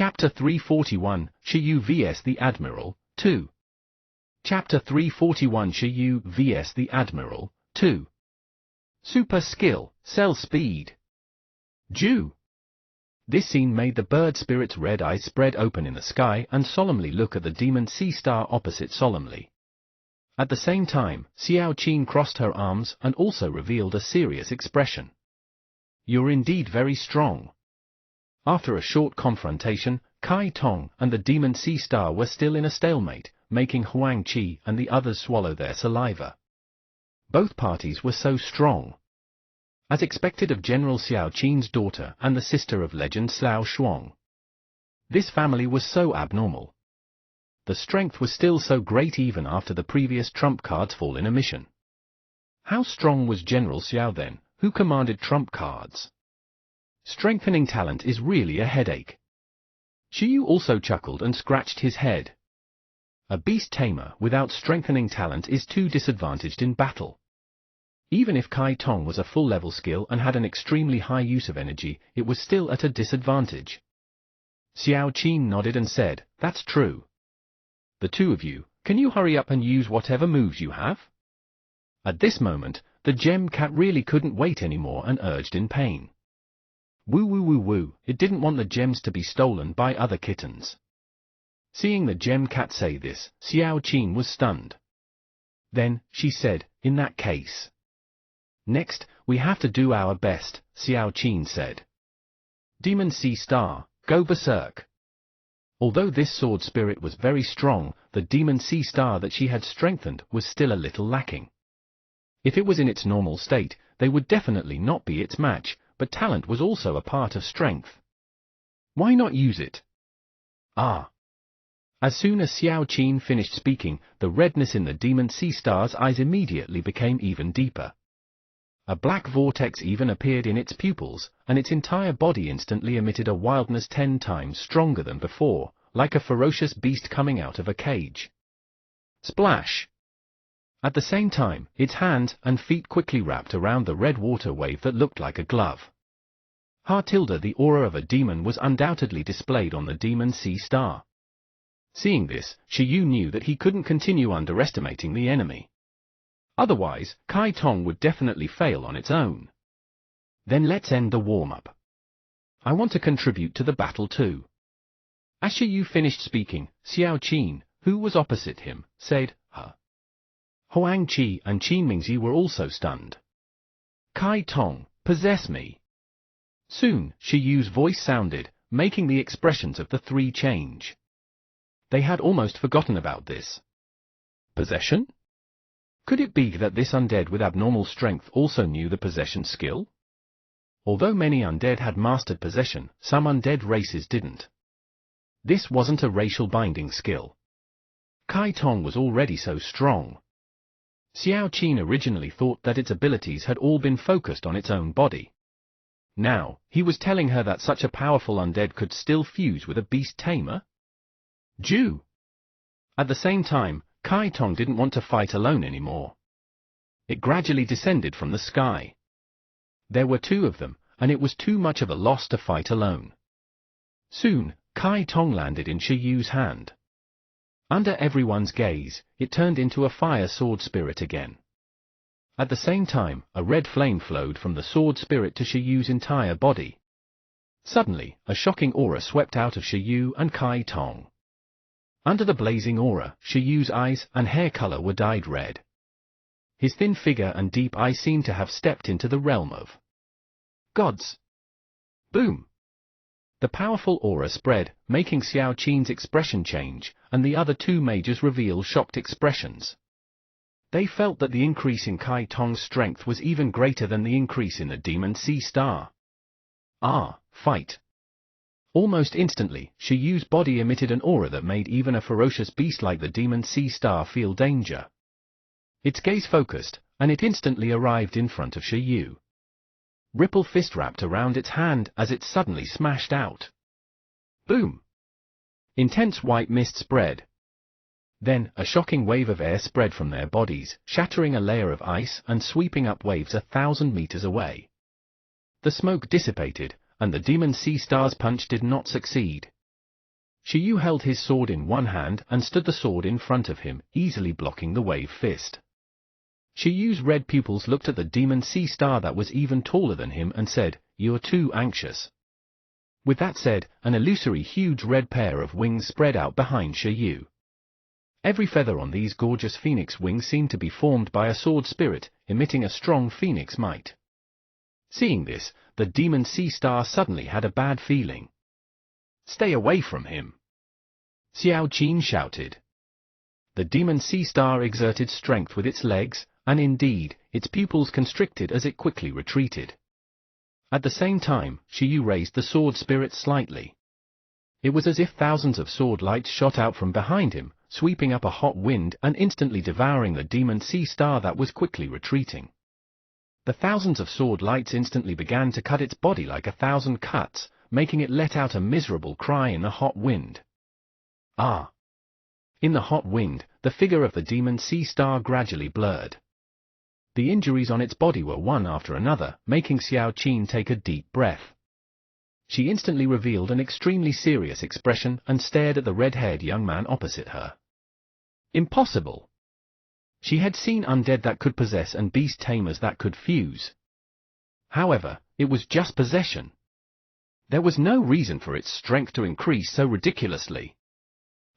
Chapter 341, Shiyu vs the Admiral, 2. Chapter 341, Shiyu vs the Admiral, 2. Super Skill, Cell Speed. Jew. This scene made the bird spirit's red eyes spread open in the sky and solemnly look at the demon sea star opposite solemnly. At the same time, Xiao Qin crossed her arms and also revealed a serious expression. You're indeed very strong. After a short confrontation, Kai Tong and the demon sea star were still in a stalemate, making Huang Qi and the others swallow their saliva. Both parties were so strong. As expected of General Xiao Qin's daughter and the sister of legend Xiao Shuang. This family was so abnormal. The strength was still so great even after the previous trump cards fall in a mission. How strong was General Xiao then, who commanded trump cards? Strengthening talent is really a headache. Shiyu also chuckled and scratched his head. A beast tamer without strengthening talent is too disadvantaged in battle. Even if Kai Tong was a full-level skill and had an extremely high use of energy, it was still at a disadvantage. Xiao Qin nodded and said, "That's true. The two of you, can you hurry up and use whatever moves you have?" At this moment, the gem cat really couldn't wait anymore and urged in pain. Woo woo woo woo, it didn't want the gems to be stolen by other kittens. Seeing the gem cat say this, Xiao Qin was stunned. Then, she said, "In that case. Next, we have to do our best," Xiao Qin said. Demon Sea Star, go berserk. Although this sword spirit was very strong, the Demon Sea Star that she had strengthened was still a little lacking. If it was in its normal state, they would definitely not be its match, but talent was also a part of strength. Why not use it? Ah! As soon as Xiao Qin finished speaking, the redness in the Demon Sea Star's eyes immediately became even deeper. A black vortex even appeared in its pupils, and its entire body instantly emitted a wildness 10 times stronger than before, like a ferocious beast coming out of a cage. Splash! At the same time, its hands and feet quickly wrapped around the red water wave that looked like a glove. The aura of a demon was undoubtedly displayed on the Demon Sea Star. Seeing this, Shiyu knew that he couldn't continue underestimating the enemy. Otherwise, Kai Tong would definitely fail on its own. Then let's end the warm-up. I want to contribute to the battle too. As Shiyu finished speaking, Xiao Qin, who was opposite him, said, "Huh." Huang Qi and Qin Mingzi were also stunned. Kai Tong, possess me. Soon, Shiyu's voice sounded, making the expressions of the three change. They had almost forgotten about this. Possession? Could it be that this undead with abnormal strength also knew the possession skill? Although many undead had mastered possession, some undead races didn't. This wasn't a racial binding skill. Kai Tong was already so strong. Xiao Qin originally thought that its abilities had all been focused on its own body. Now, he was telling her that such a powerful undead could still fuse with a beast tamer? Jew! At the same time, Kai Tong didn't want to fight alone anymore. It gradually descended from the sky. There were two of them, and it was too much of a loss to fight alone. Soon, Kai Tong landed in Shiyu's hand. Under everyone's gaze, it turned into a fire sword spirit again. At the same time, a red flame flowed from the sword spirit to Shiyu's entire body. Suddenly, a shocking aura swept out of Shiyu and Kai Tong. Under the blazing aura, Shiyu's eyes and hair color were dyed red. His thin figure and deep eyes seemed to have stepped into the realm of gods. Boom! The powerful aura spread, making Xiao Qin's expression change, and the other two mages reveal shocked expressions. They felt that the increase in Kai Tong's strength was even greater than the increase in the Demon Sea Star. Ah, fight! Almost instantly, Shiyu's body emitted an aura that made even a ferocious beast like the Demon Sea Star feel danger. Its gaze focused, and it instantly arrived in front of Shiyu. Ripple fist wrapped around its hand as it suddenly smashed out. Boom! Intense white mist spread. Then, a shocking wave of air spread from their bodies, shattering a layer of ice and sweeping up waves 1,000 meters away. The smoke dissipated, and the Demon Sea Star's punch did not succeed. Yu held his sword in one hand and stood the sword in front of him, easily blocking the wave fist. Yu's red pupils looked at the demon sea star that was even taller than him and said, "You're too anxious." With that said, an illusory huge red pair of wings spread out behind Yu. Every feather on these gorgeous phoenix wings seemed to be formed by a sword spirit, emitting a strong phoenix might. Seeing this, the demon sea star suddenly had a bad feeling. "Stay away from him!" Xiao Qin shouted. The demon sea star exerted strength with its legs, and indeed, its pupils constricted as it quickly retreated. At the same time, Yu raised the sword spirit slightly. It was as if thousands of sword lights shot out from behind him, sweeping up a hot wind and instantly devouring the demon sea star that was quickly retreating. The thousands of sword lights instantly began to cut its body like 1,000 cuts, making it let out a miserable cry in the hot wind. Ah! In the hot wind, the figure of the demon sea star gradually blurred. The injuries on its body were one after another, making Xiao Qin take a deep breath. She instantly revealed an extremely serious expression and stared at the red-haired young man opposite her. Impossible! She had seen undead that could possess and beast tamers that could fuse. However, it was just possession. There was no reason for its strength to increase so ridiculously.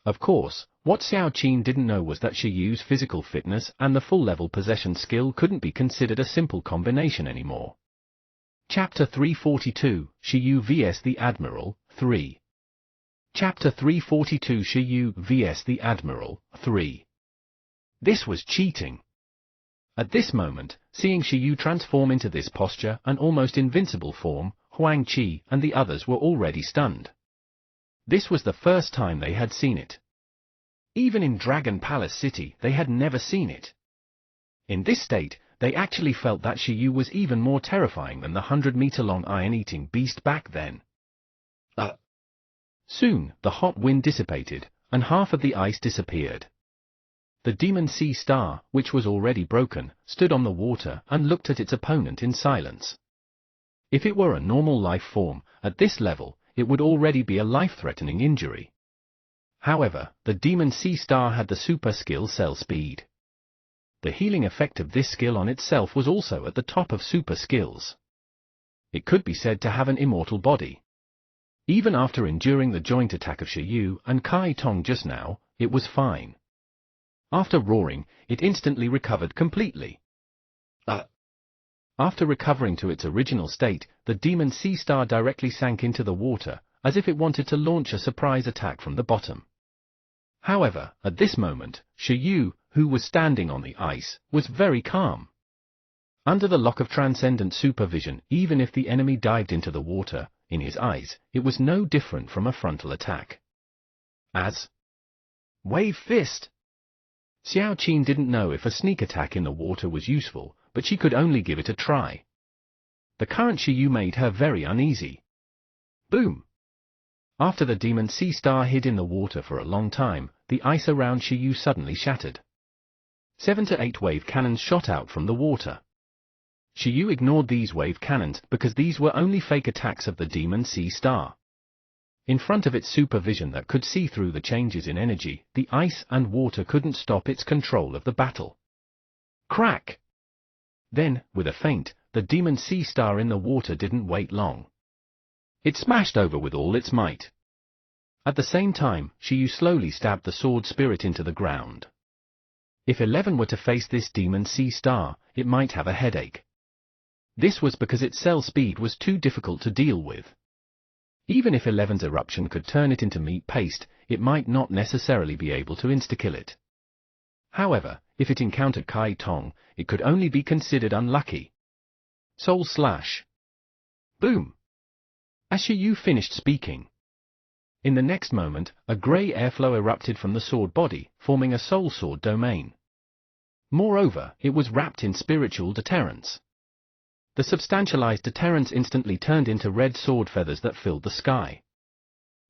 Of course, what Xiao Qin didn't know was that Yu's physical fitness and the full-level possession skill couldn't be considered a simple combination anymore. Chapter 342, Yu vs the Admiral, 3. Chapter 342 Yu vs the Admiral, 3. This was cheating. At this moment, seeing Yu transform into this posture and almost invincible form, Huang Qi and the others were already stunned. This was the first time they had seen it. Even in Dragon Palace City, they had never seen it. In this state, they actually felt that Yu was even more terrifying than the 100-meter-long iron-eating beast back then. Soon, the hot wind dissipated, and half of the ice disappeared. The demon sea star, which was already broken, stood on the water and looked at its opponent in silence. If it were a normal life form, at this level, it would already be a life-threatening injury. However, the demon sea star had the super skill Cell Speed. The healing effect of this skill on itself was also at the top of super skills. It could be said to have an immortal body. Even after enduring the joint attack of Yu and Kai Tong just now, it was fine. After roaring, it instantly recovered completely. After recovering to its original state, the demon sea star directly sank into the water, as if it wanted to launch a surprise attack from the bottom. However, at this moment, Yu, who was standing on the ice, was very calm. Under the lock of transcendent supervision, even if the enemy dived into the water, in his eyes, it was no different from a frontal attack. As Wave Fist! Xiao Qin didn't know if a sneak attack in the water was useful, but she could only give it a try. The current Yu made her very uneasy. Boom! After the demon sea star hid in the water for a long time, the ice around Yu suddenly shattered. 7 to 8 wave cannons shot out from the water. Yu ignored these wave cannons because these were only fake attacks of the demon sea star. In front of its supervision that could see through the changes in energy, the ice and water couldn't stop its control of the battle. Crack! Then, with a feint, the demon sea star in the water didn't wait long. It smashed over with all its might. At the same time, Yu slowly stabbed the sword spirit into the ground. If 11 were to face this demon sea star, it might have a headache. This was because its cell speed was too difficult to deal with. Even if 11's eruption could turn it into meat paste, it might not necessarily be able to insta-kill it. However, if it encountered Kai Tong, it could only be considered unlucky. Soul Slash! Boom! As Yu finished speaking, in the next moment, a grey airflow erupted from the sword body, forming a soul sword domain. Moreover, it was wrapped in spiritual deterrence. The substantialized deterrence instantly turned into red sword feathers that filled the sky.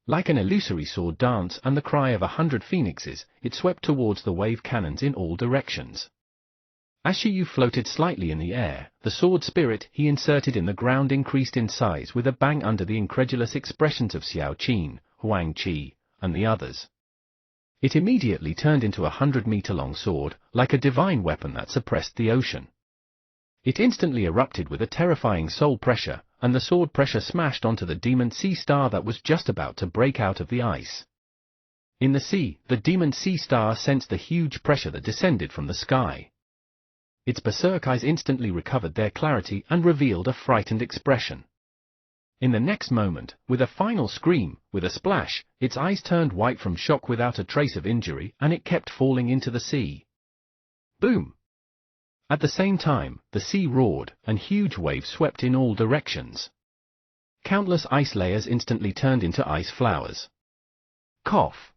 Like an illusory sword dance and the cry of 100 phoenixes, it swept towards the wave cannons in all directions. As Yu floated slightly in the air, the sword spirit he inserted in the ground increased in size with a bang under the incredulous expressions of Xiao Qin, Huang Qi, and the others. It immediately turned into a 100-meter-long sword, like a divine weapon that suppressed the ocean. It instantly erupted with a terrifying soul pressure, and the sword pressure smashed onto the demon sea star that was just about to break out of the ice. In the sea, the demon sea star sensed the huge pressure that descended from the sky. Its berserk eyes instantly recovered their clarity and revealed a frightened expression. In the next moment, with a final scream, with a splash, its eyes turned white from shock without a trace of injury, and it kept falling into the sea. Boom! At the same time, the sea roared, and huge waves swept in all directions. Countless ice layers instantly turned into ice flowers. Cough!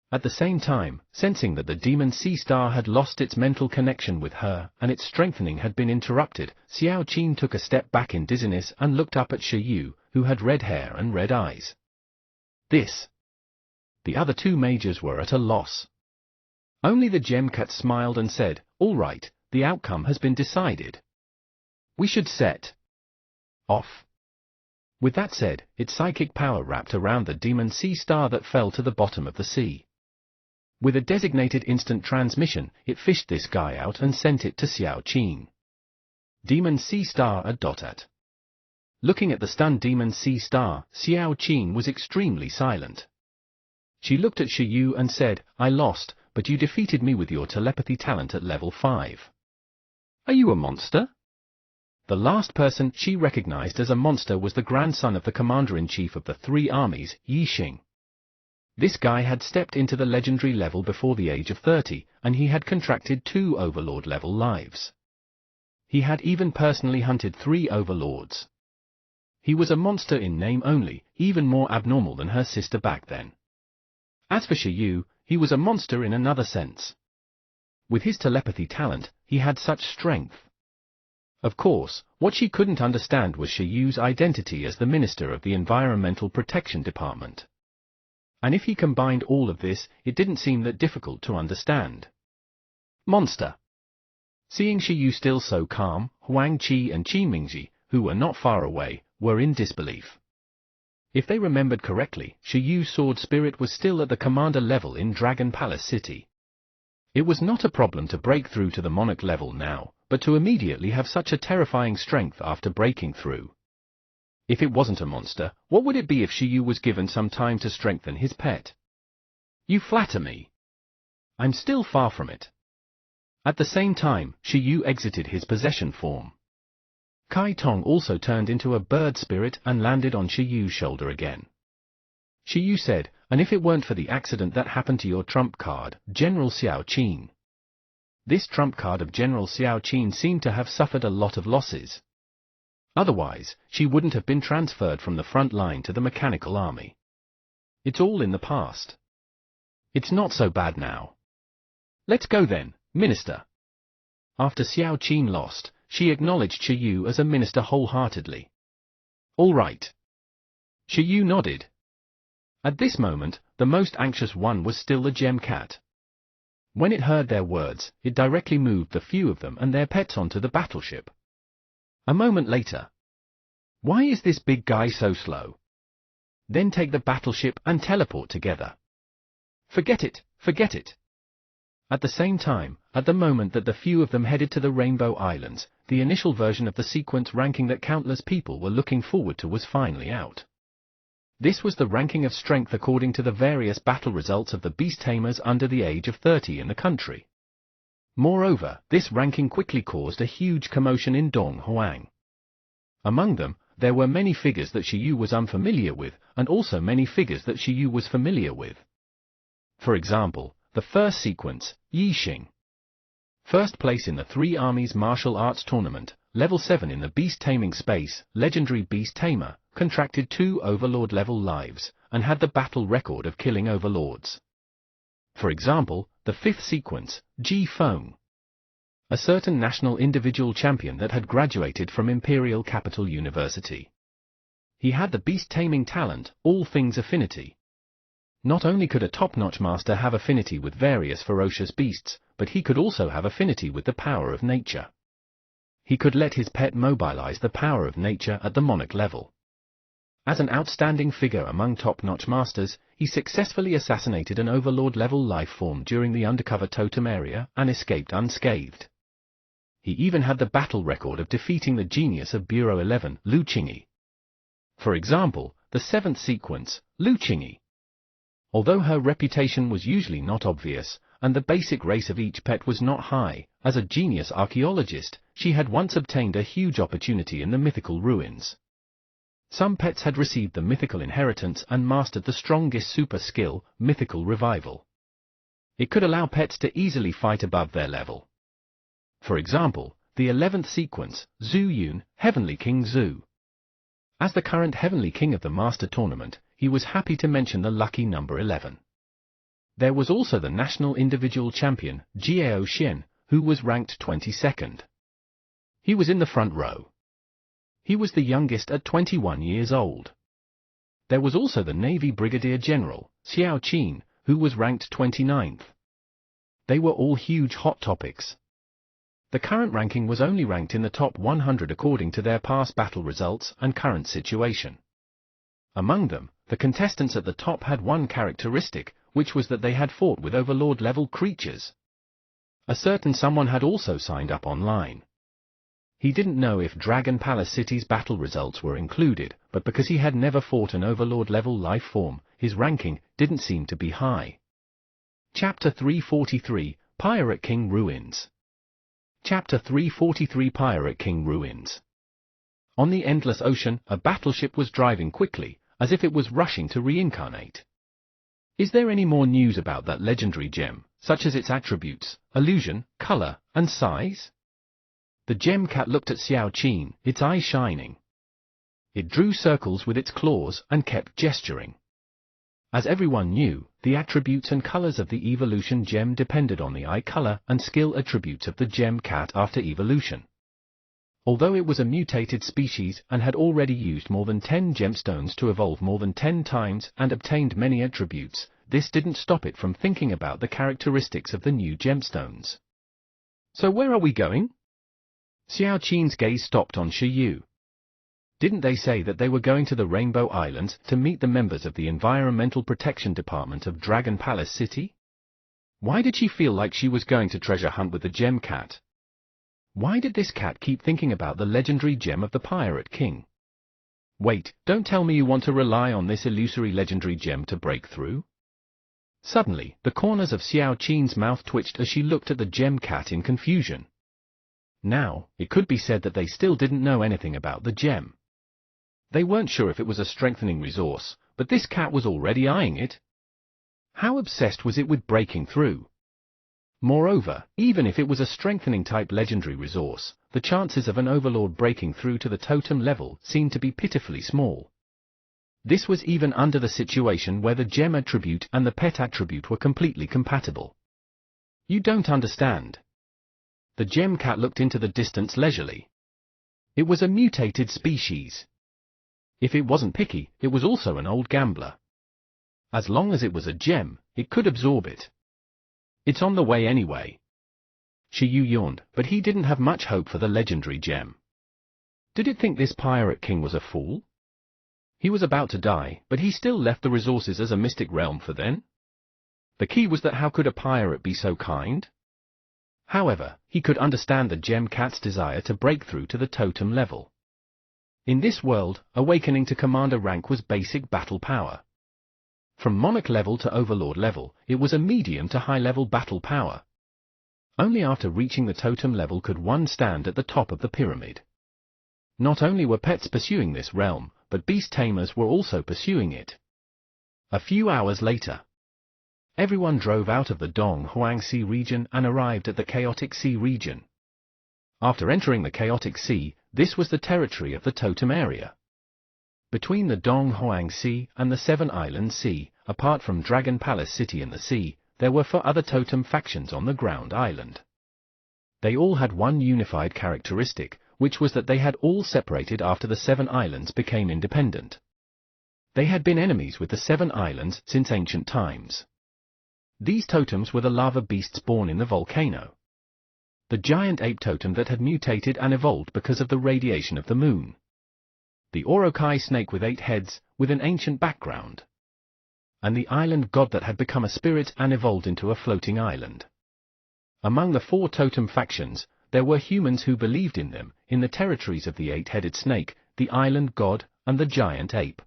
At the same time, sensing that the demon sea star had lost its mental connection with her, and its strengthening had been interrupted, Xiao Qin took a step back in dizziness and looked up at Shi Yu, who had red hair and red eyes. This. The other two mages were at a loss. Only the Gemcat smiled and said, "All right, the outcome has been decided. We should set off." With that said, its psychic power wrapped around the demon sea star that fell to the bottom of the sea. With a designated instant transmission, it fished this guy out and sent it to Xiao Qin. Demon Sea Star at. Looking at the stunned Demon Sea Star, Xiao Qin was extremely silent. She looked at Shi Yu and said, "I lost, but you defeated me with your telepathy talent at level 5. Are you a monster?" The last person she recognized as a monster was the grandson of the commander-in-chief of the 3 armies, Yi Xing. This guy had stepped into the legendary level before the age of 30, and he had contracted 2 Overlord-level lives. He had even personally hunted 3 Overlords. He was a monster in name only, even more abnormal than her sister back then. As for Shi Yu, he was a monster in another sense. With his telepathy talent, he had such strength. Of course, what she couldn't understand was Shi Yu's identity as the Minister of the Environmental Protection Department. And if he combined all of this, it didn't seem that difficult to understand. Monster. Seeing Shi Yu still so calm, Huang Qi and Qi Mingji, who were not far away, were in disbelief. If they remembered correctly, Shi Yu's sword spirit was still at the commander level in Dragon Palace City. It was not a problem to break through to the monarch level now, but to immediately have such a terrifying strength after breaking through. If it wasn't a monster, what would it be if Shi Yu was given some time to strengthen his pet? You flatter me. I'm still far from it. At the same time, Shi Yu exited his possession form. Kai Tong also turned into a bird spirit and landed on Shi Yu's shoulder again. Shi Yu said, "And if it weren't for the accident that happened to your trump card, General Xiao Qin." This trump card of General Xiao Qin seemed to have suffered a lot of losses. Otherwise, she wouldn't have been transferred from the front line to the mechanical army. It's all in the past. It's not so bad now. Let's go then, Minister. After Xiao Qin lost, she acknowledged Shi Yu as a minister wholeheartedly. All right. Shi Yu nodded. At this moment, the most anxious one was still the Gemcat. When it heard their words, it directly moved the few of them and their pets onto the battleship. A moment later. Why is this big guy so slow? Then take the battleship and teleport together. Forget it, forget it. At the same time, at the moment that the few of them headed to the Rainbow Islands, the initial version of the sequence ranking that countless people were looking forward to was finally out. This was the ranking of strength according to the various battle results of the beast tamers under the age of 30 in the country. Moreover, this ranking quickly caused a huge commotion in Donghuang. Among them, there were many figures that Shi Yu was unfamiliar with, and also many figures that Shi Yu was familiar with. For example, the first sequence, Yi Xing. First place in the 3 Armies Martial Arts Tournament, level 7 in the beast taming space, legendary beast tamer, contracted 2 Overlord level lives, and had the battle record of killing Overlords. For example, the 5th sequence, Ji Feng. A certain national individual champion that had graduated from Imperial Capital University. He had the beast-taming talent, all things affinity. Not only could a top-notch master have affinity with various ferocious beasts, but he could also have affinity with the power of nature. He could let his pet mobilize the power of nature at the monarch level. As an outstanding figure among top-notch masters, he successfully assassinated an Overlord-level life form during the undercover totem area and escaped unscathed. He even had the battle record of defeating the genius of Bureau 11, Lu Qingyi. For example, the 7th sequence, Lu Qingyi. Although her reputation was usually not obvious, and the basic race of each pet was not high, as a genius archaeologist, she had once obtained a huge opportunity in the mythical ruins. Some pets had received the mythical inheritance and mastered the strongest super skill, mythical revival. It could allow pets to easily fight above their level. For example, the 11th sequence, Zhu Yun, Heavenly King Zhu. As the current Heavenly King of the Master Tournament, he was happy to mention the lucky number 11. There was also the national individual champion, Jiao Xian, who was ranked 22nd. He was in the front row. He was the youngest at 21 years old. There was also the Navy Brigadier General, Xiao Qin, who was ranked 29th. They were all huge hot topics. The current ranking was only ranked in the top 100 according to their past battle results and current situation. Among them, the contestants at the top had one characteristic, which was that they had fought with Overlord-level creatures. A certain someone had also signed up online. He didn't know if Dragon Palace City's battle results were included, but because he had never fought an Overlord-level life form, his ranking didn't seem to be high. Chapter 343, Pirate King Ruins. Chapter 343, Pirate King Ruins. On the endless ocean, a battleship was driving quickly, as if it was rushing to reincarnate. Is there any more news about that legendary gem, such as its attributes, illusion, color, and size? The gem cat looked at Xiao Qin, its eyes shining. It drew circles with its claws and kept gesturing. As everyone knew, the attributes and colors of the evolution gem depended on the eye color and skill attributes of the gem cat after evolution. Although it was a mutated species and had already used more than 10 gemstones to evolve more than 10 times and obtained many attributes, this didn't stop it from thinking about the characteristics of the new gemstones. So where are we going? Xiao Qin's gaze stopped on Shi Yu. Didn't they say that they were going to the Rainbow Islands to meet the members of the Environmental Protection Department of Dragon Palace City? Why did she feel like she was going to treasure hunt with the gem cat? Why did this cat keep thinking about the legendary gem of the Pirate King? Wait, don't tell me you want to rely on this illusory legendary gem to break through? Suddenly, the corners of Xiao Qin's mouth twitched as she looked at the gem cat in confusion. Now, it could be said that they still didn't know anything about the gem. They weren't sure if it was a strengthening resource, but this cat was already eyeing it. How obsessed was it with breaking through? Moreover, even if it was a strengthening type legendary resource, the chances of an Overlord breaking through to the totem level seemed to be pitifully small. This was even under the situation where the gem attribute and the pet attribute were completely compatible. You don't understand. The gem cat looked into the distance leisurely. It was a mutated species. If it wasn't picky, it was also an old gambler. As long as it was a gem, it could absorb it. It's on the way anyway. Shi Yu yawned, but he didn't have much hope for the legendary gem. Did it think this Pirate King was a fool? He was about to die, but he still left the resources as a mystic realm for then? The key was that how could a pirate be so kind? However, he could understand the gem cat's desire to break through to the totem level. In this world, awakening to commander rank was basic battle power. From monarch level to overlord level, it was a medium to high level battle power. Only after reaching the totem level could one stand at the top of the pyramid. Not only were pets pursuing this realm, but beast tamers were also pursuing it. A few hours later, everyone drove out of the Donghuang Sea region and arrived at the Chaotic Sea region. After entering the Chaotic Sea, this was the territory of the totem area. Between the Donghuang Sea and the Seven Islands Sea, apart from Dragon Palace City in the sea, there were 4 other totem factions on the ground island. They all had one unified characteristic, which was that they had all separated after the Seven Islands became independent. They had been enemies with the Seven Islands since ancient times. These totems were the lava beasts born in the volcano, the giant ape totem that had mutated and evolved because of the radiation of the moon, the Orokai snake with 8 heads, with an ancient background, and the island god that had become a spirit and evolved into a floating island. Among the 4 totem factions, there were humans who believed in them, in the territories of the 8-headed snake, the island god, and the giant ape.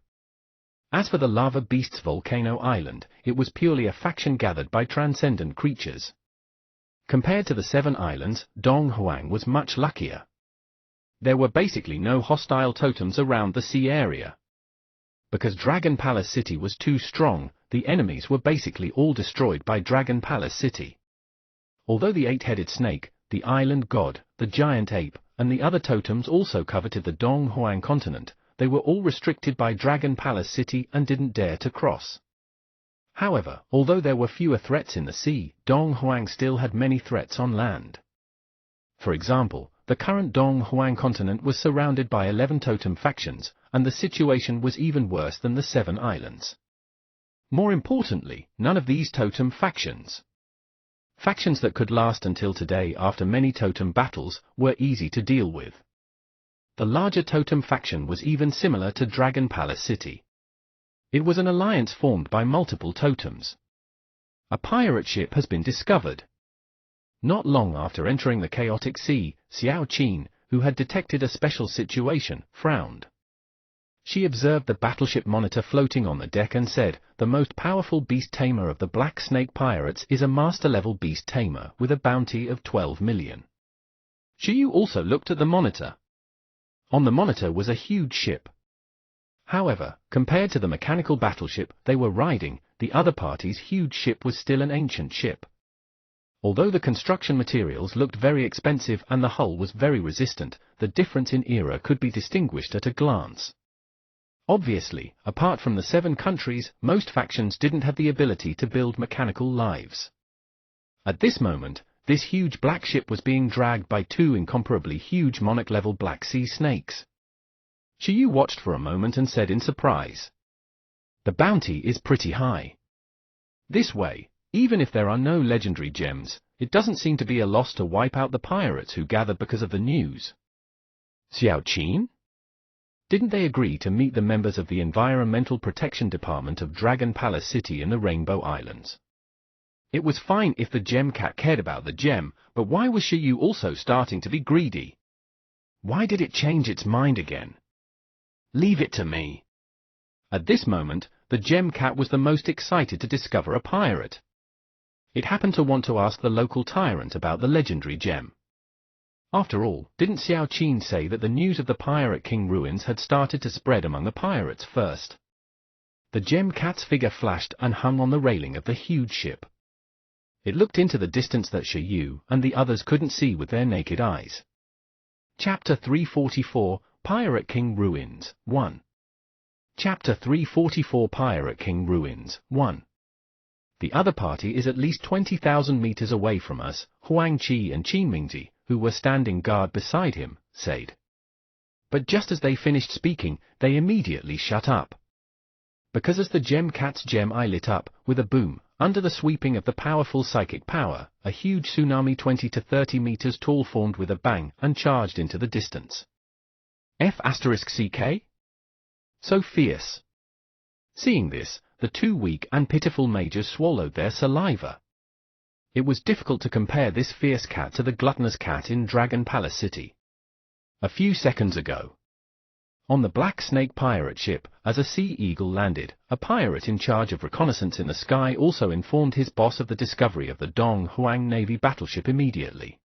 As for the lava beast's volcano island, it was purely a faction gathered by transcendent creatures. Compared to the 7 islands, Dong Huang was much luckier. There were basically no hostile totems around the sea area. Because Dragon Palace City was too strong, the enemies were basically all destroyed by Dragon Palace City. Although the 8-headed snake, the island god, the giant ape, and the other totems also coveted the Dong Huang continent, they were all restricted by Dragon Palace City and didn't dare to cross. However, although there were fewer threats in the sea, Dong Huang still had many threats on land. For example, the current Dong Huang continent was surrounded by 11 totem factions, and the situation was even worse than the 7 islands. More importantly, none of these totem factions that could last until today after many totem battles, were easy to deal with. The larger totem faction was even similar to Dragon Palace City. It was an alliance formed by multiple totems. A pirate ship has been discovered. Not long after entering the chaotic sea, Xiao Qin, who had detected a special situation, frowned. She observed the battleship monitor floating on the deck and said, "The most powerful beast tamer of the Black Snake Pirates is a master-level beast tamer with a bounty of 12 million. Shiyu also looked at the monitor. On the monitor was a huge ship. However, compared to the mechanical battleship they were riding, the other party's huge ship was still an ancient ship. Although the construction materials looked very expensive and the hull was very resistant, the difference in era could be distinguished at a glance. Obviously, apart from the 7 countries, most factions didn't have the ability to build mechanical lives. At this moment, this huge black ship was being dragged by 2 incomparably huge monarch-level Black Sea snakes. Shiyu watched for a moment and said in surprise, "The bounty is pretty high. This way, even if there are no legendary gems, it doesn't seem to be a loss to wipe out the pirates who gathered because of the news." Xiao Qin? Didn't they agree to meet the members of the Environmental Protection Department of Dragon Palace City in the Rainbow Islands? It was fine if the gem cat cared about the gem, but why was Shiyu also starting to be greedy? Why did it change its mind again? Leave it to me. At this moment, the gem cat was the most excited to discover a pirate. It happened to want to ask the local tyrant about the legendary gem. After all, didn't Xiao Qin say that the news of the Pirate King ruins had started to spread among the pirates first? The gem cat's figure flashed and hung on the railing of the huge ship. It looked into the distance that Shiyu and the others couldn't see with their naked eyes. Chapter 344, Pirate King Ruins, 1. Chapter 344 Pirate King Ruins, 1. The other party is at least 20,000 meters away from us, Huang Qi and Qin Mingzi, who were standing guard beside him, said. But just as they finished speaking, they immediately shut up. Because as the gem cat's gem eye lit up, with a boom, under the sweeping of the powerful psychic power, a huge tsunami 20 to 30 meters tall formed with a bang and charged into the distance. F*CK? So fierce. Seeing this, the 2 weak and pitiful mages swallowed their saliva. It was difficult to compare this fierce cat to the gluttonous cat in Dragon Palace City. A few seconds ago, on the Black Snake pirate ship, as a sea eagle landed, a pirate in charge of reconnaissance in the sky also informed his boss of the discovery of the Dong Huang Navy battleship immediately.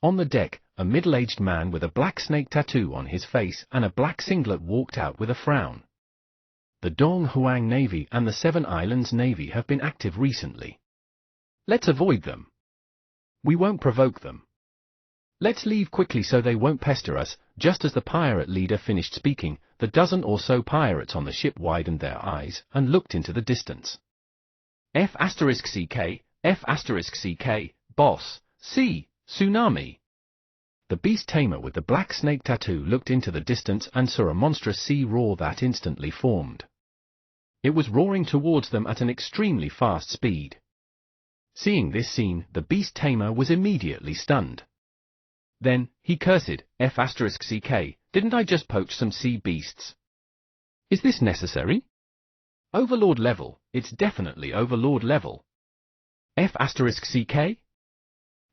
On the deck, a middle-aged man with a black snake tattoo on his face and a black singlet walked out with a frown. The Dong Huang Navy and the 7 Islands Navy have been active recently. Let's avoid them. We won't provoke them. Let's leave quickly so they won't pester us. Just as the pirate leader finished speaking, the dozen or so pirates on the ship widened their eyes and looked into the distance. F*CK, F*CK, boss, see, tsunami. The beast tamer with the black snake tattoo looked into the distance and saw a monstrous sea roar that instantly formed. It was roaring towards them at an extremely fast speed. Seeing this scene, the beast tamer was immediately stunned. Then, he cursed, F*ck, didn't I just poach some sea beasts? Is this necessary? Overlord level, it's definitely Overlord level. F*ck?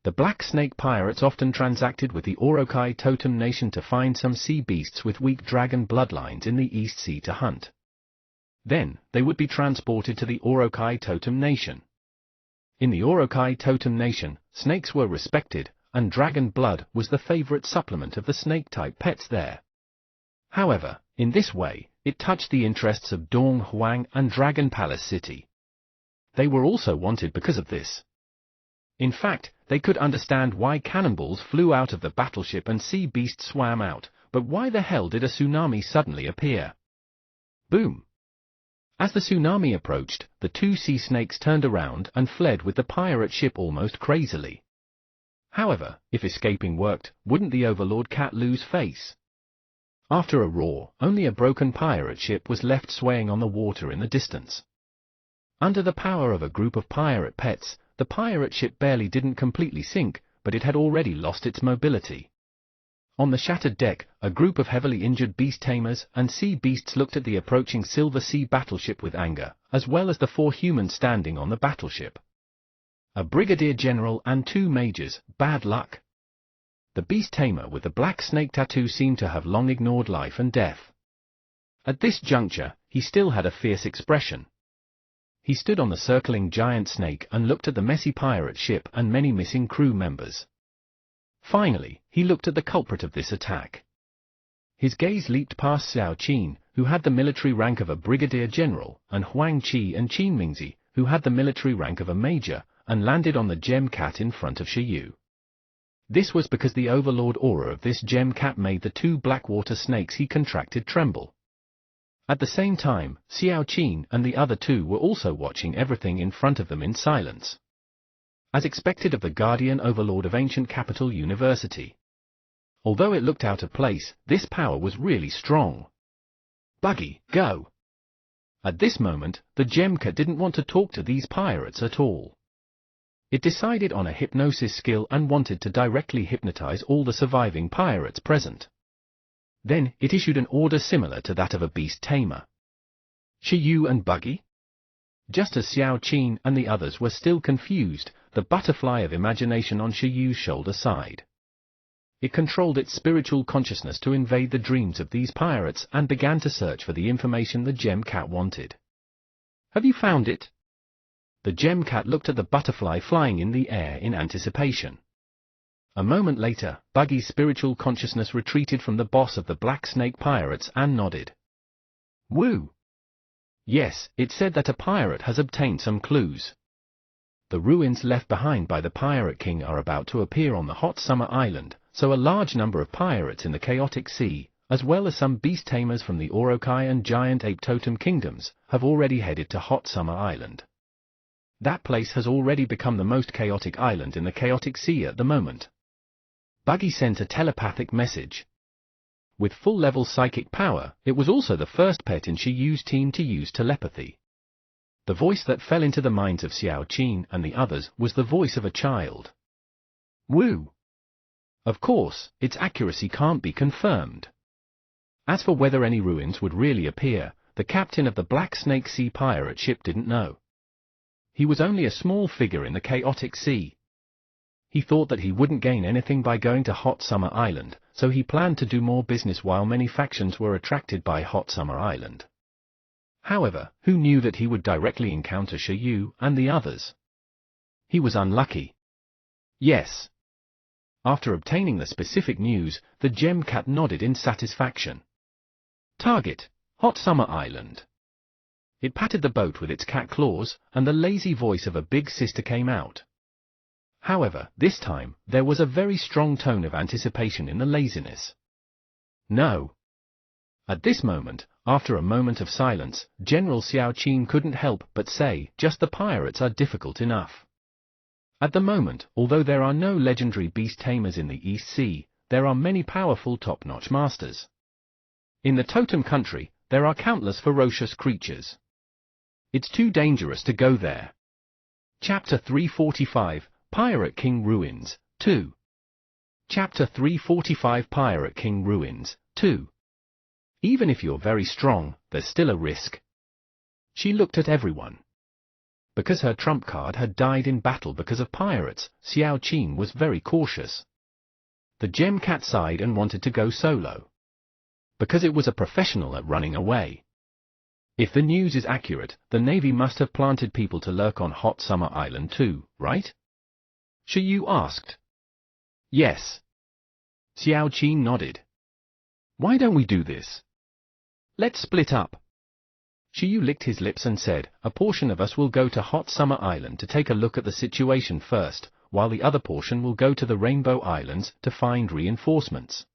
The Black Snake pirates often transacted with the Orokai Totem Nation to find some sea beasts with weak dragon bloodlines in the East Sea to hunt. Then, they would be transported to the Orokai Totem Nation. In the Orokai Totem Nation, snakes were respected, and dragon blood was the favorite supplement of the snake-type pets there. However, in this way, it touched the interests of Dong Huang and Dragon Palace City. They were also wanted because of this. In fact, they could understand why cannonballs flew out of the battleship and sea beasts swam out, but why the hell did a tsunami suddenly appear? Boom! As the tsunami approached, the two sea snakes turned around and fled with the pirate ship almost crazily. However, if escaping worked, wouldn't the Overlord Cat lose face? After a roar, only a broken pirate ship was left swaying on the water in the distance. Under the power of a group of pirate pets, the pirate ship barely didn't completely sink, but it had already lost its mobility. On the shattered deck, a group of heavily injured beast tamers and sea beasts looked at the approaching Silver Sea battleship with anger, as well as the 4 humans standing on the battleship. A brigadier general and 2 majors, bad luck. The beast tamer with the black snake tattoo seemed to have long ignored life and death. At this juncture, he still had a fierce expression. He stood on the circling giant snake and looked at the messy pirate ship and many missing crew members. Finally, he looked at the culprit of this attack. His gaze leaped past Xiao Qin, who had the military rank of a brigadier general, and Huang Qi and Qin Mingzi, who had the military rank of a major, and landed on the gem cat in front of Shiyu. This was because the overlord aura of this gem cat made the 2 blackwater snakes he contracted tremble. At the same time, Xiao Qin and the other 2 were also watching everything in front of them in silence. As expected of the guardian overlord of ancient capital university. Although it looked out of place, this power was really strong. Buggy, go! At this moment, the gem cat didn't want to talk to these pirates at all. It decided on a hypnosis skill and wanted to directly hypnotize all the surviving pirates present. Then, it issued an order similar to that of a beast tamer. Shiyu and Buggy? Just as Xiao Qin and the others were still confused, the butterfly of imagination on Shiyu's shoulder sighed. It controlled its spiritual consciousness to invade the dreams of these pirates and began to search for the information the gem cat wanted. Have you found it? The gem cat looked at the butterfly flying in the air in anticipation. A moment later, Buggy's spiritual consciousness retreated from the boss of the Black Snake pirates and nodded. Woo! Yes, it said that a pirate has obtained some clues. The ruins left behind by the Pirate King are about to appear on the Hot Summer Island, so a large number of pirates in the Chaotic Sea, as well as some beast tamers from the Orokai and Giant Ape Totem Kingdoms, have already headed to Hot Summer Island. That place has already become the most chaotic island in the Chaotic Sea at the moment. Buggy sent a telepathic message. With full-level psychic power, it was also the first pet in Shiyu's team to use telepathy. The voice that fell into the minds of Xiao Qin and the others was the voice of a child. Woo! Of course, its accuracy can't be confirmed. As for whether any ruins would really appear, the captain of the Black Snake Sea pirate ship didn't know. He was only a small figure in the Chaotic Sea. He thought that he wouldn't gain anything by going to Hot Summer Island, so he planned to do more business while many factions were attracted by Hot Summer Island. However, who knew that he would directly encounter Shiyu and the others? He was unlucky. Yes. After obtaining the specific news, the gem cat nodded in satisfaction. Target: Hot Summer Island. It patted the boat with its cat claws, and the lazy voice of a big sister came out. However, this time, there was a very strong tone of anticipation in the laziness. No. At this moment, after a moment of silence, General Xiao Qin couldn't help but say, just the pirates are difficult enough. At the moment, although there are no legendary beast tamers in the East Sea, there are many powerful top-notch masters. In the Totem Country, there are countless ferocious creatures. It's too dangerous to go there. Chapter 345, Pirate King Ruins, 2. Chapter 345 Pirate King Ruins, 2. Even if you're very strong, there's still a risk. She looked at everyone. Because her trump card had died in battle because of pirates, Xiao Qin was very cautious. The gem cat sighed and wanted to go solo. Because it was a professional at running away. If the news is accurate, the Navy must have planted people to lurk on Hot Summer Island too, right? Shiyu asked. Yes. Xiao Qin nodded. Why don't we do this? Let's split up. Shiyu licked his lips and said, a portion of us will go to Hot Summer Island to take a look at the situation first, while the other portion will go to the Rainbow Islands to find reinforcements.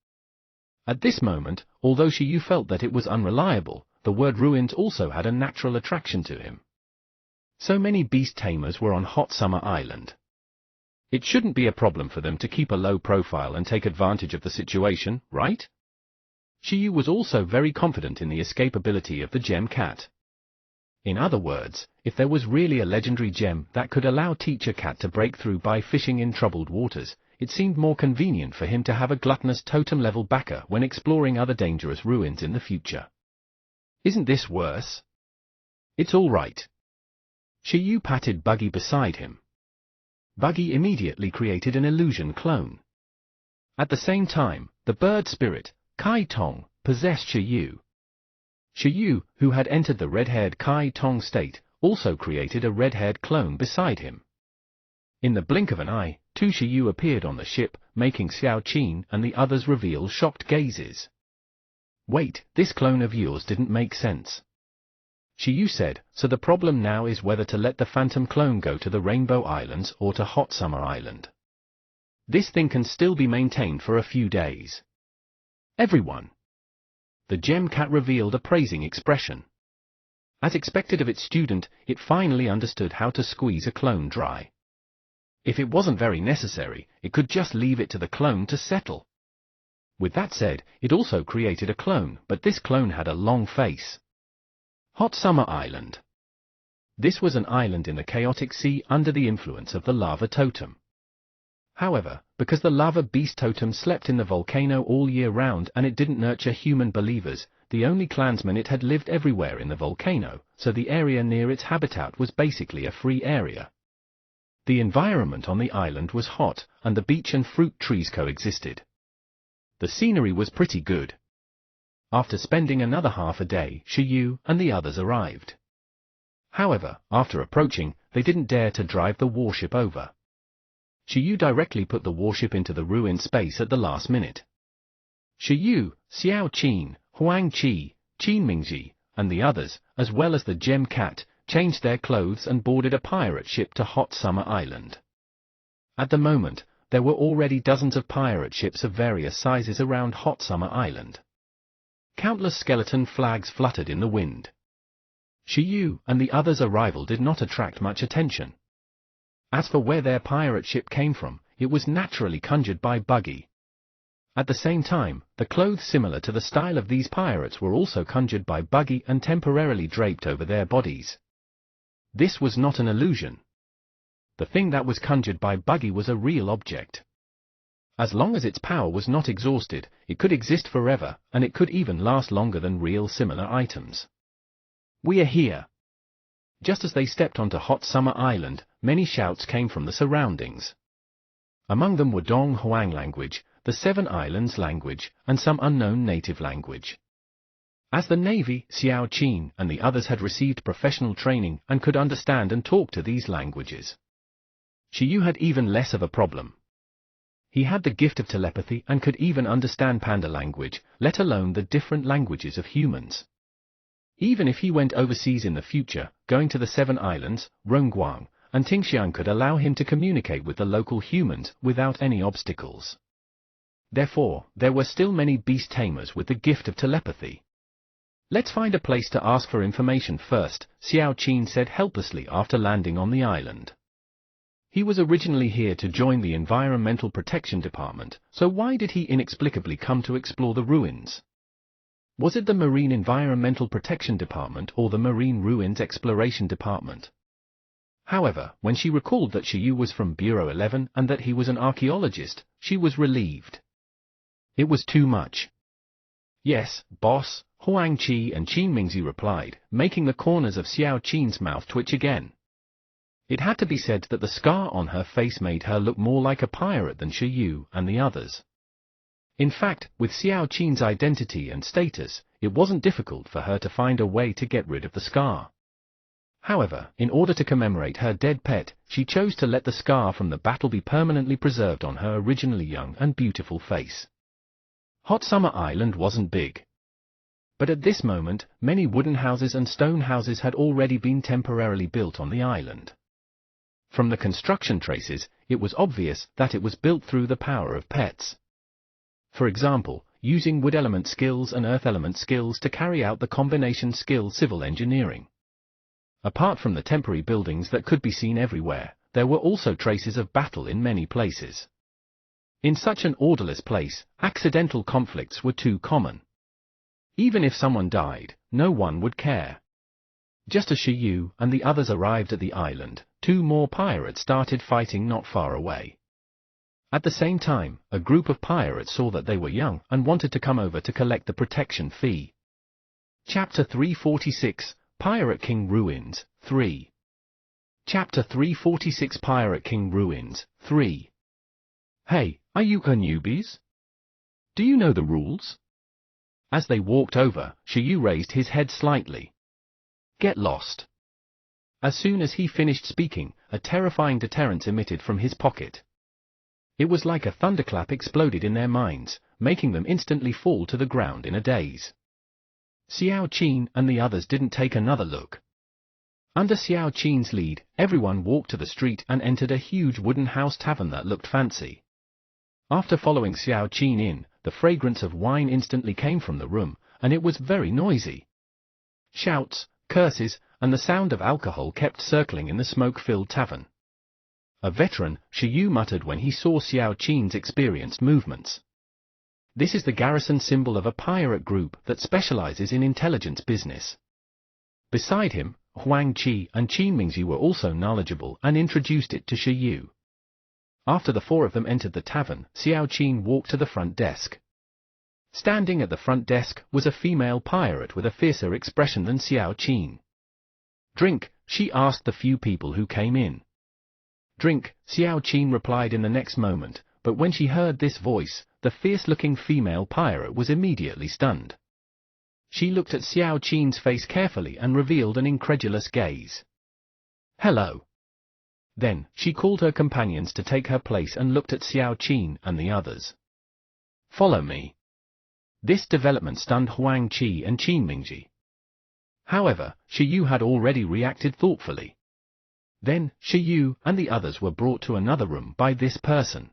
At this moment, although Shiyu felt that it was unreliable, the word ruins also had a natural attraction to him. So many beast tamers were on Hot Summer Island. It shouldn't be a problem for them to keep a low profile and take advantage of the situation, right? Shiyu was also very confident in the escapability of the gem cat. In other words, if there was really a legendary gem that could allow Teacher Cat to break through by fishing in troubled waters, it seemed more convenient for him to have a gluttonous totem-level backer when exploring other dangerous ruins in the future. Isn't this worse? It's all right. Shiyu patted Buggy beside him. Buggy immediately created an illusion clone. At the same time, the bird spirit, Kai Tong, possessed Shiyu. Shiyu, who had entered the red-haired Kai Tong state, also created a red-haired clone beside him. In the blink of an eye, two Shiyu appeared on the ship, making Xiao Qin and the others reveal shocked gazes. Wait, this clone of yours didn't make sense. Shiyu said, so the problem now is whether to let the phantom clone go to the Rainbow Islands or to Hot Summer Island. This thing can still be maintained for a few days. Everyone. The gem cat revealed a praising expression. As expected of its student, it finally understood how to squeeze a clone dry. If it wasn't very necessary, it could just leave it to the clone to settle. With that said, it also created a clone, but this clone had a long face. Hot Summer Island. This was an island in the chaotic sea under the influence of the lava totem. However, because the lava beast totem slept in the volcano all year round and it didn't nurture human believers, the only clansmen it had lived everywhere in the volcano, so the area near its habitat was basically a free area. The environment on the island was hot, and the beach and fruit trees coexisted. The scenery was pretty good. After spending another half a day, Shiyu and the others arrived. However, after approaching, they didn't dare to drive the warship over. Shiyu directly put the warship into the ruined space at the last minute. Shiyu, Xiao Qin, Huang Qi, Qin Mingji, and the others, as well as the gem cat, changed their clothes and boarded a pirate ship to Hot Summer Island. At the moment, there were already dozens of pirate ships of various sizes around Hot Summer Island. Countless skeleton flags fluttered in the wind. Shiyu and the others' arrival did not attract much attention. As for where their pirate ship came from, it was naturally conjured by Buggy. At the same time, the clothes similar to the style of these pirates were also conjured by Buggy and temporarily draped over their bodies. This was not an illusion. The thing that was conjured by Buggy was a real object. As long as its power was not exhausted, it could exist forever, and it could even last longer than real similar items. We are here. Just as they stepped onto Hot Summer Island, many shouts came from the surroundings. Among them were Dong Huang language, the Seven Islands language, and some unknown native language. As the Navy, Xiao Qin and the others had received professional training and could understand and talk to these languages. Shiyu had even less of a problem. He had the gift of telepathy and could even understand panda language, let alone the different languages of humans. Even if he went overseas in the future, going to the Seven Islands, Rongguang, and Tingxiang could allow him to communicate with the local humans without any obstacles. Therefore, there were still many beast tamers with the gift of telepathy. Let's find a place to ask for information first, Xiao Qin said helplessly after landing on the island. He was originally here to join the Environmental Protection Department, so why did he inexplicably come to explore the ruins? Was it the Marine Environmental Protection Department or the Marine Ruins Exploration Department? However, when she recalled that Shiyu was from Bureau 11 and that he was an archaeologist, she was relieved. It was too much. Yes, boss, Huang Qi and Qin Mingzi replied, making the corners of Xiao Qin's mouth twitch again. It had to be said that the scar on her face made her look more like a pirate than Shiyu and the others. In fact, with Xiao Qin's identity and status, it wasn't difficult for her to find a way to get rid of the scar. However, in order to commemorate her dead pet, she chose to let the scar from the battle be permanently preserved on her originally young and beautiful face. Hot Summer Island wasn't big. But at this moment, many wooden houses and stone houses had already been temporarily built on the island. From the construction traces, it was obvious that it was built through the power of pets. For example, using wood element skills and earth element skills to carry out the combination skill civil engineering. Apart from the temporary buildings that could be seen everywhere, there were also traces of battle in many places. In such an orderless place, accidental conflicts were too common. Even if someone died, no one would care. Just as Shiyu and the others arrived at the island, 2 more pirates started fighting not far away. At the same time, a group of pirates saw that they were young and wanted to come over to collect the protection fee. Chapter 346, Pirate King Ruins, 3. Chapter 346 Pirate King Ruins, 3. Hey, are you newbies? Do you know the rules? As they walked over, Shiyu raised his head slightly. Get lost. As soon as he finished speaking, a terrifying deterrent emitted from his pocket. It was like a thunderclap exploded in their minds, making them instantly fall to the ground in a daze. Xiao Qin and the others didn't take another look. Under Xiao Qin's lead, everyone walked to the street and entered a huge wooden house tavern that looked fancy. After following Xiao Qin in, the fragrance of wine instantly came from the room, and it was very noisy. Shouts, curses, and the sound of alcohol kept circling in the smoke-filled tavern. A veteran, Shiyu muttered when he saw Xiao Qin's experienced movements. This is the garrison symbol of a pirate group that specializes in intelligence business. Beside him, Huang Qi and Qin Mingzi were also knowledgeable and introduced it to Shiyu. After the 4 of them entered the tavern, Xiao Qin walked to the front desk. Standing at the front desk was a female pirate with a fiercer expression than Xiao Qin. Drink, she asked the few people who came in. Drink, Xiao Qin replied in the next moment, but when she heard this voice, the fierce-looking female pirate was immediately stunned. She looked at Xiao Qin's face carefully and revealed an incredulous gaze. Hello. Then, she called her companions to take her place and looked at Xiao Qin and the others. Follow me. This development stunned Huang Qi and Qin Mingzi. However, Shiyu had already reacted thoughtfully. Then, Shiyu and the others were brought to another room by this person.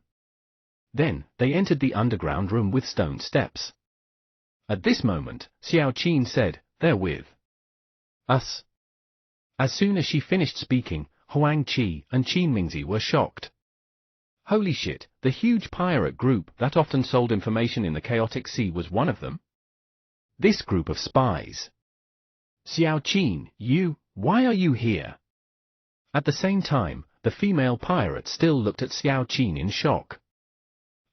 Then, they entered the underground room with stone steps. At this moment, Xiao Qin said, "They're with us." As soon as she finished speaking, Huang Qi and Qin Mingzi were shocked. Holy shit, the huge pirate group that often sold information in the Chaotic Sea was one of them? This group of spies. Xiao Qin, why are you here? At the same time, the female pirate still looked at Xiao Qin in shock.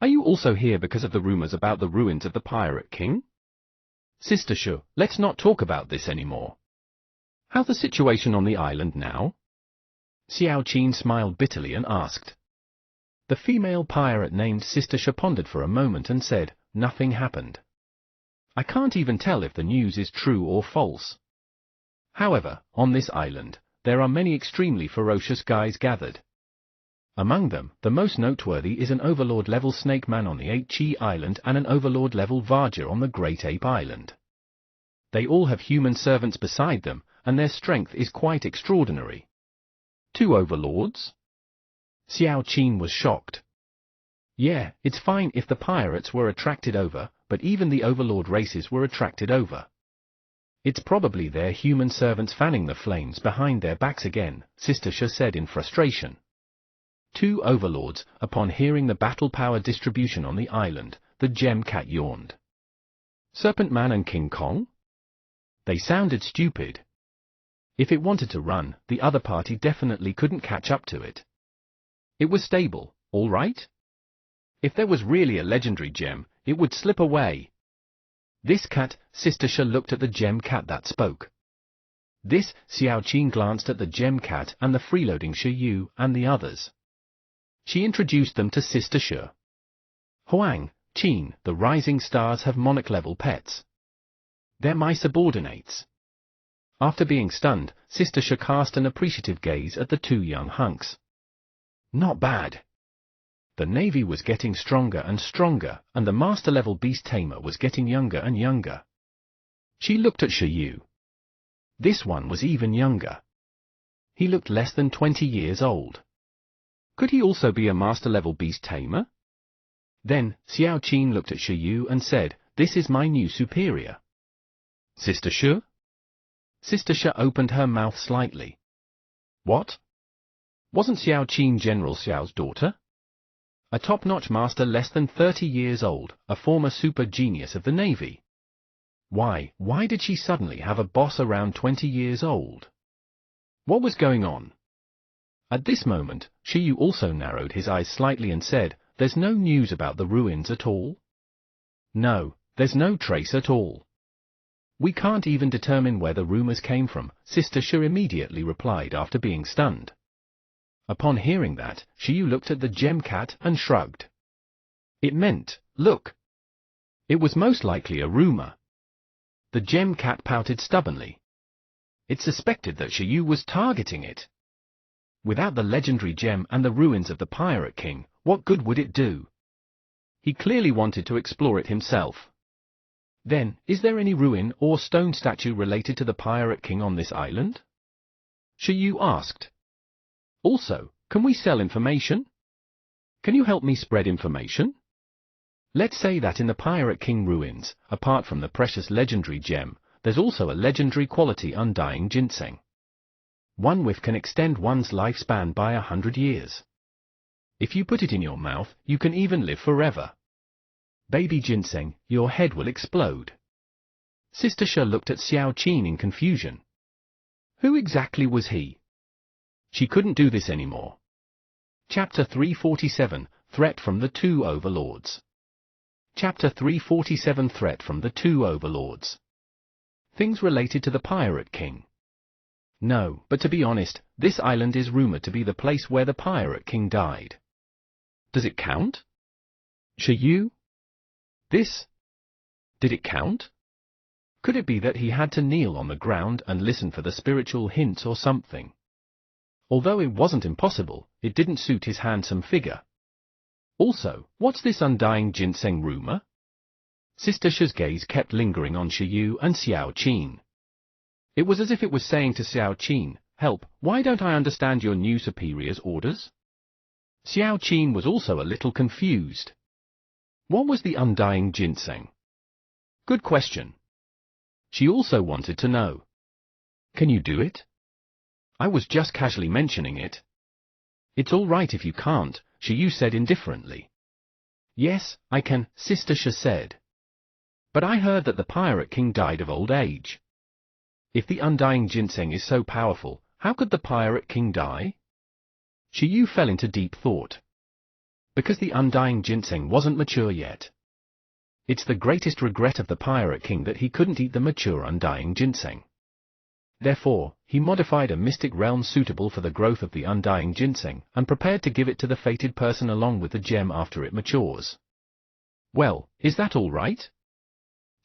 Are you also here because of the rumors about the ruins of the Pirate King? Sister Shu, let's not talk about this anymore. How's the situation on the island now? Xiao Qin smiled bitterly and asked. The female pirate named Sister Shu pondered for a moment and said, nothing happened. I can't even tell if the news is true or false. However, on this island, there are many extremely ferocious guys gathered. Among them, the most noteworthy is an Overlord-level Snake Man on the 8-Chi Island and an Overlord-level Varja on the Great Ape Island. They all have human servants beside them, and their strength is quite extraordinary. 2 overlords? Xiao Qin was shocked. Yeah, it's fine if the pirates were attracted over, but even the overlord races were attracted over. It's probably their human servants fanning the flames behind their backs again, Sister Shu said in frustration. 2 overlords, upon hearing the battle power distribution on the island, the Gem Cat yawned. Serpent Man and King Kong? They sounded stupid. If it wanted to run, the other party definitely couldn't catch up to it. It was stable, all right? If there was really a legendary gem, it would slip away. This cat, Sister Shi looked at the gem cat that spoke. This, Xiao Qin glanced at the gem cat and the freeloading Shi Yu and the others. She introduced them to Sister Shi. Huang, Qin, the rising stars have monarch-level pets. They're my subordinates. After being stunned, Sister Shi cast an appreciative gaze at the two young hunks. Not bad. The navy was getting stronger and stronger, and the master-level beast tamer was getting younger and younger. She looked at Shi Yu. This one was even younger. He looked less than 20 years old. Could he also be a master-level beast tamer? Then, Xiao Qin looked at Shi Yu and said, "This is my new superior." Sister Shi? Sister Shi opened her mouth slightly. What? Wasn't Xiao Qin General Xiao's daughter? A top-notch master less than 30 years old, a former super genius of the Navy. Why did she suddenly have a boss around 20 years old? What was going on? At this moment, Shi Yu also narrowed his eyes slightly and said, "There's no news about the ruins at all?" "No, there's no trace at all. We can't even determine where the rumors came from," Sister Shi immediately replied after being stunned. Upon hearing that, Shi Yu looked at the gem cat and shrugged. It meant, look. It was most likely a rumor. The gem cat pouted stubbornly. It suspected that Shi Yu was targeting it. Without the legendary gem and the ruins of the Pirate King, what good would it do? He clearly wanted to explore it himself. Then, is there any ruin or stone statue related to the Pirate King on this island? Shi Yu asked. Also, can we sell information? Can you help me spread information? Let's say that in the Pirate King ruins, apart from the precious legendary gem, there's also a legendary quality undying ginseng. One whiff can extend one's lifespan by 100 years. If you put it in your mouth, you can even live forever. Baby ginseng, your head will explode. Sister Shi looked at Xiao Qin in confusion. Who exactly was he? She couldn't do this anymore. Chapter 347, Threat from the Two Overlords. Chapter 347, Threat from the Two Overlords. Things related to the Pirate King. No, but to be honest, this island is rumored to be the place where the Pirate King died. Does it count? Shi Yu? This? Did it count? Could it be that he had to kneel on the ground and listen for the spiritual hints or something? Although it wasn't impossible, it didn't suit his handsome figure. Also, what's this undying ginseng rumor? Sister Shi's gaze kept lingering on Shi Yu and Xiao Qin. It was as if it was saying to Xiao Qin, "Help, why don't I understand your new superior's orders?" Xiao Qin was also a little confused. What was the undying ginseng? Good question. She also wanted to know. Can you do it? I was just casually mentioning it. It's all right if you can't, Shi Yu said indifferently. Yes, I can, Sister Shi said. But I heard that the Pirate King died of old age. If the undying ginseng is so powerful, how could the Pirate King die? Shi Yu fell into deep thought. Because the undying ginseng wasn't mature yet. It's the greatest regret of the Pirate King that he couldn't eat the mature undying ginseng. Therefore, he modified a mystic realm suitable for the growth of the undying ginseng and prepared to give it to the fated person along with the gem after it matures. Well, is that all right?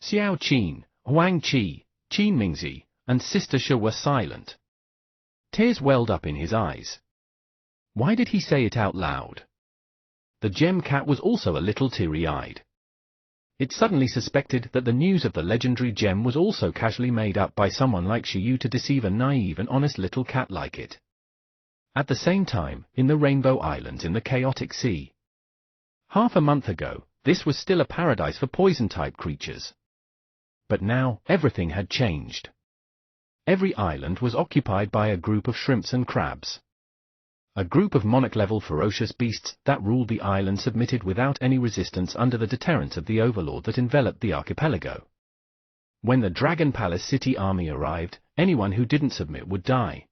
Xiao Qin, Huang Qi, Qin Mingzi, and Sister Shi were silent. Tears welled up in his eyes. Why did he say it out loud? The gem cat was also a little teary-eyed. It suddenly suspected that the news of the legendary gem was also casually made up by someone like Shi Yu to deceive a naive and honest little cat like it. At the same time, in the Rainbow Islands in the Chaotic Sea. Half a month ago, this was still a paradise for poison-type creatures. But now, everything had changed. Every island was occupied by a group of shrimps and crabs. A group of monarch-level ferocious beasts that ruled the island submitted without any resistance under the deterrence of the overlord that enveloped the archipelago. When the Dragon Palace City army arrived, anyone who didn't submit would die.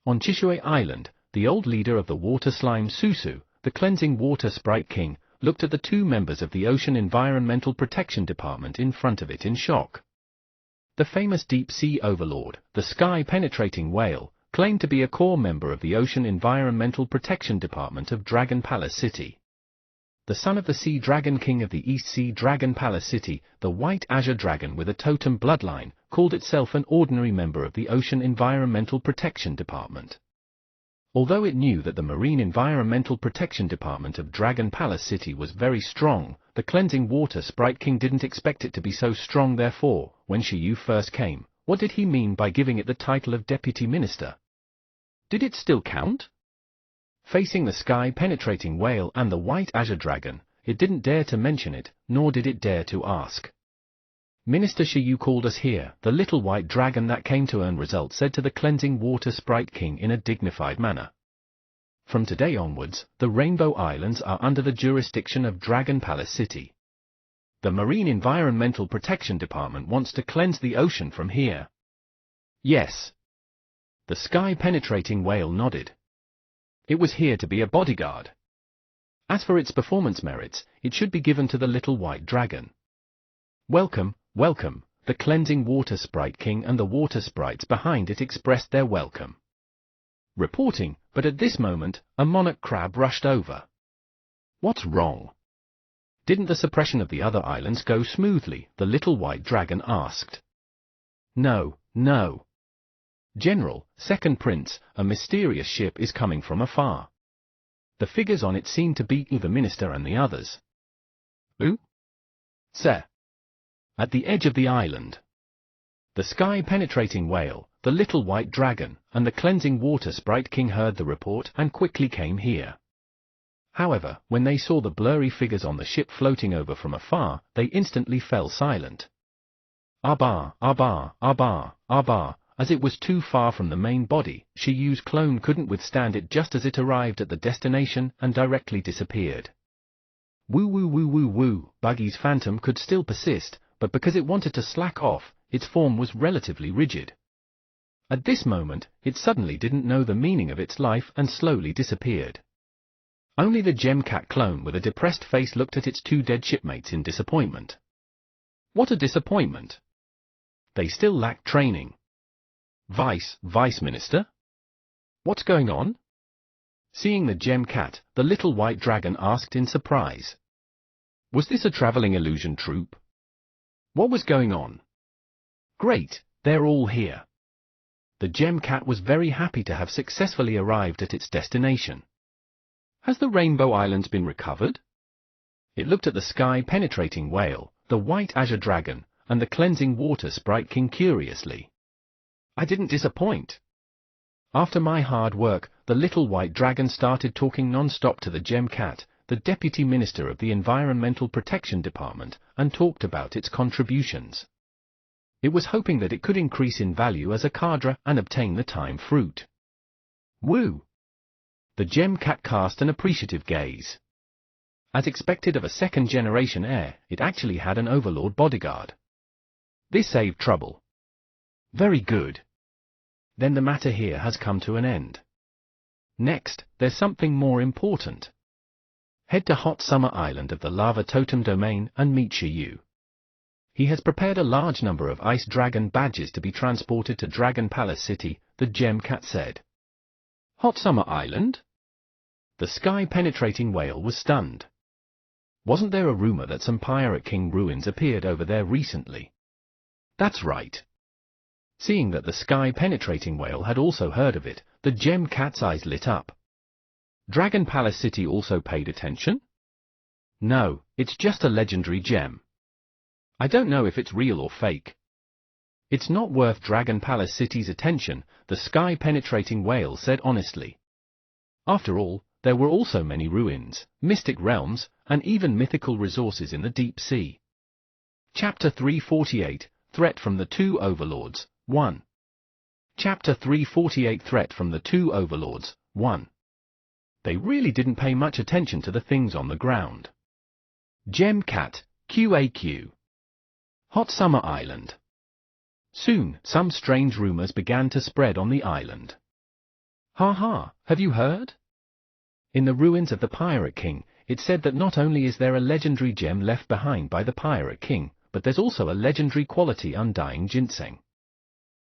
On Chishui Island, the old leader of the water slime Susu, the cleansing water sprite king, looked at the two members of the Ocean Environmental Protection Department in front of it in shock. The famous deep-sea overlord, the sky-penetrating whale, claimed to be a core member of the Ocean Environmental Protection Department of Dragon Palace City. The son of the Sea Dragon King of the East Sea Dragon Palace City, the White Azure Dragon with a totem bloodline, called itself an ordinary member of the Ocean Environmental Protection Department. Although it knew that the Marine Environmental Protection Department of Dragon Palace City was very strong, the Cleansing Water Sprite King didn't expect it to be so strong. Therefore, when Shiyu first came, what did he mean by giving it the title of Deputy Minister? Did it still count? Facing the sky-penetrating whale and the White Azure Dragon, it didn't dare to mention it, nor did it dare to ask. Minister Shiyu called us here, the little white dragon that came to earn results said to the Cleansing Water Sprite King in a dignified manner. From today onwards, the Rainbow Islands are under the jurisdiction of Dragon Palace City. The Marine Environmental Protection Department wants to cleanse the ocean from here. Yes. The sky-penetrating whale nodded. It was here to be a bodyguard. As for its performance merits, it should be given to the little white dragon. Welcome, welcome, the Cleansing Water Sprite King and the water sprites behind it expressed their welcome. Reporting, but at this moment, a monarch crab rushed over. What's wrong? Didn't the suppression of the other islands go smoothly? The little white dragon asked. No, no. General, Second Prince, a mysterious ship is coming from afar. The figures on it seem to be the minister and the others. Who? Sir. At the edge of the island. The sky-penetrating whale, the little white dragon, and the Cleansing Water Sprite King heard the report and quickly came here. However, when they saw the blurry figures on the ship floating over from afar, they instantly fell silent. Arbar, arbar, arbar, arbar. As it was too far from the main body, Shiyu's clone couldn't withstand it just as it arrived at the destination and directly disappeared. Woo woo woo woo woo, Buggy's phantom could still persist, but because it wanted to slack off, its form was relatively rigid. At this moment, it suddenly didn't know the meaning of its life and slowly disappeared. Only the Gemcat clone with a depressed face looked at its two dead shipmates in disappointment. What a disappointment! They still lacked training. Vice Minister? What's going on? Seeing the Gemcat, the little white dragon asked in surprise. Was this a traveling illusion troupe? What was going on? Great, they're all here. The Gemcat was very happy to have successfully arrived at its destination. Has the Rainbow Islands been recovered? It looked at the sky-penetrating whale, the White Azure Dragon, and the Cleansing Water Sprite King curiously. I didn't disappoint. After my hard work, the little white dragon started talking non-stop to the Gemcat, the Deputy Minister of the Environmental Protection Department, and talked about its contributions. It was hoping that it could increase in value as a cadre and obtain the time fruit. Woo! The Gemcat cast an appreciative gaze. As expected of a second-generation heir, it actually had an overlord bodyguard. This saved trouble. Very good. Then the matter here has come to an end. Next, there's something more important. Head to Hot Summer Island of the Lava Totem Domain and meet Shiyu. He has prepared a large number of Ice Dragon badges to be transported to Dragon Palace City, the Gemcat said. Hot Summer Island? The sky-penetrating whale was stunned. Wasn't there a rumor that some Pirate King ruins appeared over there recently? That's right. Seeing that the sky-penetrating whale had also heard of it, the Gemcat's eyes lit up. Dragon Palace City also paid attention? No, it's just a legendary gem. I don't know if it's real or fake. It's not worth Dragon Palace City's attention, the sky-penetrating whale said honestly. After all, there were also many ruins, mystic realms, and even mythical resources in the deep sea. Chapter 348, Threat from the Two Overlords, 1. Chapter 348 Threat from the Two Overlords, 1. They really didn't pay much attention to the things on the ground. Gemcat, QAQ. Hot Summer Island. Soon, some strange rumors began to spread on the island. Ha ha, have you heard? In the ruins of the Pirate King, it's said that not only is there a legendary gem left behind by the Pirate King, but there's also a legendary quality undying ginseng.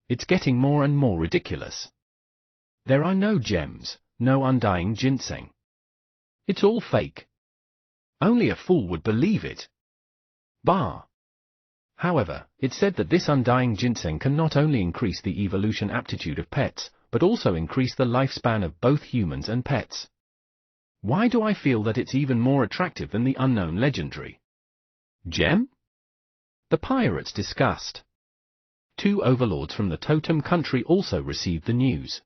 It's getting more and more ridiculous. There are no gems, no undying ginseng. It's all fake. Only a fool would believe it. Bah! However, it's said that this undying ginseng can not only increase the evolution aptitude of pets, but also increase the lifespan of both humans and pets. Why do I feel that it's even more attractive than the unknown legendary gem? The pirates discussed. 2 overlords from the Totem country also received the news.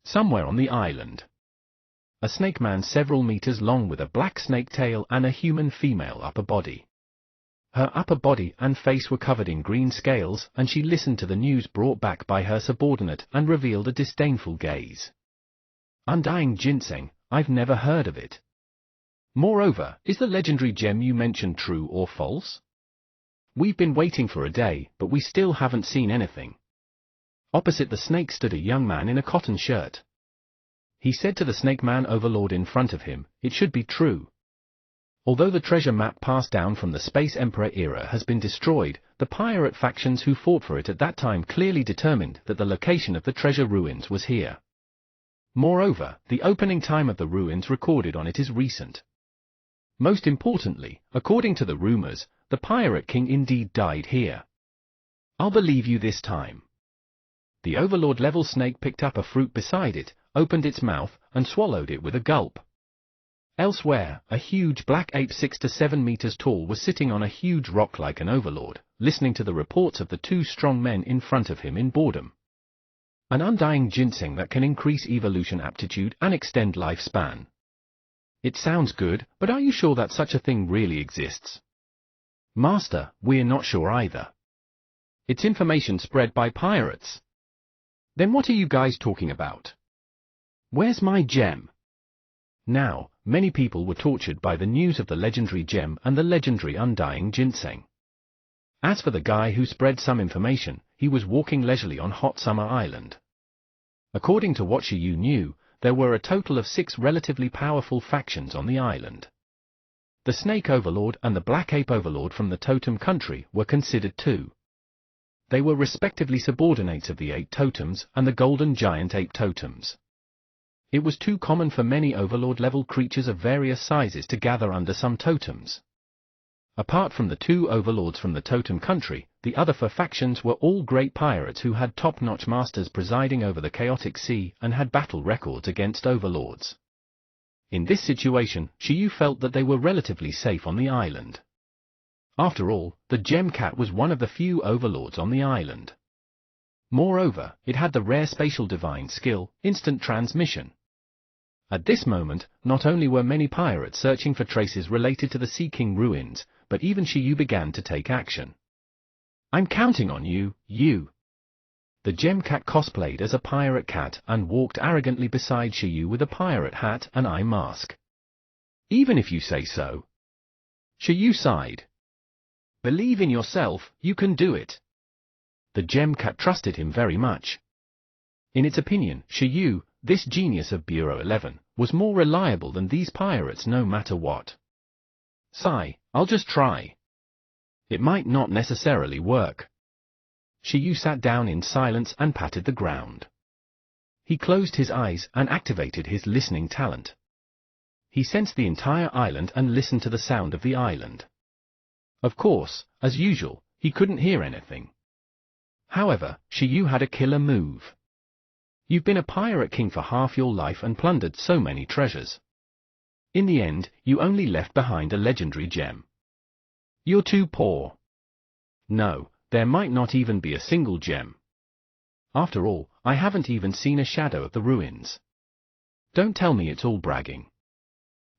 Somewhere on the island, a snake man several meters long with a black snake tail and a human female upper body. Her upper body and face were covered in green scales, and she listened to the news brought back by her subordinate and revealed a disdainful gaze. Undying ginseng, I've never heard of it. Moreover, is the legendary gem you mentioned true or false? We've been waiting for a day, but we still haven't seen anything. Opposite the snake stood a young man in a cotton shirt. He said to the snake man overlord in front of him, it should be true. Although the treasure map passed down from the Space Emperor era has been destroyed, the pirate factions who fought for it at that time clearly determined that the location of the treasure ruins was here. Moreover, the opening time of the ruins recorded on it is recent. Most importantly, according to the rumors, the Pirate King indeed died here. I'll believe you this time. The overlord-level snake picked up a fruit beside it, opened its mouth, and swallowed it with a gulp. Elsewhere, a huge black ape 6 to 7 meters tall was sitting on a huge rock like an overlord, listening to the reports of the 2 strong men in front of him in boredom. An undying ginseng that can increase evolution aptitude and extend lifespan. It sounds good, but are you sure that such a thing really exists? Master, we're not sure either. It's information spread by pirates. Then what are you guys talking about? Where's my gem? Now, many people were tortured by the news of the legendary gem and the legendary undying ginseng. As for the guy who spread some information, he was walking leisurely on Hot Summer Island. According to what Shiyu knew, there were a total of 6 relatively powerful factions on the island. The Snake Overlord and the Black Ape Overlord from the Totem country were considered 2. They were respectively subordinates of the 8 totems and the Golden Giant Ape totems. It was too common for many overlord-level creatures of various sizes to gather under some totems. Apart from the 2 overlords from the Totem country, the other 4 factions were all great pirates who had top-notch masters presiding over the chaotic sea and had battle records against overlords. In this situation, Shiyu felt that they were relatively safe on the island. After all, the Gem Cat was one of the few overlords on the island. Moreover, it had the rare spatial divine skill, instant transmission. At this moment, not only were many pirates searching for traces related to the Sea King ruins, but even Shiyu began to take action. I'm counting on you, you. The Gem Cat cosplayed as a pirate cat and walked arrogantly beside Shiyu with a pirate hat and eye mask. Even if you say so. Shiyu sighed. Believe in yourself, you can do it. The Gem Cat trusted him very much. In its opinion, Shiyu, this genius of Bureau 11, was more reliable than these pirates no matter what. Sigh, I'll just try. It might not necessarily work. Shiyu sat down in silence and patted the ground. He closed his eyes and activated his listening talent. He sensed the entire island and listened to the sound of the island. Of course, as usual, he couldn't hear anything. However, Shiyu had a killer move. You've been a pirate king for half your life and plundered so many treasures. In the end, you only left behind a legendary gem. You're too poor. No, there might not even be a single gem. After all, I haven't even seen a shadow of the ruins. Don't tell me it's all bragging.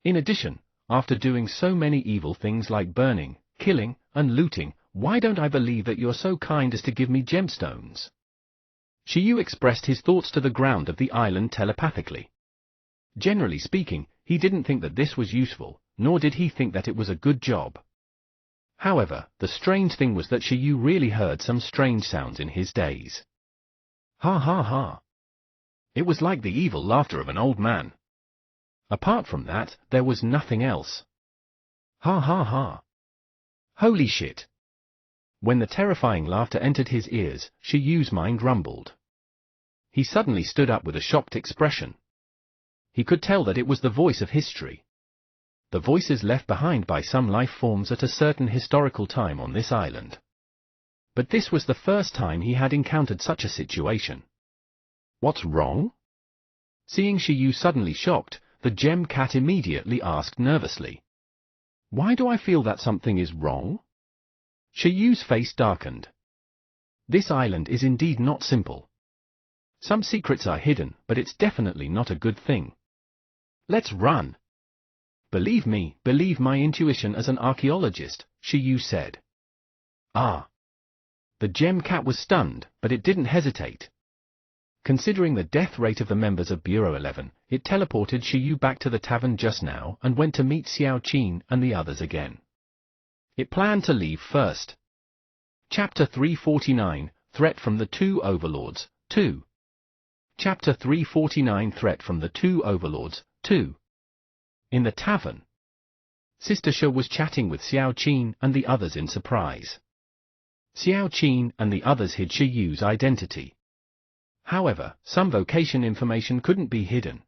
In addition, after doing so many evil things like burning, killing, and looting, why don't I believe that you're so kind as to give me gemstones? Shiyu expressed his thoughts to the ground of the island telepathically. Generally speaking, he didn't think that this was useful, nor did he think that it was a good job. However, the strange thing was that Xiyu really heard some strange sounds in his days. Ha ha ha. It was like the evil laughter of an old man. Apart from that, there was nothing else. Ha ha ha. Holy shit. When the terrifying laughter entered his ears, Shiyu's mind rumbled. He suddenly stood up with a shocked expression. He could tell that it was the voice of history. The voices left behind by some life forms at a certain historical time on this island. But this was the first time he had encountered such a situation. What's wrong? Seeing Xiyu suddenly shocked, the gem cat immediately asked nervously. Why do I feel that something is wrong? Shiyu's face darkened. This island is indeed not simple. Some secrets are hidden, but it's definitely not a good thing. Let's run. Believe me, believe my intuition as an archaeologist, Xiyu said. Ah. The gem cat was stunned, but it didn't hesitate. Considering the death rate of the members of Bureau 11, it teleported Xiyu back to the tavern just now and went to meet Xiao Qin and the others again. It planned to leave first. Chapter 349, Threat from the Two Overlords, 2. Chapter 349, Threat from the Two Overlords, 2. In the tavern, Sister Xu was chatting with Xiao Qin and the others in surprise. Xiao Qin and the others hid Shiyu's identity. However, some vocation information couldn't be hidden.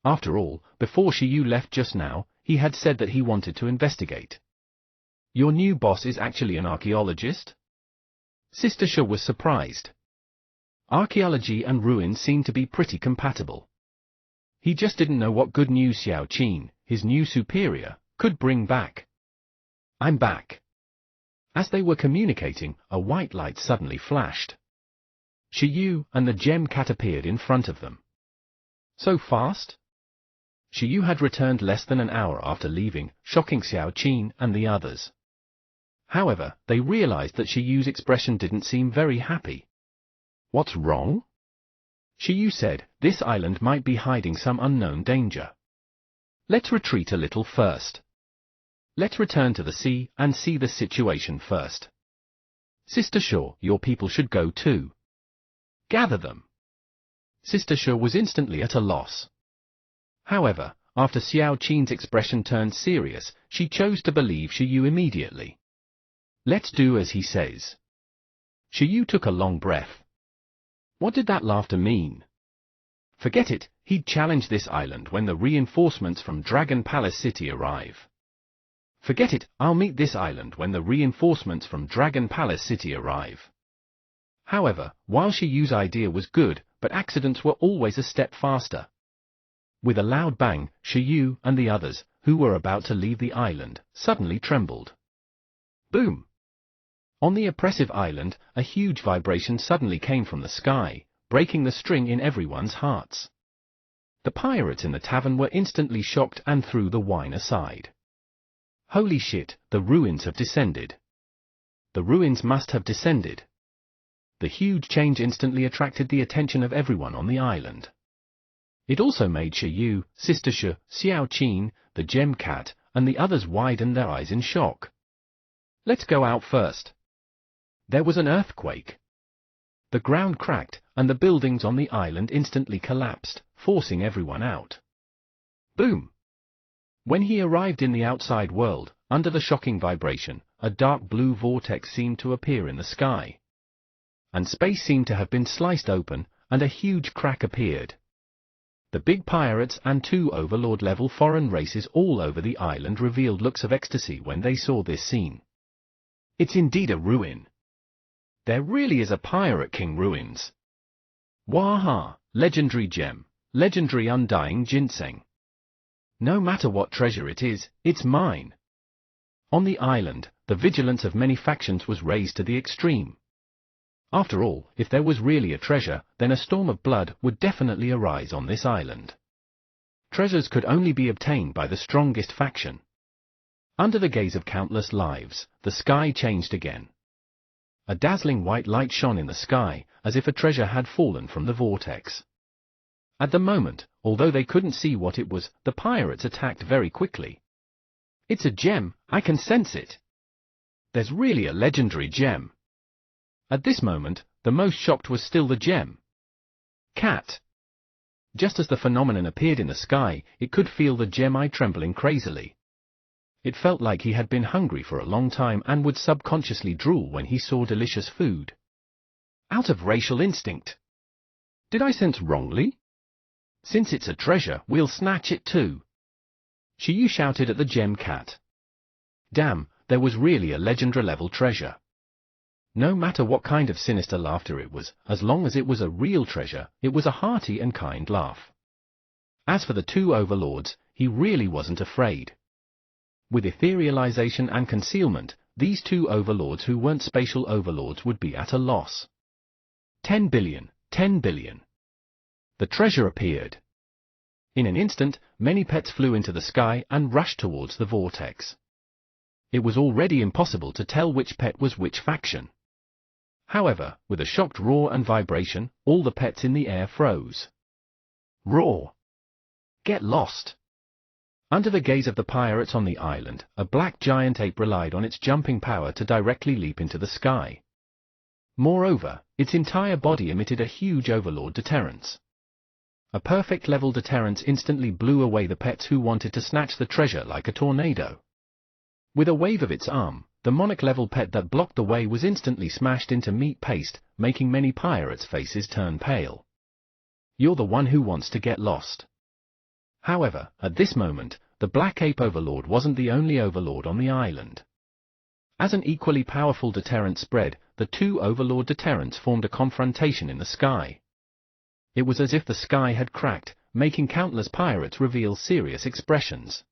After all, before Xiyu left just now, he had said that he wanted to investigate. Your new boss is actually an archaeologist? Sister Xu was surprised. Archaeology and ruins seemed to be pretty compatible. He just didn't know what good news Xiao Qin, his new superior, could bring back. I'm back. As they were communicating, a white light suddenly flashed. Xiyu and the gem cat appeared in front of them. So fast? Xiyu had returned less than an hour after leaving, shocking Xiao Qin and the others. However, they realized that Shiyu's expression didn't seem very happy. What's wrong? Xiyu said, this island might be hiding some unknown danger. Let's retreat a little first. Let's return to the sea and see the situation first. Sister Xu, your people should go too. Gather them. Sister Xu was instantly at a loss. However, after Xiao Qin's expression turned serious, she chose to believe Xiyu immediately. Let's do as he says. Xiyu took a long breath. What did that laughter mean? Forget it, he'd challenge this island when the reinforcements from Dragon Palace City arrive. Forget it, I'll meet this island when the reinforcements from Dragon Palace City arrive. However, while Shiyu's idea was good, but accidents were always a step faster. With a loud bang, Xiyu and the others, who were about to leave the island, suddenly trembled. Boom! On the oppressive island, a huge vibration suddenly came from the sky, breaking the string in everyone's hearts. The pirates in the tavern were instantly shocked and threw the wine aside. Holy shit, the ruins have descended. The ruins must have descended. The huge change instantly attracted the attention of everyone on the island. It also made Xiyu, Sister Xu, Xiao Qin, the gem cat, and the others widen their eyes in shock. Let's go out first. There was an earthquake. The ground cracked, and the buildings on the island instantly collapsed, forcing everyone out. Boom! When he arrived in the outside world, under the shocking vibration, a dark blue vortex seemed to appear in the sky. And space seemed to have been sliced open, and a huge crack appeared. The big pirates and two overlord-level foreign races all over the island revealed looks of ecstasy when they saw this scene. It's indeed a ruin. There really is a Pirate King ruins. Waha, legendary gem, legendary undying ginseng. No matter what treasure it is, it's mine. On the island, the vigilance of many factions was raised to the extreme. After all, if there was really a treasure, then a storm of blood would definitely arise on this island. Treasures could only be obtained by the strongest faction. Under the gaze of countless lives, the sky changed again. A dazzling white light shone in the sky, as if a treasure had fallen from the vortex. At the moment, although they couldn't see what it was, the pirates attacked very quickly. It's a gem, I can sense it. There's really a legendary gem. At this moment, the most shocked was still the gem cat. Just as the phenomenon appeared in the sky, it could feel the gem eye trembling crazily. It felt like he had been hungry for a long time and would subconsciously drool when he saw delicious food. Out of racial instinct. Did I sense wrongly? Since it's a treasure, we'll snatch it too. Shiyu shouted at the gem cat. Damn, there was really a legendary-level treasure. No matter what kind of sinister laughter it was, as long as it was a real treasure, it was a hearty and kind laugh. As for the two overlords, he really wasn't afraid. With etherealization and concealment, these two overlords who weren't spatial overlords would be at a loss. 10 billion, 10 billion. The treasure appeared. In an instant, many pets flew into the sky and rushed towards the vortex. It was already impossible to tell which pet was which faction. However, with a shocked roar and vibration, all the pets in the air froze. Roar! Get lost! Under the gaze of the pirates on the island, a black giant ape relied on its jumping power to directly leap into the sky. Moreover, its entire body emitted a huge overlord deterrence. A perfect level deterrence instantly blew away the pets who wanted to snatch the treasure like a tornado. With a wave of its arm, the monarch-level pet that blocked the way was instantly smashed into meat paste, making many pirates' faces turn pale. You're the one who wants to get lost. However, at this moment, the Black Ape Overlord wasn't the only overlord on the island. As an equally powerful deterrent spread, the two overlord deterrents formed a confrontation in the sky. It was as if the sky had cracked, making countless pirates reveal serious expressions.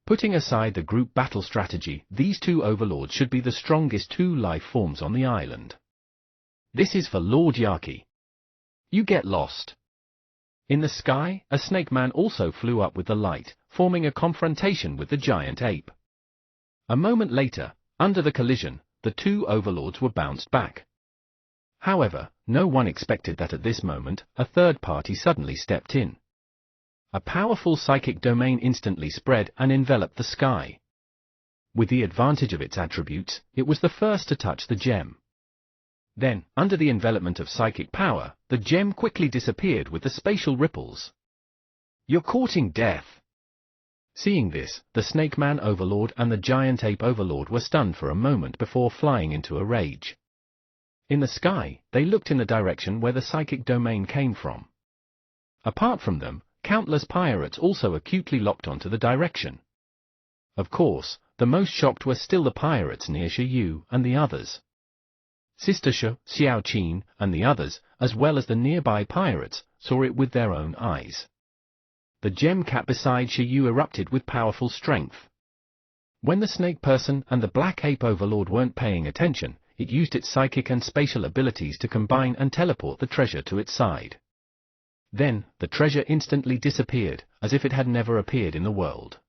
Putting aside the group battle strategy, these two overlords should be the strongest two life forms on the island. This is for Lord Yaki. You get lost. In the sky, a snake man also flew up with the light, forming a confrontation with the giant ape. A moment later, under the collision, the two overlords were bounced back. However, no one expected that at this moment, a third party suddenly stepped in. A powerful psychic domain instantly spread and enveloped the sky. With the advantage of its attributes, it was the first to touch the gem. Then, under the envelopment of psychic power, the gem quickly disappeared with the spatial ripples. You're courting death. Seeing this, the Snake Man Overlord and the Giant Ape Overlord were stunned for a moment before flying into a rage. In the sky, they looked in the direction where the psychic domain came from. Apart from them, countless pirates also acutely locked onto the direction. Of course, the most shocked were still the pirates near Shiyu and the others. Sister Shu, Xiao Qin, and the others, as well as the nearby pirates, saw it with their own eyes. The gem cat beside Shiyu erupted with powerful strength. When the snake person and the black ape overlord weren't paying attention, it used its psychic and spatial abilities to combine and teleport the treasure to its side. Then, the treasure instantly disappeared, as if it had never appeared in the world.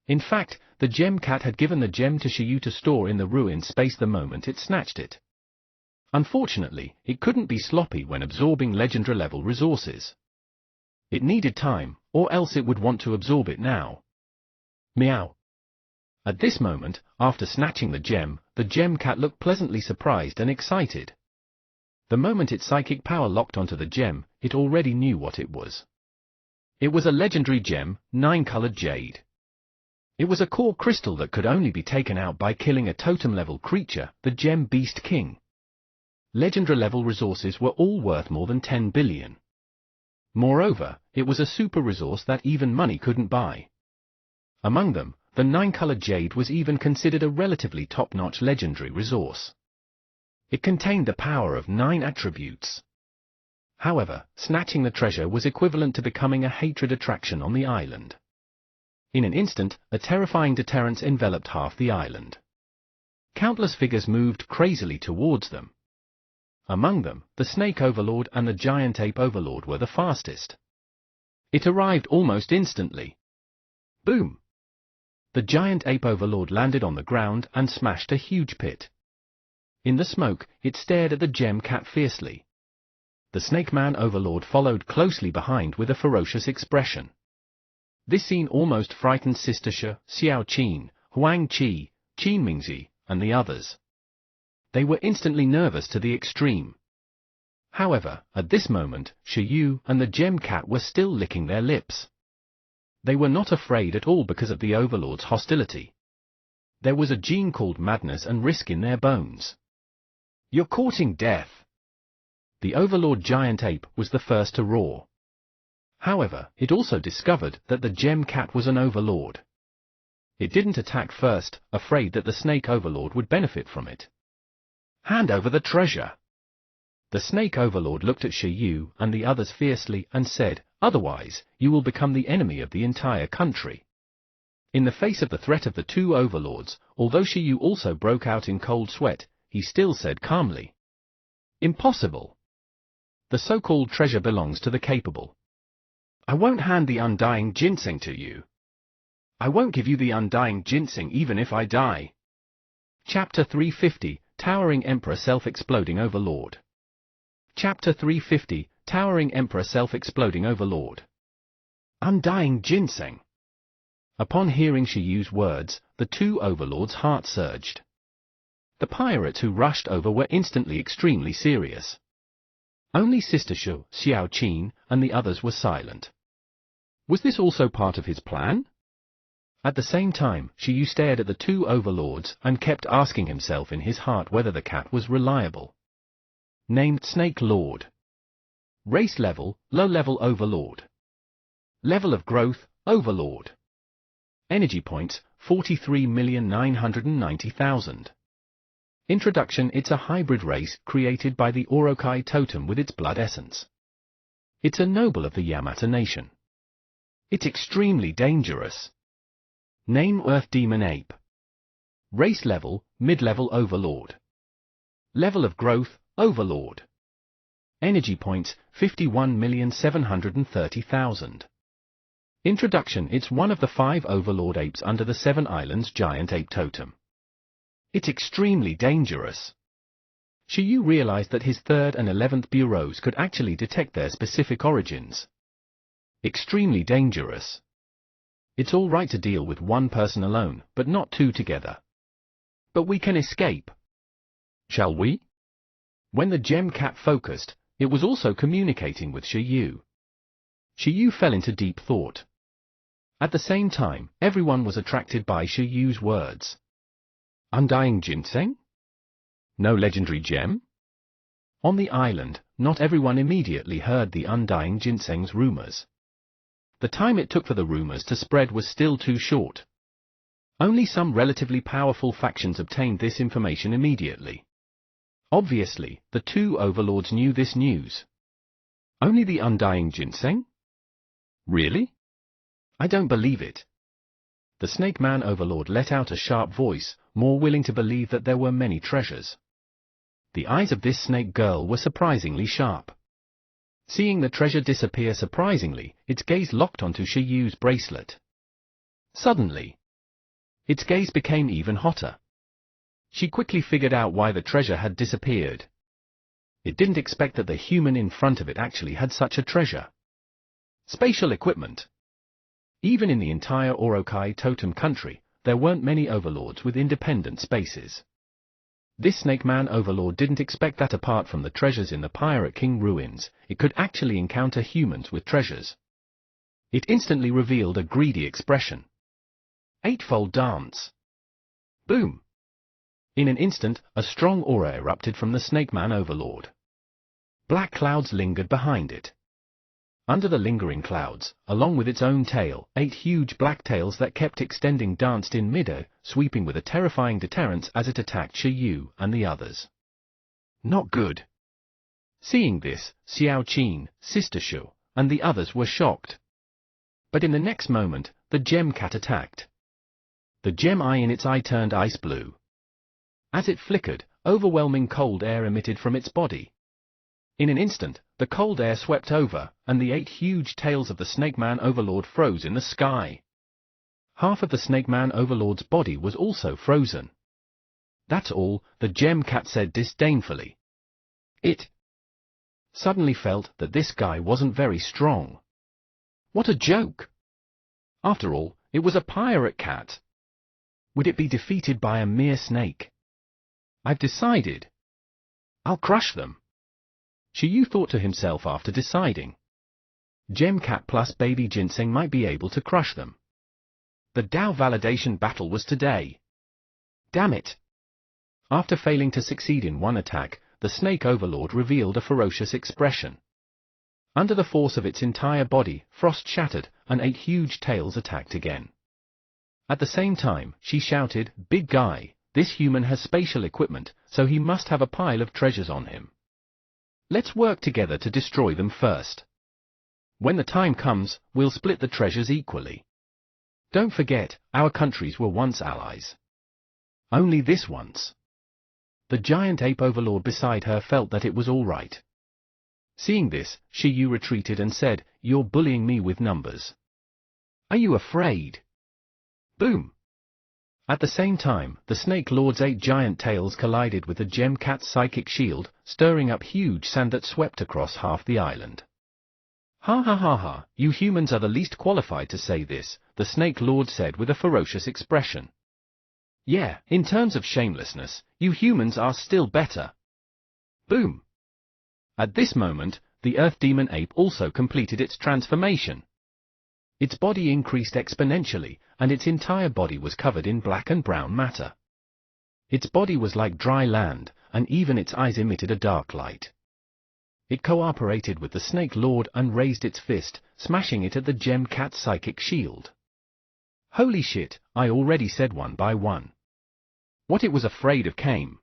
In fact, the gem cat had given the gem to Shiyu to store in the ruined space the moment it snatched it. Unfortunately, it couldn't be sloppy when absorbing legendary-level resources. It needed time, or else it would want to absorb it now. Meow. At this moment, after snatching the gem cat looked pleasantly surprised and excited. The moment its psychic power locked onto the gem, it already knew what it was. It was a legendary gem, 9-colored jade. It was a core crystal that could only be taken out by killing a totem-level creature, the Gem Beast King. Legendary-level resources were all worth more than 10 billion. Moreover, it was a super resource that even money couldn't buy. Among them, the 9-colored jade was even considered a relatively top-notch legendary resource. It contained the power of 9 attributes. However, snatching the treasure was equivalent to becoming a hatred attraction on the island. In an instant, a terrifying deterrence enveloped half the island. Countless figures moved crazily towards them. Among them, the Snake Overlord and the Giant Ape Overlord were the fastest. It arrived almost instantly. Boom! The Giant Ape Overlord landed on the ground and smashed a huge pit. In the smoke, it stared at the gem cat fiercely. The Snake Man Overlord followed closely behind with a ferocious expression. This scene almost frightened Sister Shu, Xiao Qin, Huang Qi, Qin Mingzi, and the others. They were instantly nervous to the extreme. However, at this moment, Shiyu and the gem cat were still licking their lips. They were not afraid at all because of the overlord's hostility. There was a gene called madness and risk in their bones. "You're courting death!" The overlord giant ape was the first to roar. However, it also discovered that the gem cat was an overlord. It didn't attack first, afraid that the snake overlord would benefit from it. "Hand over the treasure!" The snake overlord looked at Shiyu and the others fiercely and said, "Otherwise, you will become the enemy of the entire country." In the face of the threat of the two overlords, although Shiyu also broke out in cold sweat, he still said calmly, "Impossible. The so-called treasure belongs to the capable. I won't hand the undying ginseng to you. I won't give you the undying ginseng even if I die." Chapter 350, Towering Emperor Self-Exploding Overlord. Chapter 350, Towering Emperor Self-Exploding Overlord. Undying ginseng. Upon hearing Shiyu's words, the two overlords' hearts surged. The pirates who rushed over were instantly extremely serious. Only Sister Shu, Xiao Qin, and the others were silent. Was this also part of his plan? At the same time, Shiyu stared at the two overlords and kept asking himself in his heart whether the cat was reliable. Named Snake Lord. Race level, low-level overlord. Level of growth, overlord. Energy points, 43,990,000. Introduction: it's a hybrid race created by the Orokai totem with its blood essence. It's a noble of the Yamata nation. It's extremely dangerous. Name: Earth Demon Ape. Race level, mid-level overlord. Level of growth, overlord. Energy points, 51,730,000. Introduction: it's one of the 5 overlord apes under the 7 Islands giant ape totem. It's extremely dangerous. Shiyu realized that his 3rd and 11th bureaus could actually detect their specific origins. Extremely dangerous. It's all right to deal with one person alone, but not 2 together. But we can escape. Shall we? When the gem cat focused, it was also communicating with Shiyu. Shiyu fell into deep thought. At the same time, everyone was attracted by Shiyu's words. Undying ginseng? No legendary gem? On the island, not everyone immediately heard the undying ginseng's rumors. The time it took for the rumors to spread was still too short. Only some relatively powerful factions obtained this information immediately. Obviously, the two overlords knew this news. Only the undying ginseng? Really? I don't believe it. The Snake Man overlord let out a sharp voice, more willing to believe that there were many treasures. The eyes of this snake girl were surprisingly sharp. Seeing the treasure disappear surprisingly, its gaze locked onto Shiyu's bracelet. Suddenly, its gaze became even hotter. She quickly figured out why the treasure had disappeared. It didn't expect that the human in front of it actually had such a treasure. Spatial equipment. Even in the entire Orokai totem country, there weren't many overlords with independent spaces. This Snake Man overlord didn't expect that apart from the treasures in the Pirate King ruins, it could actually encounter humans with treasures. It instantly revealed a greedy expression. Eightfold dance. Boom! In an instant, a strong aura erupted from the Snake Man overlord. Black clouds lingered behind it. Under the lingering clouds, along with its own tail, 8 huge black tails that kept extending danced in midair, sweeping with a terrifying deterrence as it attacked Shiyu and the others. Not good. Seeing this, Xiao Qin, Sister Shu, and the others were shocked. But in the next moment, the gem cat attacked. The gem eye in its eye turned ice blue. As it flickered, overwhelming cold air emitted from its body. In an instant, the cold air swept over, and the 8 huge tails of the Snake Man overlord froze in the sky. Half of the Snake Man overlord's body was also frozen. That's all, the gem cat said disdainfully. It suddenly felt that this guy wasn't very strong. What a joke! After all, it was a pirate cat. Would it be defeated by a mere snake? I've decided. I'll crush them. Shiyu thought to himself after deciding. GemCat plus Baby Ginseng might be able to crush them. The Dao validation battle was today. Damn it! After failing to succeed in one attack, the Snake Overlord revealed a ferocious expression. Under the force of its entire body, Frost shattered, and 8 huge tails attacked again. At the same time, she shouted, "Big guy, this human has spatial equipment, so he must have a pile of treasures on him. Let's work together to destroy them first. When the time comes, we'll split the treasures equally. Don't forget, our countries were once allies. Only this once." The giant ape overlord beside her felt that it was all right. Seeing this, Shiyu retreated and said, "You're bullying me with numbers. Are you afraid?" Boom! At the same time, the Snake Lord's 8 giant tails collided with the GemCat's psychic shield, stirring up huge sand that swept across half the island. "Ha ha ha ha, you humans are the least qualified to say this," the Snake Lord said with a ferocious expression. "Yeah, in terms of shamelessness, you humans are still better." Boom! At this moment, the Earth Demon Ape also completed its transformation. Its body increased exponentially, and its entire body was covered in black and brown matter. Its body was like dry land, and even its eyes emitted a dark light. It cooperated with the Snake Lord and raised its fist, smashing it at the GemCat's psychic shield. Holy shit, I already said one by one. What it was afraid of came.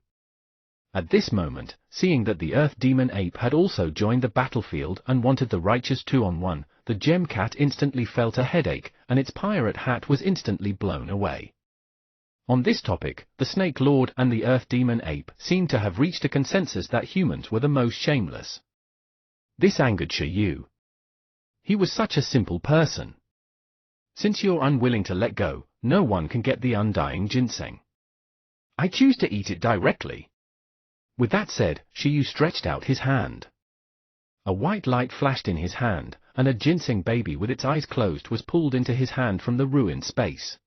At this moment, seeing that the Earth Demon Ape had also joined the battlefield and wanted the righteous 2-on-1, the GemCat instantly felt a headache, and its pirate hat was instantly blown away. On this topic, the Snake Lord and the Earth Demon Ape seemed to have reached a consensus that humans were the most shameless. This angered Shiyu. He was such a simple person. Since you're unwilling to let go, no one can get the undying ginseng. I choose to eat it directly. With that said, Shiyu stretched out his hand. A white light flashed in his hand, and a ginseng baby with its eyes closed was pulled into his hand from the ruined space.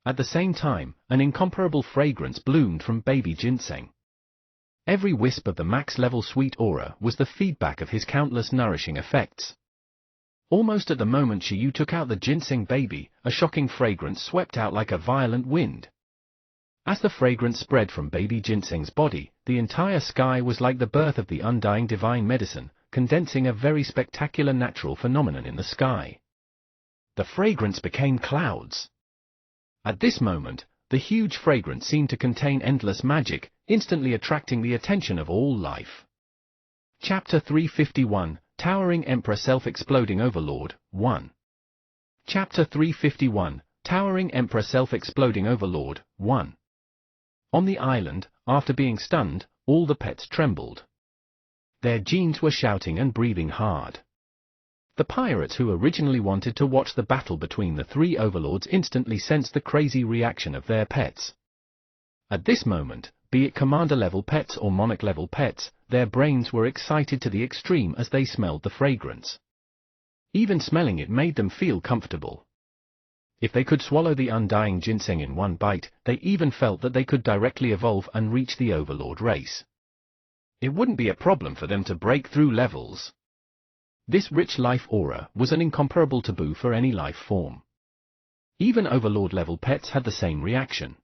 At the same time, an incomparable fragrance bloomed from baby ginseng. Every wisp of the max-level sweet aura was the feedback of his countless nourishing effects. Almost at the moment Shiyu took out the ginseng baby, a shocking fragrance swept out like a violent wind. As the fragrance spread from baby ginseng's body, the entire sky was like the birth of the undying divine medicine, condensing a very spectacular natural phenomenon in the sky. The fragrance became clouds. At this moment, the huge fragrance seemed to contain endless magic, instantly attracting the attention of all life. Chapter 351, Towering Emperor Self-Exploding Overlord, 1. Chapter 351, Towering Emperor Self-Exploding Overlord, 1. On the island, after being stunned, all the pets trembled. Their genes were shouting and breathing hard. The pirates who originally wanted to watch the battle between the 3 overlords instantly sensed the crazy reaction of their pets. At this moment, be it commander-level pets or monarch-level pets, their brains were excited to the extreme as they smelled the fragrance. Even smelling it made them feel comfortable. If they could swallow the undying ginseng in one bite, they even felt that they could directly evolve and reach the overlord race. It wouldn't be a problem for them to break through levels. This rich life aura was an incomparable taboo for any life form. Even overlord-level pets had the same reaction.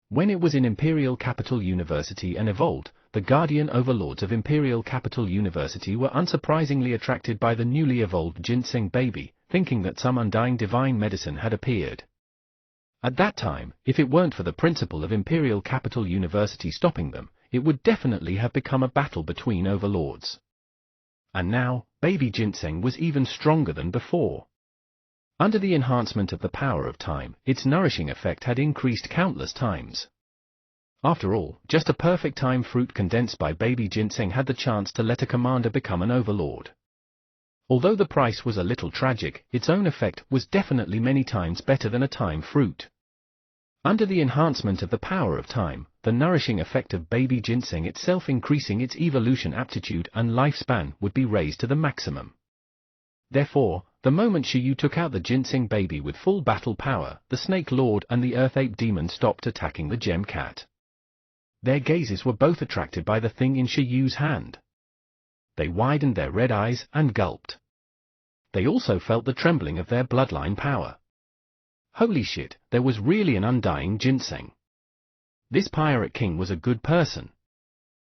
When it was in Imperial Capital University and evolved, the guardian overlords of Imperial Capital University were unsurprisingly attracted by the newly evolved ginseng baby, thinking that some undying divine medicine had appeared. At that time, if it weren't for the principal of Imperial Capital University stopping them, it would definitely have become a battle between overlords. And now, baby ginseng was even stronger than before. Under the enhancement of the power of time, its nourishing effect had increased countless times. After all, just a perfect time fruit condensed by baby ginseng had the chance to let a commander become an overlord. Although the price was a little tragic, its own effect was definitely many times better than a time fruit. Under the enhancement of the power of time, the nourishing effect of baby ginseng itself increasing its evolution aptitude and lifespan would be raised to the maximum. Therefore, the moment Shiyu took out the ginseng baby with full battle power, the Snake Lord and the Earth Ape Demon stopped attacking the GemCat. Their gazes were both attracted by the thing in Shiyu's hand. They widened their red eyes and gulped. They also felt the trembling of their bloodline power. Holy shit, there was really an undying ginseng. This pirate king was a good person.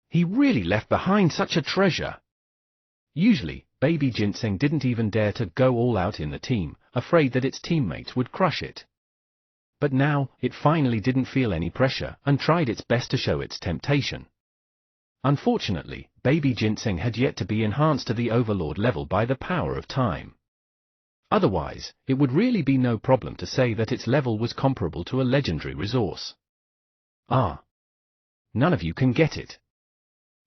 He really left behind such a treasure. Usually, baby ginseng didn't even dare to go all out in the team, afraid that its teammates would crush it. But now, it finally didn't feel any pressure and tried its best to show its temptation. Unfortunately, baby ginseng had yet to be enhanced to the overlord level by the power of time. Otherwise, it would really be no problem to say that its level was comparable to a legendary resource. Ah. None of you can get it.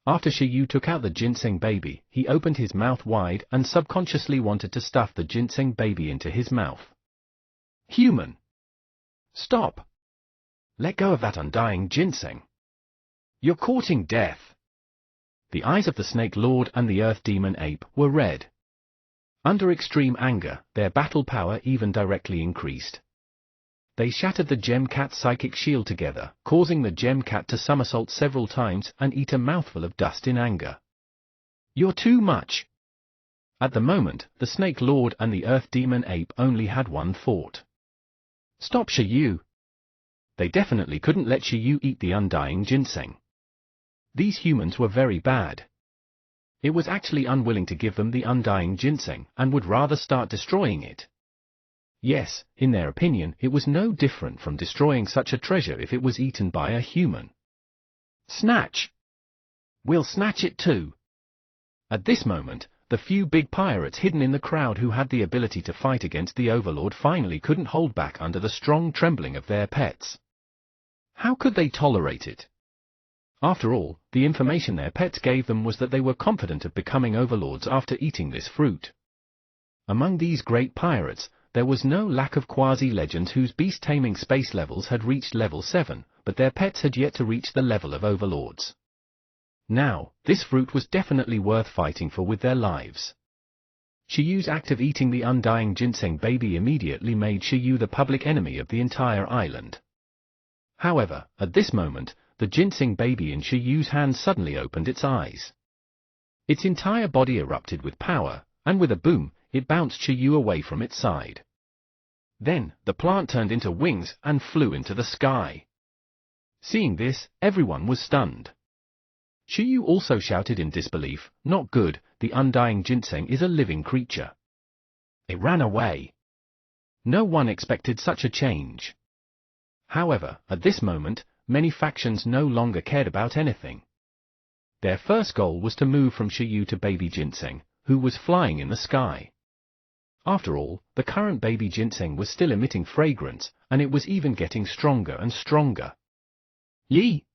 After Shiyu took out the ginseng baby, he opened his mouth wide and subconsciously wanted to stuff the ginseng baby into his mouth. Human! Stop! Let go of that undying ginseng. You're courting death. The eyes of the Snake Lord and the Earth Demon Ape were red. Under extreme anger, their battle power even directly increased. They shattered the Gem Cat's psychic shield together, causing the Gem Cat to somersault several times and eat a mouthful of dust in anger. You're too much! At the moment, the Snake Lord and the Earth Demon Ape only had one thought. Stop Shiyu! They definitely couldn't let Shiyu eat the undying ginseng. These humans were very bad. It was actually unwilling to give them the undying ginseng and would rather start destroying it. Yes, in their opinion, it was no different from destroying such a treasure if it was eaten by a human. Snatch! We'll snatch it too! At this moment, the few big pirates hidden in the crowd who had the ability to fight against the Overlord finally couldn't hold back under the strong trembling of their pets. How could they tolerate it? After all, the information their pets gave them was that they were confident of becoming overlords after eating this fruit. Among these great pirates, there was no lack of quasi-legends whose beast-taming space levels had reached level 7, but their pets had yet to reach the level of overlords. Now, this fruit was definitely worth fighting for with their lives. Shiyu's act of eating the undying ginseng baby immediately made Shiyu the public enemy of the entire island. However, at this moment, the ginseng baby in Shiyu's hand suddenly opened its eyes. Its entire body erupted with power, and with a boom, it bounced Shiyu away from its side. Then, the plant turned into wings and flew into the sky. Seeing this, everyone was stunned. Shiyu also shouted in disbelief, "Not good, the undying ginseng is a living creature." It ran away. No one expected such a change. However, at this moment, many factions no longer cared about anything. Their first goal was to move from Shiyu to baby ginseng, who was flying in the sky. After all, the current baby ginseng was still emitting fragrance, and it was even getting stronger and stronger. Yee!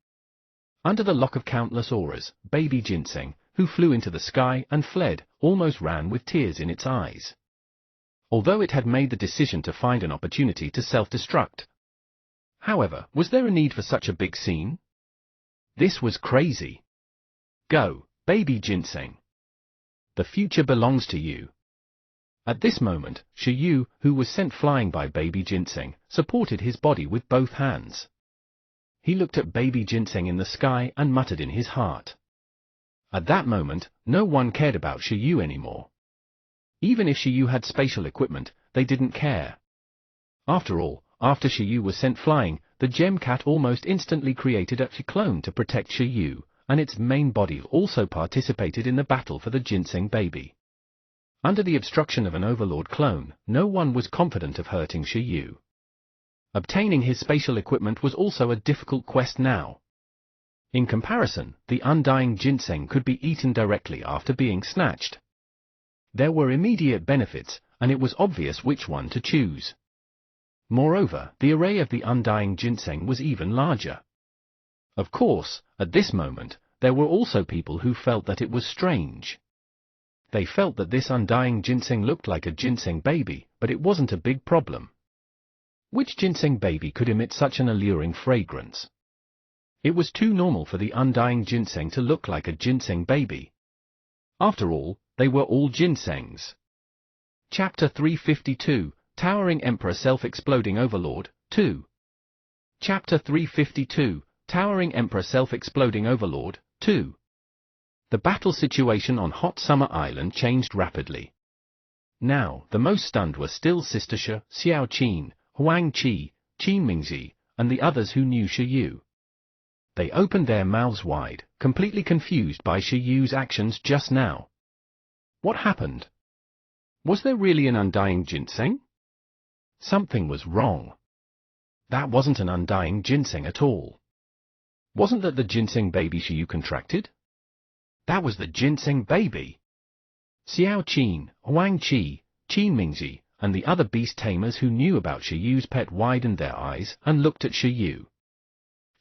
Under the lock of countless auras, baby ginseng, who flew into the sky and fled, almost ran with tears in its eyes. Although it had made the decision to find an opportunity to self-destruct. However, was there a need for such a big scene? This was crazy. Go, baby ginseng. The future belongs to you. At this moment, Shiyu, who was sent flying by baby ginseng, supported his body with both hands. He looked at baby ginseng in the sky and muttered in his heart. At that moment, no one cared about Shiyu anymore. Even if Shiyu had spatial equipment, they didn't care. After all, after Shiyu was sent flying, the Gem Cat almost instantly created a clone to protect Shiyu, and its main body also participated in the battle for the ginseng baby. Under the obstruction of an Overlord clone, no one was confident of hurting Shiyu. Obtaining his spatial equipment was also a difficult quest now. In comparison, the undying ginseng could be eaten directly after being snatched. There were immediate benefits, and it was obvious which one to choose. Moreover, the array of the undying ginseng was even larger. Of course, at this moment, there were also people who felt that it was strange. They felt that this undying ginseng looked like a ginseng baby, but it wasn't a big problem. Which ginseng baby could emit such an alluring fragrance? It was too normal for the undying ginseng to look like a ginseng baby. After all, they were all ginsengs. Chapter 352, Towering Emperor Self-Exploding Overlord, 2. Chapter 352, Towering Emperor Self-Exploding Overlord, 2. The battle situation on Hot Summer Island changed rapidly. Now, the most stunned were still Sister Shi, Xiao Qin, Huang Qi, Qin Mingzi, and the others who knew Shi Yu. They opened their mouths wide, completely confused by Shi Yu's actions just now. What happened? Was there really an undying ginseng? Something was wrong. That wasn't an undying ginseng at all. Wasn't that the ginseng baby Shi Yu contracted? That was the ginseng baby. Xiao Qin, Huang Qi, Qin Mingzi, and the other beast tamers who knew about Shi Yu's pet widened their eyes and looked at Shi Yu.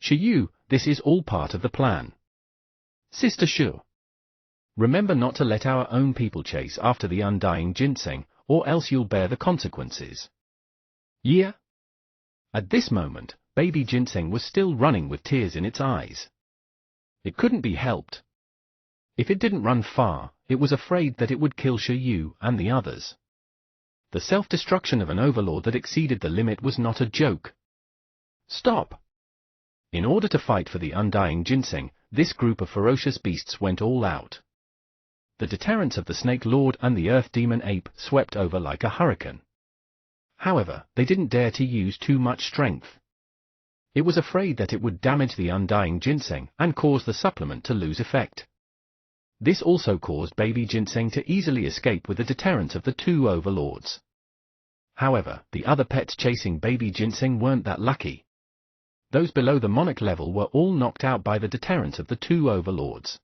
Shi Yu, this is all part of the plan. Sister Shi, remember not to let our own people chase after the undying ginseng, or else you'll bear the consequences. Yeah? At this moment, baby ginseng was still running with tears in its eyes. It couldn't be helped. If it didn't run far, it was afraid that it would kill Shi Yu and the others. The self-destruction of an overlord that exceeded the limit was not a joke. Stop! In order to fight for the undying ginseng, this group of ferocious beasts went all out. The deterrents of the Snake Lord and the Earth Demon Ape swept over like a hurricane. However, they didn't dare to use too much strength. It was afraid that it would damage the undying ginseng and cause the supplement to lose effect. This also caused baby ginseng to easily escape with the deterrent of the two overlords. However, the other pets chasing baby ginseng weren't that lucky. Those below the monarch level were all knocked out by the deterrent of the two overlords.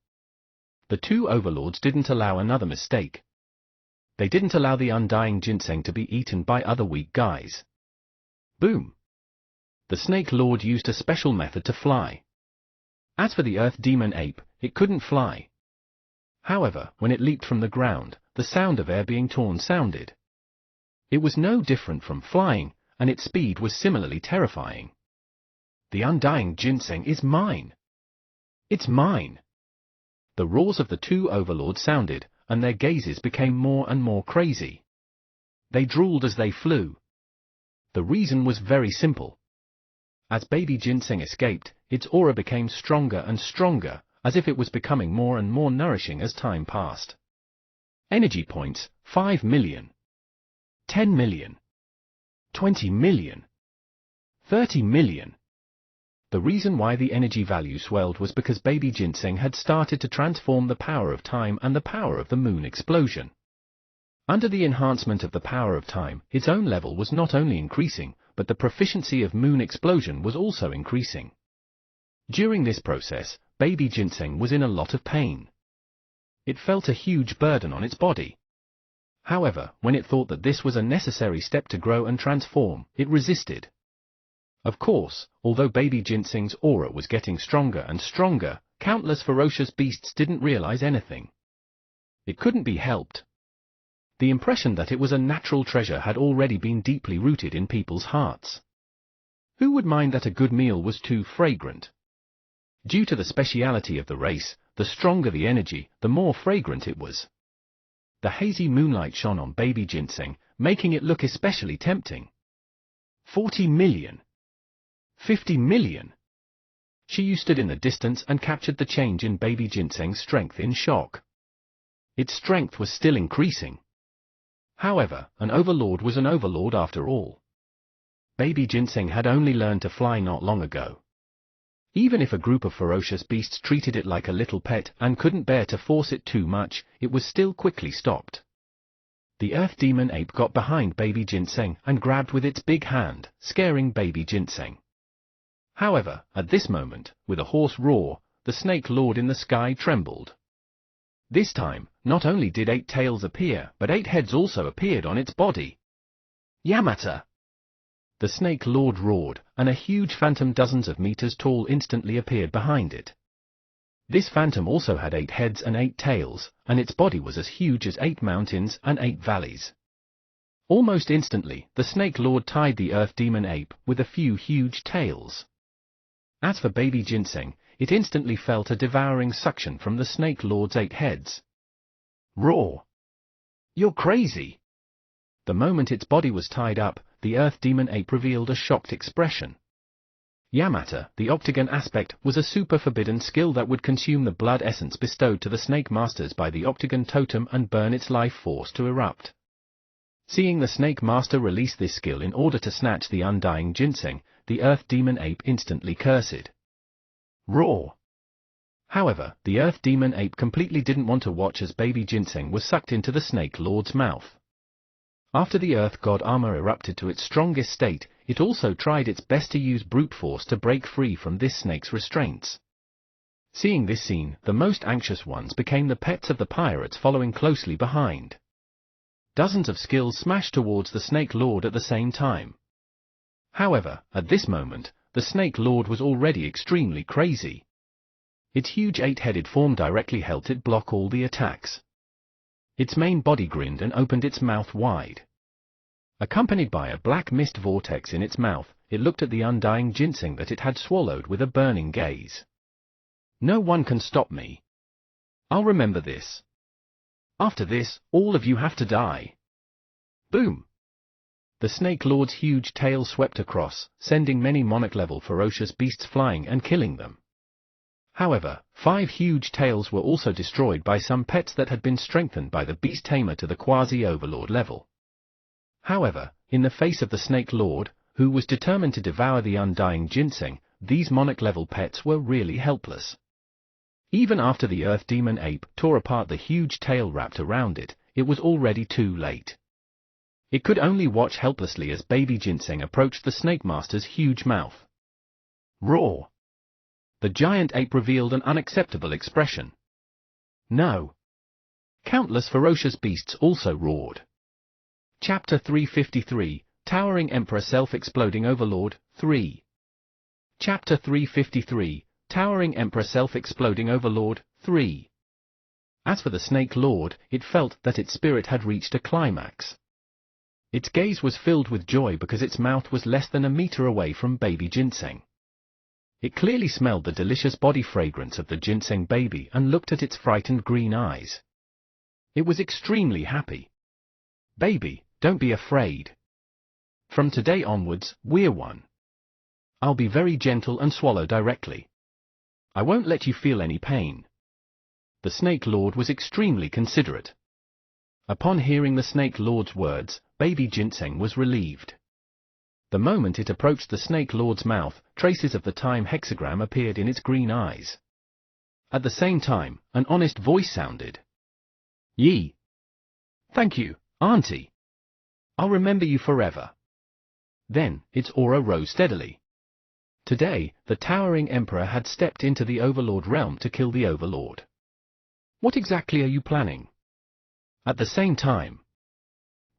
The two overlords didn't allow another mistake. They didn't allow the undying ginseng to be eaten by other weak guys. Boom! The Snake Lord used a special method to fly. As for the Earth Demon Ape, it couldn't fly. However, when it leaped from the ground, the sound of air being torn sounded. It was no different from flying, and its speed was similarly terrifying. The undying ginseng is mine! It's mine! The roars of the two overlords sounded, and their gazes became more and more crazy. They drooled as they flew. The reason was very simple. As baby ginseng escaped, its aura became stronger and stronger, as if it was becoming more and more nourishing as time passed. Energy points, 5 million. 10 million. 20 million. 30 million. The reason why the energy value swelled was because baby ginseng had started to transform the power of time and the power of the moon explosion. Under the enhancement of the power of time, its own level was not only increasing, but the proficiency of moon explosion was also increasing. During this process, baby ginseng was in a lot of pain. It felt a huge burden on its body. However, when it thought that this was a necessary step to grow and transform, it resisted. Of course, although baby ginseng's aura was getting stronger and stronger, countless ferocious beasts didn't realize anything. It couldn't be helped. The impression that it was a natural treasure had already been deeply rooted in people's hearts. Who would mind that a good meal was too fragrant? Due to the speciality of the race, the stronger the energy, the more fragrant it was. The hazy moonlight shone on baby ginseng, making it look especially tempting. 40 million. 50 million. Shi Yu stood in the distance and captured the change in baby ginseng's strength in shock. Its strength was still increasing. However, an overlord was an overlord after all. Baby ginseng had only learned to fly not long ago. Even if a group of ferocious beasts treated it like a little pet and couldn't bear to force it too much, it was still quickly stopped. The Earth Demon Ape got behind baby ginseng and grabbed with its big hand, scaring baby ginseng. However, at this moment, with a hoarse roar, the Snake Lord in the sky trembled. This time, not only did 8 tails appear, but 8 heads also appeared on its body. Yamata! The Snake Lord roared, and a huge phantom dozens of meters tall instantly appeared behind it. This phantom also had 8 heads and 8 tails, and its body was as huge as 8 mountains and 8 valleys. Almost instantly, the Snake Lord tied the Earth Demon Ape with a few huge tails. As for baby ginseng, it instantly felt a devouring suction from the Snake Lord's 8 heads. Roar! You're crazy! The moment its body was tied up, the Earth Demon Ape revealed a shocked expression. Yamata, the octagon aspect, was a super forbidden skill that would consume the blood essence bestowed to the snake masters by the octagon totem and burn its life force to erupt. Seeing the snake master release this skill in order to snatch the undying ginseng, the earth demon ape instantly cursed. Roar! However, the earth demon ape completely didn't want to watch as baby ginseng was sucked into the snake lord's mouth. After the earth god armor erupted to its strongest state, it also tried its best to use brute force to break free from this snake's restraints. Seeing this scene, the most anxious ones became the pets of the pirates following closely behind. Dozens of skills smashed towards the snake lord at the same time. However, at this moment, the snake lord was already extremely crazy. Its huge 8-headed form directly helped it block all the attacks. Its main body grinned and opened its mouth wide. Accompanied by a black mist vortex in its mouth, it looked at the undying ginseng that it had swallowed with a burning gaze. No one can stop me. I'll remember this. After this, all of you have to die. Boom! The snake lord's huge tail swept across, sending many monarch-level ferocious beasts flying and killing them. However, 5 huge tails were also destroyed by some pets that had been strengthened by the beast tamer to the quasi-overlord level. However, in the face of the snake lord, who was determined to devour the undying ginseng, these monarch-level pets were really helpless. Even after the earth demon ape tore apart the huge tail wrapped around it, it was already too late. It could only watch helplessly as baby ginseng approached the snake master's huge mouth. Roar! The giant ape revealed an unacceptable expression. No! Countless ferocious beasts also roared. Chapter 353, Towering Emperor Self-Exploding Overlord, 3. Chapter 353, Towering Emperor Self-Exploding Overlord, 3. As for the Snake Lord, it felt that its spirit had reached a climax. Its gaze was filled with joy because its mouth was less than a meter away from baby ginseng. It clearly smelled the delicious body fragrance of the ginseng baby and looked at its frightened green eyes. It was extremely happy. Baby, don't be afraid. From today onwards, we're one. I'll be very gentle and swallow directly. I won't let you feel any pain. The Snake Lord was extremely considerate. Upon hearing the Snake Lord's words, baby ginseng was relieved. The moment it approached the Snake Lord's mouth, traces of the time hexagram appeared in its green eyes. At the same time, an honest voice sounded. Yee! Thank you, Auntie. I'll remember you forever. Then, its aura rose steadily. Today, the towering emperor had stepped into the Overlord realm to kill the Overlord. What exactly are you planning? At the same time,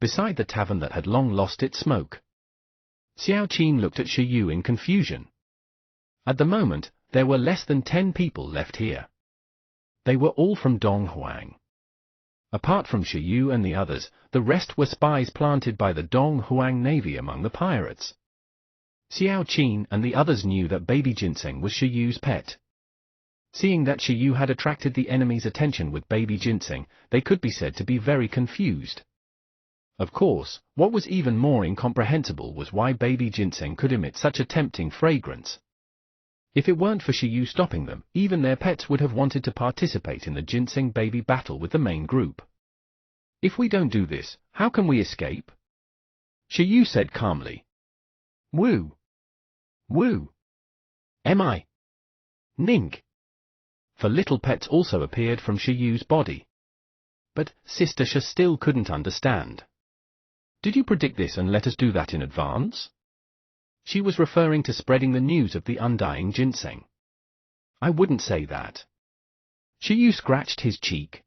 beside the tavern that had long lost its smoke, Xiao Qin looked at Shi Yu in confusion. At the moment, there were less than 10 people left here. They were all from Donghuang. Apart from Shi Yu and the others, the rest were spies planted by the Donghuang Navy among the pirates. Xiao Qin and the others knew that baby ginseng was Shi Yu's pet. Seeing that Shi Yu had attracted the enemy's attention with baby ginseng, they could be said to be very confused. Of course, what was even more incomprehensible was why baby ginseng could emit such a tempting fragrance. If it weren't for Shi Yu stopping them, even their pets would have wanted to participate in the ginseng baby battle with the main group. If we don't do this, how can we escape? Shi Yu said calmly. Woo! Woo! Mi! Nink! For little pets also appeared from Shi Yu's body. But Sister Sha still couldn't understand. Did you predict this and let us do that in advance? She was referring to spreading the news of the undying ginseng. I wouldn't say that. Shi Yu scratched his cheek.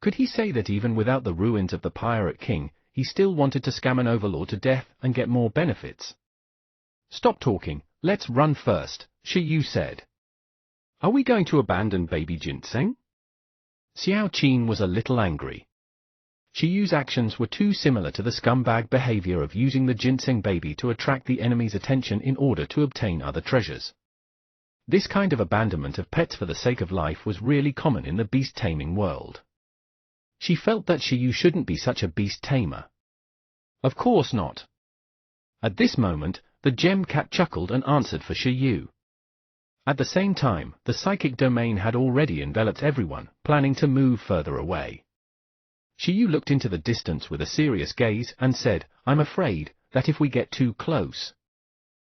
Could he say that even without the ruins of the Pirate King, he still wanted to scam an overlord to death and get more benefits? Stop talking, let's run first, Shi Yu said. Are we going to abandon baby ginseng? Xiao Qin was a little angry. Shi Yu's actions were too similar to the scumbag behavior of using the ginseng baby to attract the enemy's attention in order to obtain other treasures. This kind of abandonment of pets for the sake of life was really common in the beast-taming world. She felt that Shi Yu shouldn't be such a beast-tamer. Of course not. At this moment, the Gem Cat chuckled and answered for Shiyu. At the same time, the psychic domain had already enveloped everyone, planning to move further away. Shiyu looked into the distance with a serious gaze and said, "I'm afraid that if we get too close,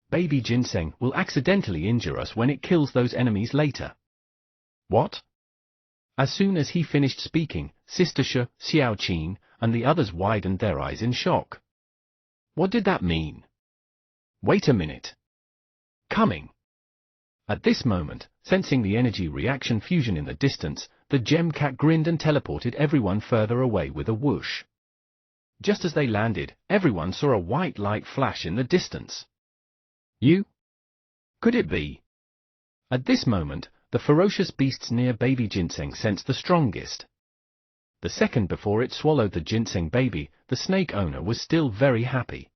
Baby Ginseng will accidentally injure us when it kills those enemies later." What? As soon as he finished speaking, Sister Shi, Xiao Qin, and the others widened their eyes in shock. What did that mean? Wait a minute. Coming. At this moment, sensing the energy reaction fusion in the distance, the Gem Cat grinned and teleported everyone further away with a whoosh. Just as they landed, everyone saw a white light flash in the distance. You? Could it be? At this moment, the ferocious beasts near Baby Ginseng sensed the strongest. The second before it swallowed the ginseng baby, the snake owner was still very happy.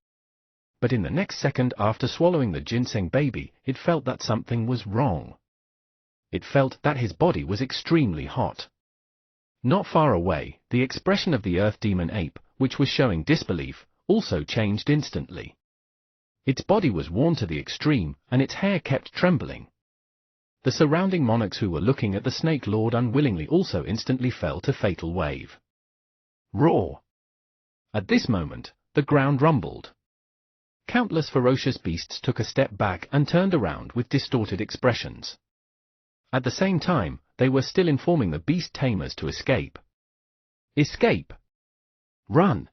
But in the next second after swallowing the ginseng baby, it felt that something was wrong. It felt that his body was extremely hot. Not far away, the expression of the earth demon ape, which was showing disbelief, also changed instantly. Its body was warm to the extreme, and its hair kept trembling. The surrounding monarchs who were looking at the Snake Lord unwillingly also instantly fell to fatal wave. Roar! At this moment, the ground rumbled. Countless ferocious beasts took a step back and turned around with distorted expressions. At the same time, they were still informing the beast tamers to escape. Escape! Run!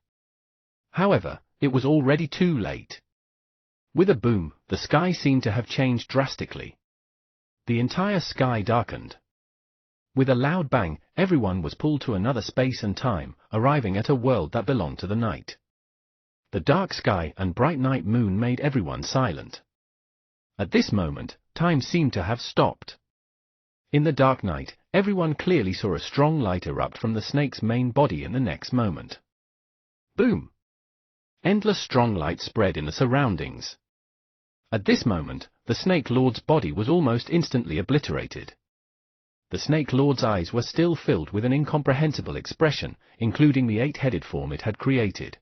However, it was already too late. With a boom, the sky seemed to have changed drastically. The entire sky darkened. With a loud bang, everyone was pulled to another space and time, arriving at a world that belonged to the night. The dark sky and bright night moon made everyone silent. At this moment, time seemed to have stopped. In the dark night, everyone clearly saw a strong light erupt from the snake's main body in the next moment. Boom! Endless strong light spread in the surroundings. At this moment, the Snake Lord's body was almost instantly obliterated. The Snake Lord's eyes were still filled with an incomprehensible expression, including the eight-headed form it had created.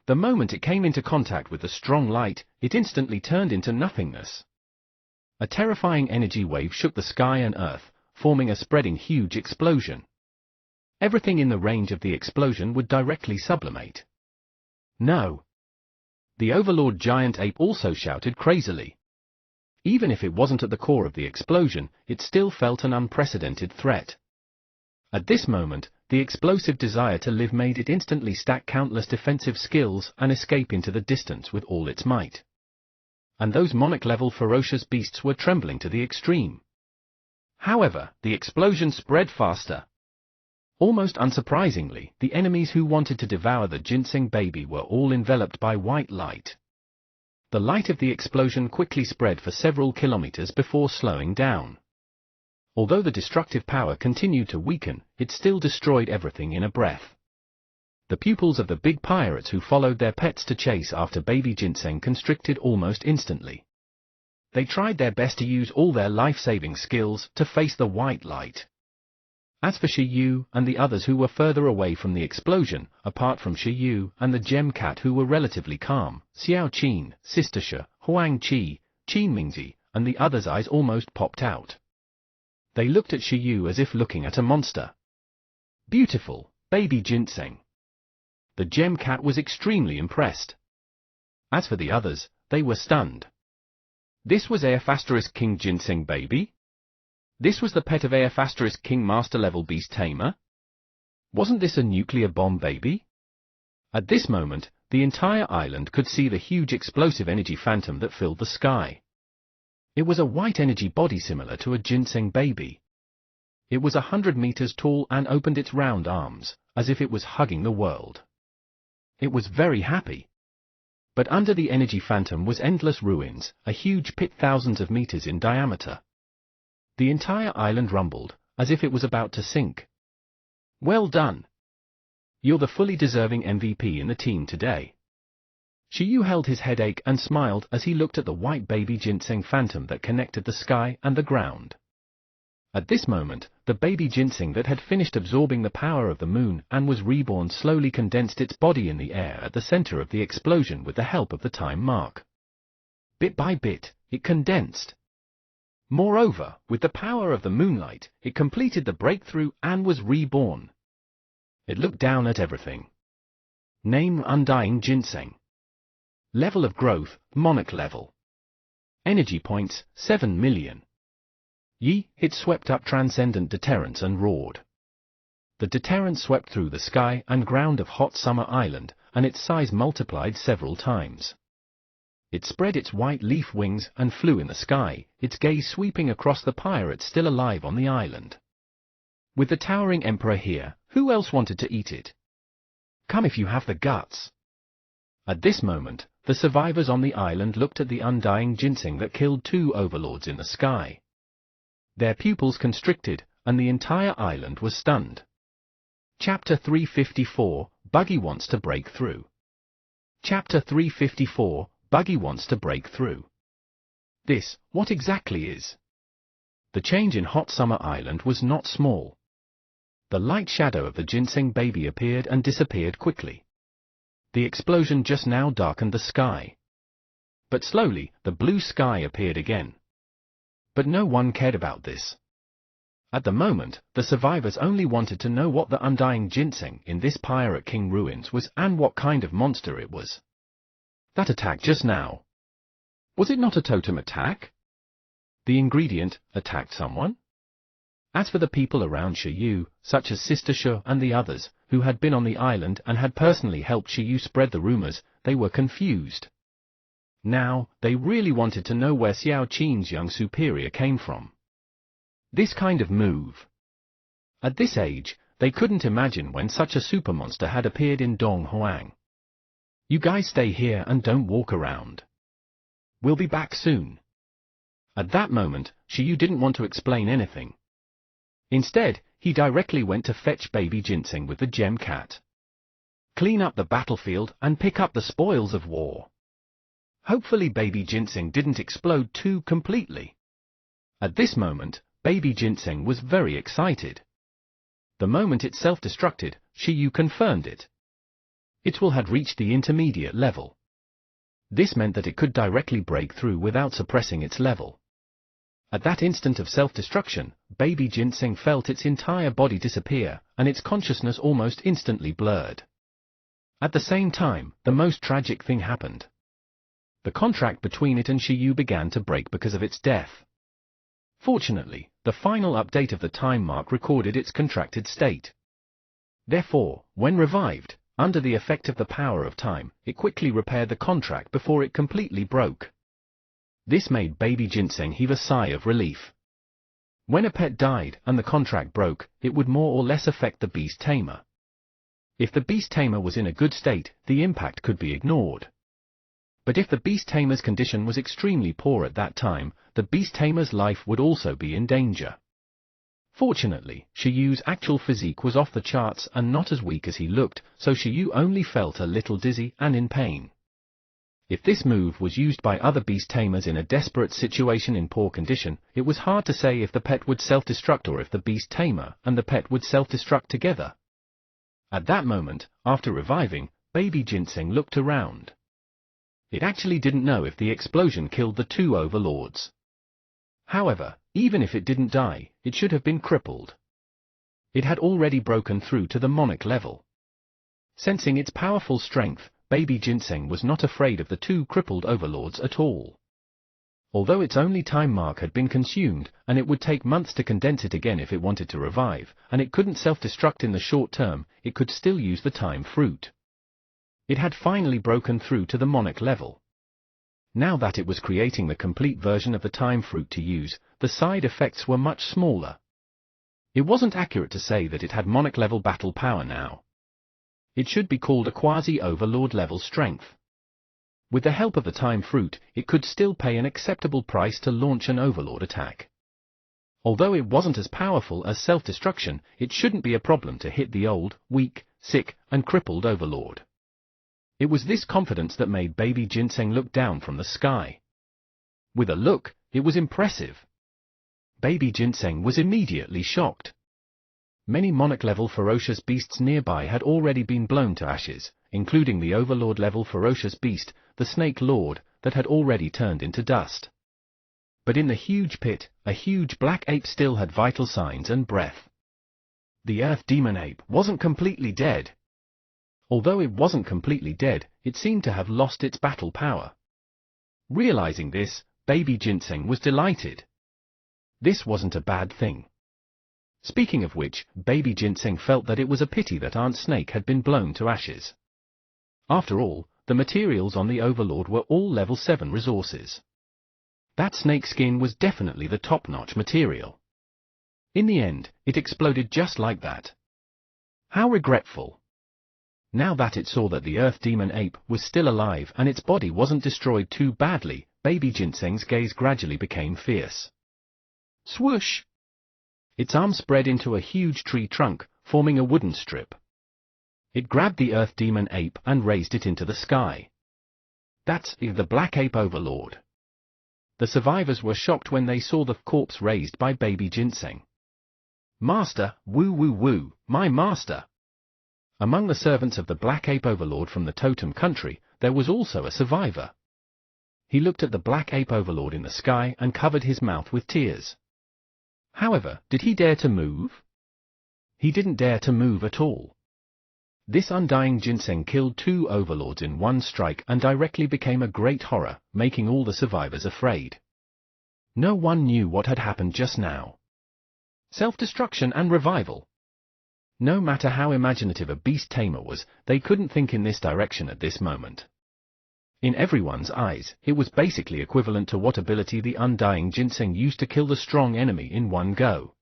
The moment it came into contact with the strong light, it instantly turned into nothingness. A terrifying energy wave shook the sky and earth, forming a spreading huge explosion. Everything in the range of the explosion would directly sublimate. No! The Overlord Giant Ape also shouted crazily. Even if it wasn't at the core of the explosion, it still felt an unprecedented threat. At this moment, the explosive desire to live made it instantly stack countless defensive skills and escape into the distance with all its might. And those monarch-level ferocious beasts were trembling to the extreme. However, the explosion spread faster. Almost unsurprisingly, the enemies who wanted to devour the ginseng baby were all enveloped by white light. The light of the explosion quickly spread for several kilometers before slowing down. Although the destructive power continued to weaken, it still destroyed everything in a breath. The pupils of the big pirates who followed their pets to chase after baby ginseng constricted almost instantly. They tried their best to use all their life-saving skills to face the white light. As for Shiyu and the others who were further away from the explosion, apart from Shiyu and the Gem Cat who were relatively calm, Xiao Qin, Sister Shi, Huang Qi, Qin Mingzi, and the others' eyes almost popped out. They looked at Shiyu as if looking at a monster. Beautiful, baby ginseng. The Gem Cat was extremely impressed. As for the others, they were stunned. This was AF** King Ginseng Baby? This was the pet of AF** King Master Level Beast Tamer? Wasn't this a nuclear bomb baby? At this moment, the entire island could see the huge explosive energy phantom that filled the sky. It was a white energy body similar to a ginseng baby. It was 100 meters tall and opened its round arms, as if it was hugging the world. It was very happy. But under the energy phantom was endless ruins, a huge pit thousands of meters in diameter. The entire island rumbled, as if it was about to sink. Well done! You're the fully deserving MVP in the team today. Shiyu held his headache and smiled as he looked at the white baby ginseng phantom that connected the sky and the ground. At this moment, the baby ginseng that had finished absorbing the power of the moon and was reborn slowly condensed its body in the air at the center of the explosion with the help of the time mark. Bit by bit, it condensed. Moreover, with the power of the moonlight, it completed the breakthrough and was reborn. It looked down at everything. Name: Undying Ginseng. Level of growth: Monarch level. Energy points: 7 million. Yi, it swept up transcendent deterrence and roared. The deterrence swept through the sky and ground of Hot Summer Island, and its size multiplied several times. It spread its white leaf wings and flew in the sky, its gaze sweeping across the pirates still alive on the island. With the towering emperor here, who else wanted to eat it? Come if you have the guts. At this moment, the survivors on the island looked at the undying ginseng that killed 2 overlords in the sky. Their pupils constricted, and the entire island was stunned. Chapter 354, Buggy wants to break through. Chapter 354, Buggy wants to break through. This, what exactly is? The change in Hot Summer Island was not small. The light shadow of the ginseng baby appeared and disappeared quickly. The explosion just now darkened the sky. But slowly, the blue sky appeared again. But no one cared about this. At the moment, the survivors only wanted to know what the undying ginseng in this Pirate King ruins was and what kind of monster it was. That attack just now. Was it not a totem attack? The ingredient attacked someone? As for the people around Xiaoyu, such as Sister Shu and the others, who had been on the island and had personally helped Xiaoyu spread the rumors, they were confused. Now, they really wanted to know where Xiao Qin's young superior came from. This kind of move. At this age, they couldn't imagine when such a super monster had appeared in Donghuang. You guys stay here and don't walk around. We'll be back soon. At that moment, Xiaoyu didn't want to explain anything. Instead, he directly went to fetch baby ginseng with the gem cat. Clean up the battlefield and pick up the spoils of war. Hopefully baby ginseng didn't explode too completely. At this moment, baby ginseng was very excited. The moment it self-destructed, Xiaoyu confirmed it. Its will had reached the intermediate level. This meant that it could directly break through without suppressing its level. At that instant of self-destruction, baby ginseng felt its entire body disappear, and its consciousness almost instantly blurred. At the same time, the most tragic thing happened. The contract between it and Xiaoyu began to break because of its death. Fortunately, the final update of the time mark recorded its contracted state. Therefore, when revived, under the effect of the power of time, it quickly repaired the contract before it completely broke. This made baby ginseng heave a sigh of relief. When a pet died and the contract broke, it would more or less affect the beast tamer. If the beast tamer was in a good state, the impact could be ignored. But if the beast tamer's condition was extremely poor at that time, the beast tamer's life would also be in danger. Fortunately, Xiaoyu's actual physique was off the charts and not as weak as he looked, so Xiaoyu only felt a little dizzy and in pain. If this move was used by other beast tamers in a desperate situation in poor condition, it was hard to say if the pet would self-destruct or if the beast tamer and the pet would self-destruct together. At that moment, after reviving, baby ginseng looked around. It actually didn't know if the explosion killed the 2 overlords. However, even if it didn't die, it should have been crippled. It had already broken through to the monarch level. Sensing its powerful strength, baby ginseng was not afraid of the 2 crippled overlords at all. Although its only time mark had been consumed, and it would take months to condense it again if it wanted to revive, and it couldn't self-destruct in the short term, it could still use the time fruit. It had finally broken through to the monarch level. Now that it was creating the complete version of the time fruit to use, the side effects were much smaller. It wasn't accurate to say that it had monarch level battle power now. It should be called a quasi-overlord level strength. With the help of the time fruit, it could still pay an acceptable price to launch an overlord attack. Although it wasn't as powerful as self-destruction, it shouldn't be a problem to hit the old, weak, sick, and crippled overlord. It was this confidence that made baby ginseng look down from the sky. With a look, it was impressive. Baby ginseng was immediately shocked. Many monarch-level ferocious beasts nearby had already been blown to ashes, including the overlord-level ferocious beast, the Snake Lord, that had already turned into dust. But in the huge pit, a huge black ape still had vital signs and breath. The Earth Demon Ape wasn't completely dead. Although it wasn't completely dead, it seemed to have lost its battle power. Realizing this, Baby Ginseng was delighted. This wasn't a bad thing. Speaking of which, Baby Ginseng felt that it was a pity that Aunt Snake had been blown to ashes. After all, the materials on the Overlord were all level 7 resources. That snake skin was definitely the top-notch material. In the end, it exploded just like that. How regretful. Now that it saw that the Earth Demon Ape was still alive and its body wasn't destroyed too badly, Baby Ginseng's gaze gradually became fierce. Swoosh! Its arm spread into a huge tree trunk, forming a wooden strip. It grabbed the Earth Demon Ape and raised it into the sky. That's the Black Ape Overlord. The survivors were shocked when they saw the corpse raised by Baby Ginseng. Master, woo woo woo, my master! Among the servants of the Black Ape Overlord from the Totem Country, there was also a survivor. He looked at the Black Ape Overlord in the sky and covered his mouth with tears. However, did he dare to move? He didn't dare to move at all. This undying ginseng killed 2 overlords in one strike and directly became a great horror, making all the survivors afraid. No one knew what had happened just now. Self-destruction and revival. No matter how imaginative a beast tamer was, they couldn't think in this direction at this moment. In everyone's eyes, it was basically equivalent to what ability the undying ginseng used to kill the strong enemy in one go.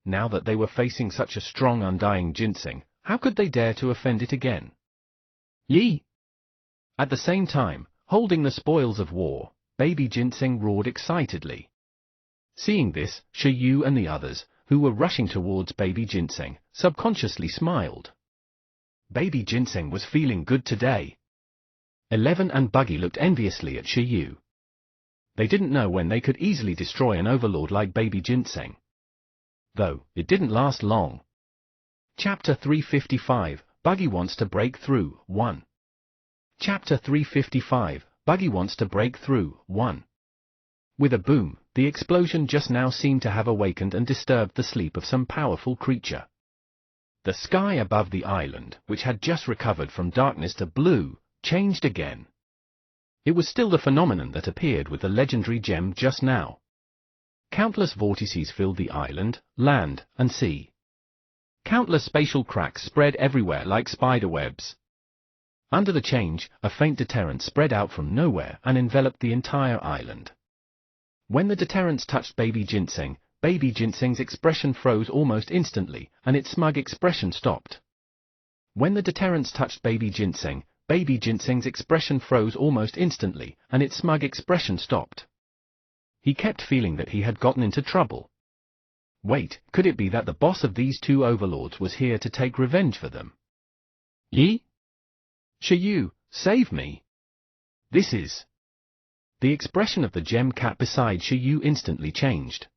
Now that they were facing such a strong undying ginseng, how could they dare to offend it again? Yee! At the same time, holding the spoils of war, Baby Ginseng roared excitedly. Seeing this, Shiyu and the others, who were rushing towards Baby Ginseng, subconsciously smiled. Baby Ginseng was feeling good today. Eleven and Buggy looked enviously at Shiyu. They didn't know when they could easily destroy an overlord like Baby Ginseng. Though, it didn't last long. Chapter 355, Buggy Wants to Break Through, 1. Chapter 355, Buggy Wants to Break Through, 1. With a boom, the explosion just now seemed to have awakened and disturbed the sleep of some powerful creature. The sky above the island, which had just recovered from darkness to blue, changed again. It was still the phenomenon that appeared with the legendary gem just now. Countless vortices filled the island, land, and sea. Countless spatial cracks spread everywhere like spiderwebs. Under the change, a faint deterrent spread out from nowhere and enveloped the entire island. When the deterrents touched Baby Ginseng's expression froze almost instantly, and its smug expression stopped. When the deterrents touched Baby Ginseng's expression froze almost instantly, and its smug expression stopped. He kept feeling that he had gotten into trouble. Wait, could it be that the boss of these 2 overlords was here to take revenge for them? Yi? Shiyu, save me! This is... The expression of the gem cat beside Shiyu instantly changed.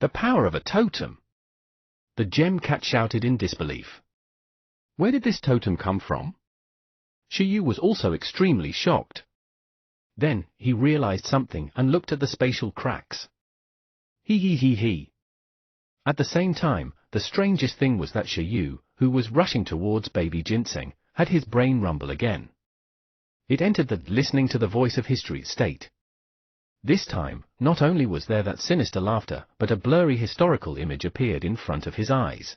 The power of a totem! The gem cat shouted in disbelief. Where did this totem come from? Shiyu was also extremely shocked. Then, he realized something and looked at the spatial cracks. He. At the same time, the strangest thing was that Shiyu, who was rushing towards Baby Ginseng, had his brain rumble again. It entered the listening to the voice of history state. This time, not only was there that sinister laughter, but a blurry historical image appeared in front of his eyes.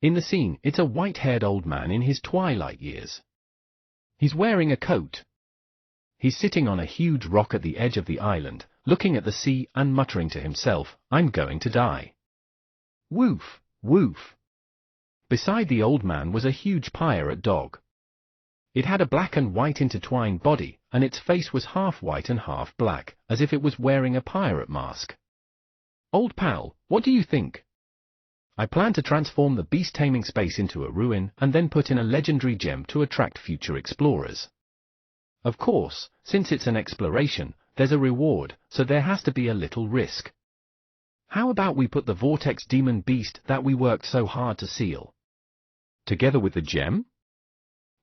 In the scene, it's a white-haired old man in his twilight years. He's wearing a coat. He's sitting on a huge rock at the edge of the island, looking at the sea and muttering to himself, "I'm going to die." Woof, woof. Beside the old man was a huge pirate dog. It had a black and white intertwined body, and its face was half white and half black, as if it was wearing a pirate mask. Old pal, what do you think? I plan to transform the beast-taming space into a ruin and then put in a legendary gem to attract future explorers. Of course, since it's an exploration, there's a reward, so there has to be a little risk. How about we put the Vortex Demon Beast that we worked so hard to seal together with the gem?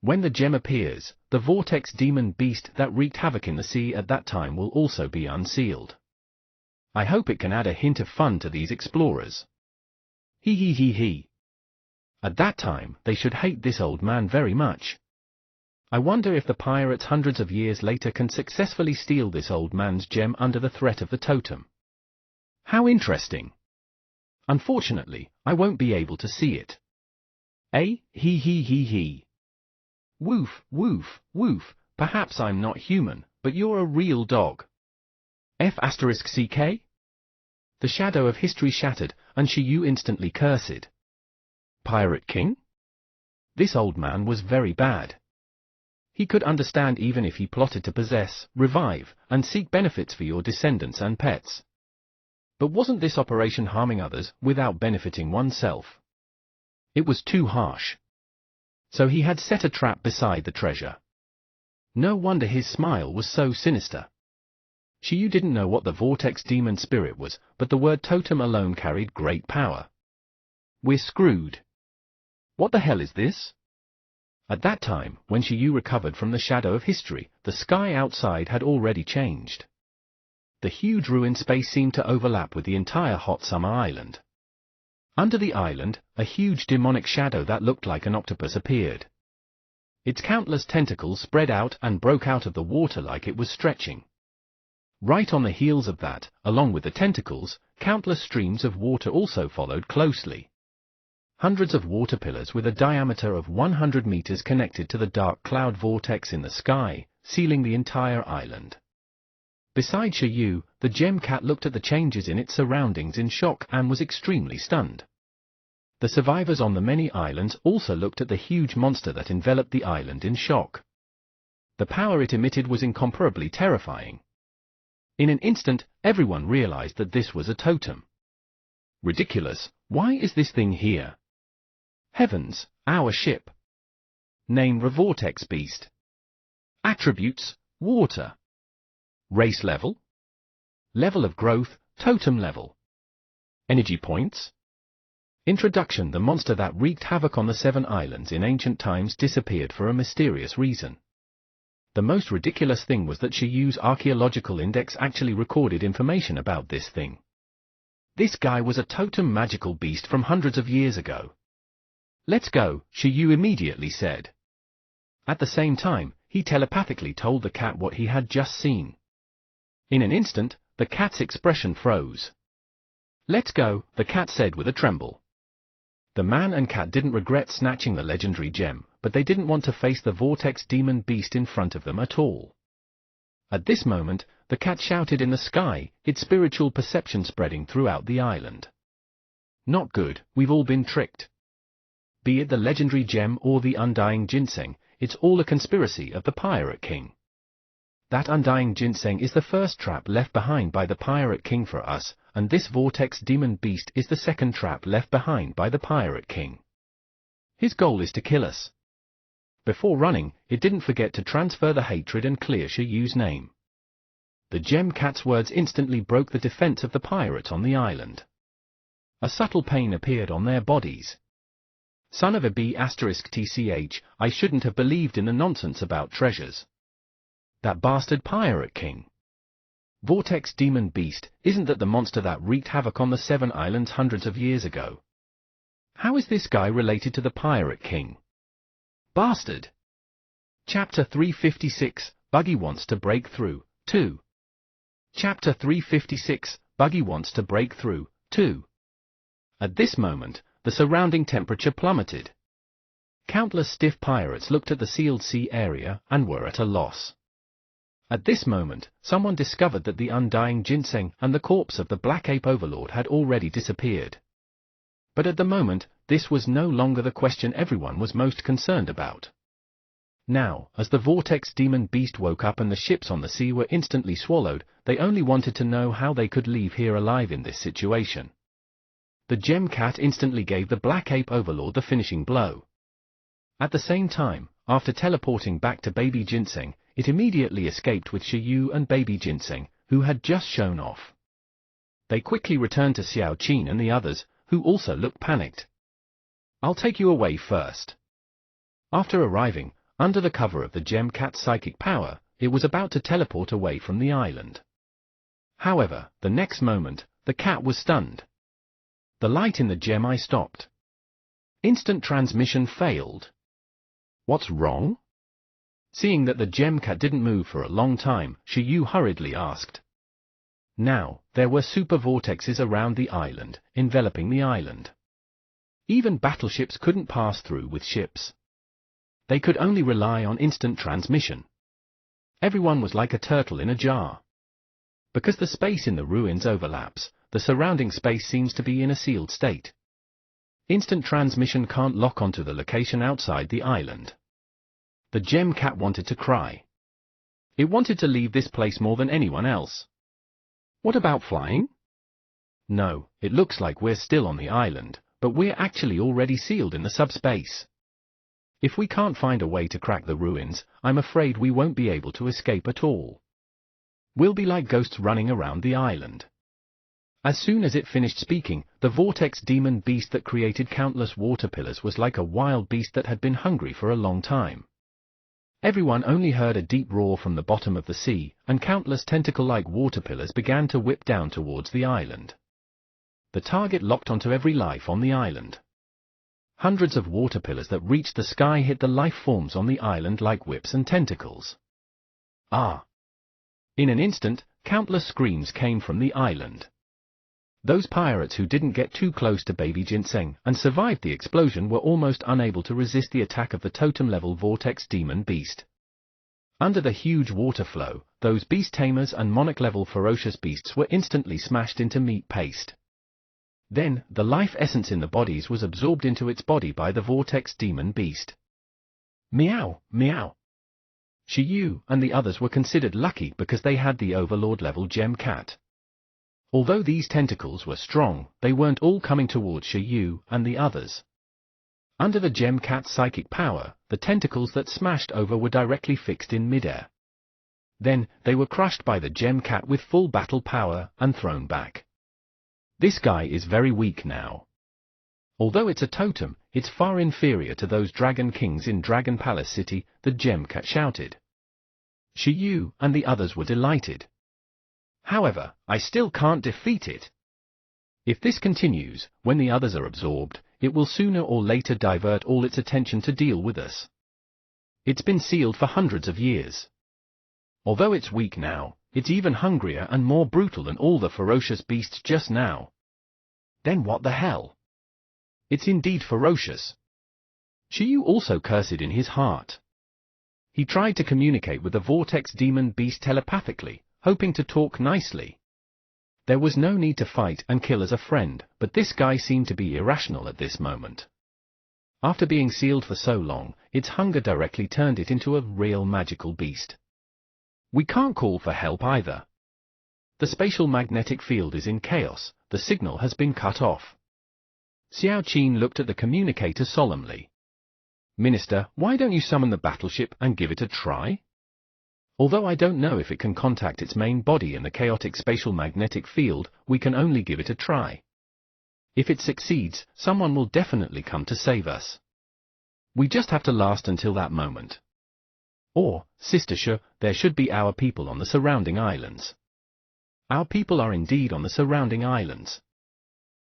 When the gem appears, the vortex demon beast that wreaked havoc in the sea at that time will also be unsealed. I hope it can add a hint of fun to these explorers. Hee hee hee hee. At that time, they should hate this old man very much. I wonder if the pirates hundreds of years later can successfully steal this old man's gem under the threat of the totem. How interesting. Unfortunately, I won't be able to see it. Hee hee hee hee. Woof, woof, woof, perhaps I'm not human, but you're a real dog. F*CK? The shadow of history shattered, and Shiyu instantly cursed. Pirate King? This old man was very bad. He could understand even if he plotted to possess, revive, and seek benefits for your descendants and pets. But wasn't this operation harming others without benefiting oneself? It was too harsh. So he had set a trap beside the treasure. No wonder his smile was so sinister. Shiyu didn't know what the vortex demon spirit was, but the word totem alone carried great power. We're screwed. What the hell is this? At that time, when Shiyu recovered from the shadow of history, the sky outside had already changed. The huge ruined space seemed to overlap with the entire hot summer island. Under the island, a huge demonic shadow that looked like an octopus appeared. Its countless tentacles spread out and broke out of the water like it was stretching. Right on the heels of that, along with the tentacles, countless streams of water also followed closely. Hundreds of water pillars with a diameter of 100 meters connected to the dark cloud vortex in the sky, sealing the entire island. Beside Shiyu, the gem cat looked at the changes in its surroundings in shock and was extremely stunned. The survivors on the many islands also looked at the huge monster that enveloped the island in shock. The power it emitted was incomparably terrifying. In an instant, everyone realized that this was a totem. Ridiculous, why is this thing here? Heavens, our ship. Name Revortex Beast. Attributes, water. Race level? Level of growth, totem level. Energy points? Introduction: the monster that wreaked havoc on the 7 islands in ancient times disappeared for a mysterious reason. The most ridiculous thing was that Shiyu's archaeological index actually recorded information about this thing. This guy was a totem magical beast from hundreds of years ago. Let's go, Shiyu immediately said. At the same time, he telepathically told the cat what he had just seen. In an instant, the cat's expression froze. Let's go, the cat said with a tremble. The man and cat didn't regret snatching the legendary gem, but they didn't want to face the vortex demon beast in front of them at all. At this moment, the cat shouted in the sky, its spiritual perception spreading throughout the island. Not good, we've all been tricked. Be it the legendary gem or the undying ginseng, it's all a conspiracy of the Pirate King. That undying ginseng is the first trap left behind by the Pirate King for us, and this vortex demon beast is the second trap left behind by the Pirate King. His goal is to kill us. Before running, it didn't forget to transfer the hatred and clear Shiyu's name. The gem cat's words instantly broke the defense of the pirates on the island. A subtle pain appeared on their bodies. Son of a B*TCH, I shouldn't have believed in the nonsense about treasures. That bastard Pirate King. Vortex Demon Beast, isn't that the monster that wreaked havoc on the 7 islands hundreds of years ago? How is this guy related to the Pirate King? Bastard! Chapter 356, Buggy Wants to Break Through, 2. Chapter 356, Buggy Wants to Break Through, 2. At this moment, the surrounding temperature plummeted. Countless stiff pirates looked at the sealed sea area and were at a loss. At this moment, someone discovered that the undying ginseng and the corpse of the Black Ape Overlord had already disappeared. But at the moment, this was no longer the question everyone was most concerned about. Now, as the vortex demon beast woke up and the ships on the sea were instantly swallowed, they only wanted to know how they could leave here alive in this situation. The gem cat instantly gave the Black Ape Overlord the finishing blow. At the same time, after teleporting back to Baby Ginseng, it immediately escaped with Shiyu and Baby Ginseng, who had just shown off. They quickly returned to Xiao Qin and the others, who also looked panicked. I'll take you away first. After arriving, Under the cover of the gem cat's psychic power, it was about to teleport away from the island. However, the next moment, the cat was stunned. The light in the gem eye stopped. Instant transmission failed. What's wrong? Seeing that the gem cat didn't move for a long time, Shiyu hurriedly asked. Now, there were super vortexes around the island, enveloping the island. Even battleships couldn't pass through with ships. They could only rely on instant transmission. Everyone was like a turtle in a jar. Because the space in the ruins overlaps, the surrounding space seems to be in a sealed state. Instant transmission can't lock onto the location outside the island. The gem cat wanted to cry. It wanted to leave this place more than anyone else. What about flying? No, it looks like we're still on the island, but we're actually already sealed in the subspace. If we can't find a way to crack the ruins, I'm afraid we won't be able to escape at all. We'll be like ghosts running around the island. As soon as it finished speaking, the vortex demon beast that created countless water pillars was like a wild beast that had been hungry for a long time. Everyone only heard a deep roar from the bottom of the sea, and countless tentacle-like water pillars began to whip down towards the island. The target locked onto every life on the island. Hundreds of water pillars that reached the sky hit the life forms on the island like whips and tentacles. Ah! In an instant, countless screams came from the island. Those pirates who didn't get too close to baby Ginseng and survived the explosion were almost unable to resist the attack of the totem-level vortex demon beast. Under the huge water flow, those beast tamers and monarch-level ferocious beasts were instantly smashed into meat paste. Then, the life essence in the bodies was absorbed into its body by the vortex demon beast. Meow, meow. Shiyu and the others were considered lucky because they had the Overlord-level gem cat. Although these tentacles were strong, they weren't all coming towards Shiyu and the others. Under the gem cat's psychic power, the tentacles that smashed over were directly fixed in midair. Then, they were crushed by the gem cat with full battle power and thrown back. This guy is very weak now. Although it's a totem, it's far inferior to those dragon kings in Dragon Palace City, the gem cat shouted. Shiyu and the others were delighted. However, I still can't defeat it. If this continues, when the others are absorbed, it will sooner or later divert all its attention to deal with us. It's been sealed for hundreds of years. Although it's weak now, it's even hungrier and more brutal than all the ferocious beasts just now. Then what the hell? It's indeed ferocious. Shiyu also cursed in his heart. He tried to communicate with the vortex demon beast telepathically, hoping to talk nicely. There was no need to fight and kill as a friend, but this guy seemed to be irrational at this moment. After being sealed for so long, its hunger directly turned it into a real magical beast. We can't call for help either. The spatial magnetic field is in chaos, the signal has been cut off. Xiao Qin looked at the communicator solemnly. Minister, why don't you summon the battleship and give it a try? Although I don't know if it can contact its main body in the chaotic spatial magnetic field, we can only give it a try. If it succeeds, someone will definitely come to save us. We just have to last until that moment. Or, Sister Shu, there should be our people on the surrounding islands. Our people are indeed on the surrounding islands.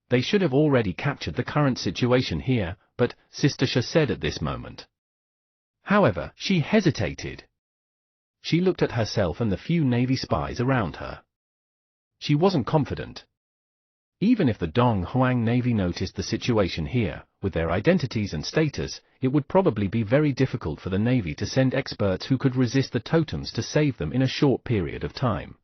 They should have already captured the current situation here, but, Sister Shu said at this moment. However, she hesitated. She looked at herself and the few Navy spies around her. She wasn't confident. Even if the Dong Huang Navy noticed the situation here, with their identities and status, it would probably be very difficult for the Navy to send experts who could resist the totems to save them in a short period of time.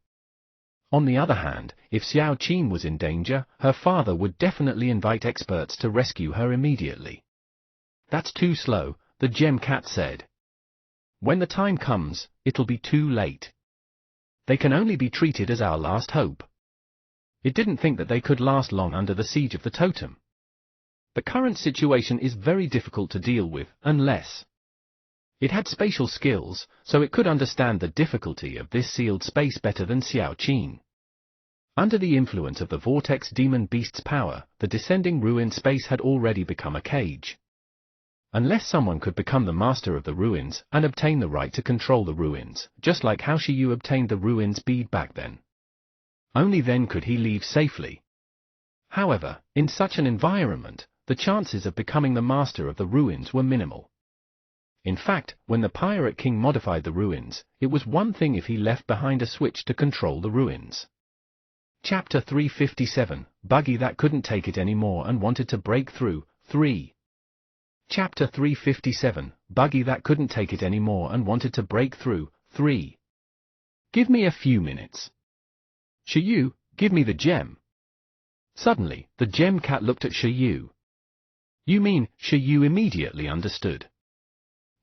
On the other hand, if Xiao Qin was in danger, her father would definitely invite experts to rescue her immediately. That's too slow, the gem cat said. When the time comes, it'll be too late. They can only be treated as our last hope. It didn't think that they could last long under the siege of the totem. The current situation is very difficult to deal with, unless it had spatial skills, so it could understand the difficulty of this sealed space better than Xiao Qin. Under the influence of the vortex demon beast's power, the descending ruined space had already become a cage. unless someone could become the master of the ruins and obtain the right to control the ruins, just like how Shiyu obtained the ruins bead back then. Only then could he leave safely. However, in such an environment, the chances of becoming the master of the ruins were minimal. In fact, when the Pirate King modified the ruins, it was one thing if he left behind a switch to control the ruins. Chapter 357, Buggy that couldn't take it anymore and wanted to break through, 3. Chapter 357, Buggy that couldn't take it anymore and wanted to break through, 3. Give me a few minutes. Shiyu, give me the gem. Suddenly, the gem cat looked at Shiyu. You mean? Shiyu immediately understood.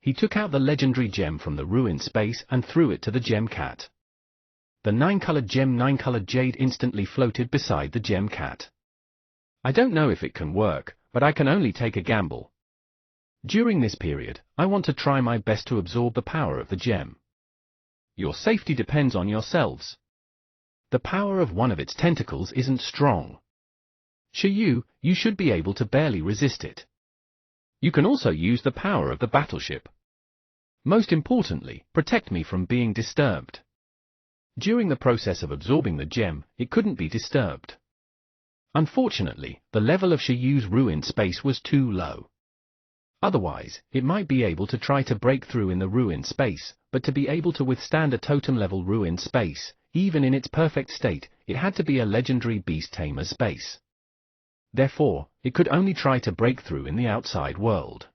He took out the legendary gem from the ruin space and threw it to the gem cat. The 9-colored gem 9-colored jade instantly floated beside the gem cat. I don't know if it can work, but I can only take a gamble. During this period, I want to try my best to absorb the power of the gem. Your safety depends on yourselves. The power of one of its tentacles isn't strong. Shiyu, you should be able to barely resist it. You can also use the power of the battleship. Most importantly, protect me from being disturbed. During the process of absorbing the gem, it couldn't be disturbed. Unfortunately, the level of Shiyu's ruined space was too low. Otherwise, it might be able to try to break through in the ruined space, but to be able to withstand a totem-level ruined space, even in its perfect state, it had to be a legendary beast tamer space. Therefore, it could only try to break through in the outside world.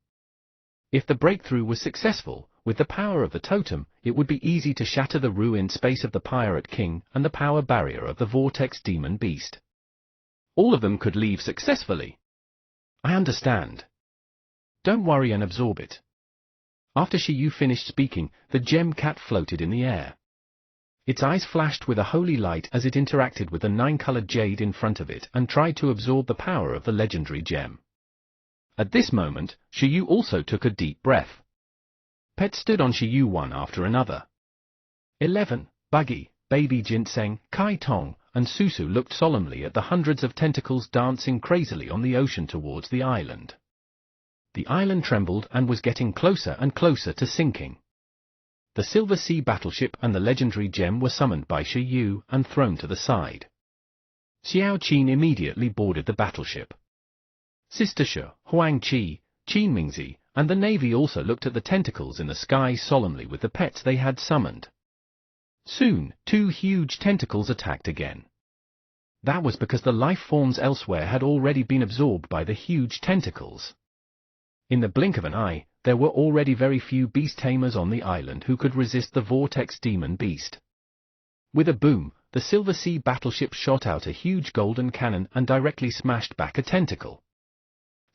If the breakthrough was successful, with the power of the totem, it would be easy to shatter the ruined space of the Pirate King and the power barrier of the Vortex Demon Beast. All of them could leave successfully. I understand. Don't worry and absorb it. After Shiyu finished speaking, the gem cat floated in the air. Its eyes flashed with a holy light as it interacted with the 9-colored jade in front of it and tried to absorb the power of the legendary gem. At this moment, Shiyu also took a deep breath. Pets stood on Shiyu one after another. 11. Buggy, Baby Ginseng, Kai Tong, and Susu looked solemnly at the hundreds of tentacles dancing crazily on the ocean towards the island. The island trembled and was getting closer and closer to sinking. The Silver Sea battleship and the legendary gem were summoned by Shiyu and thrown to the side. Xiao Qin immediately boarded the battleship. Sister Shi, Huang Qi, Qin Mingzi, and the Navy also looked at the tentacles in the sky solemnly with the pets they had summoned. Soon, 2 huge tentacles attacked again. That was because the life forms elsewhere had already been absorbed by the huge tentacles. In the blink of an eye, there were already very few beast tamers on the island who could resist the Vortex Demon Beast. With a boom, the Silver Sea battleship shot out a huge golden cannon and directly smashed back a tentacle.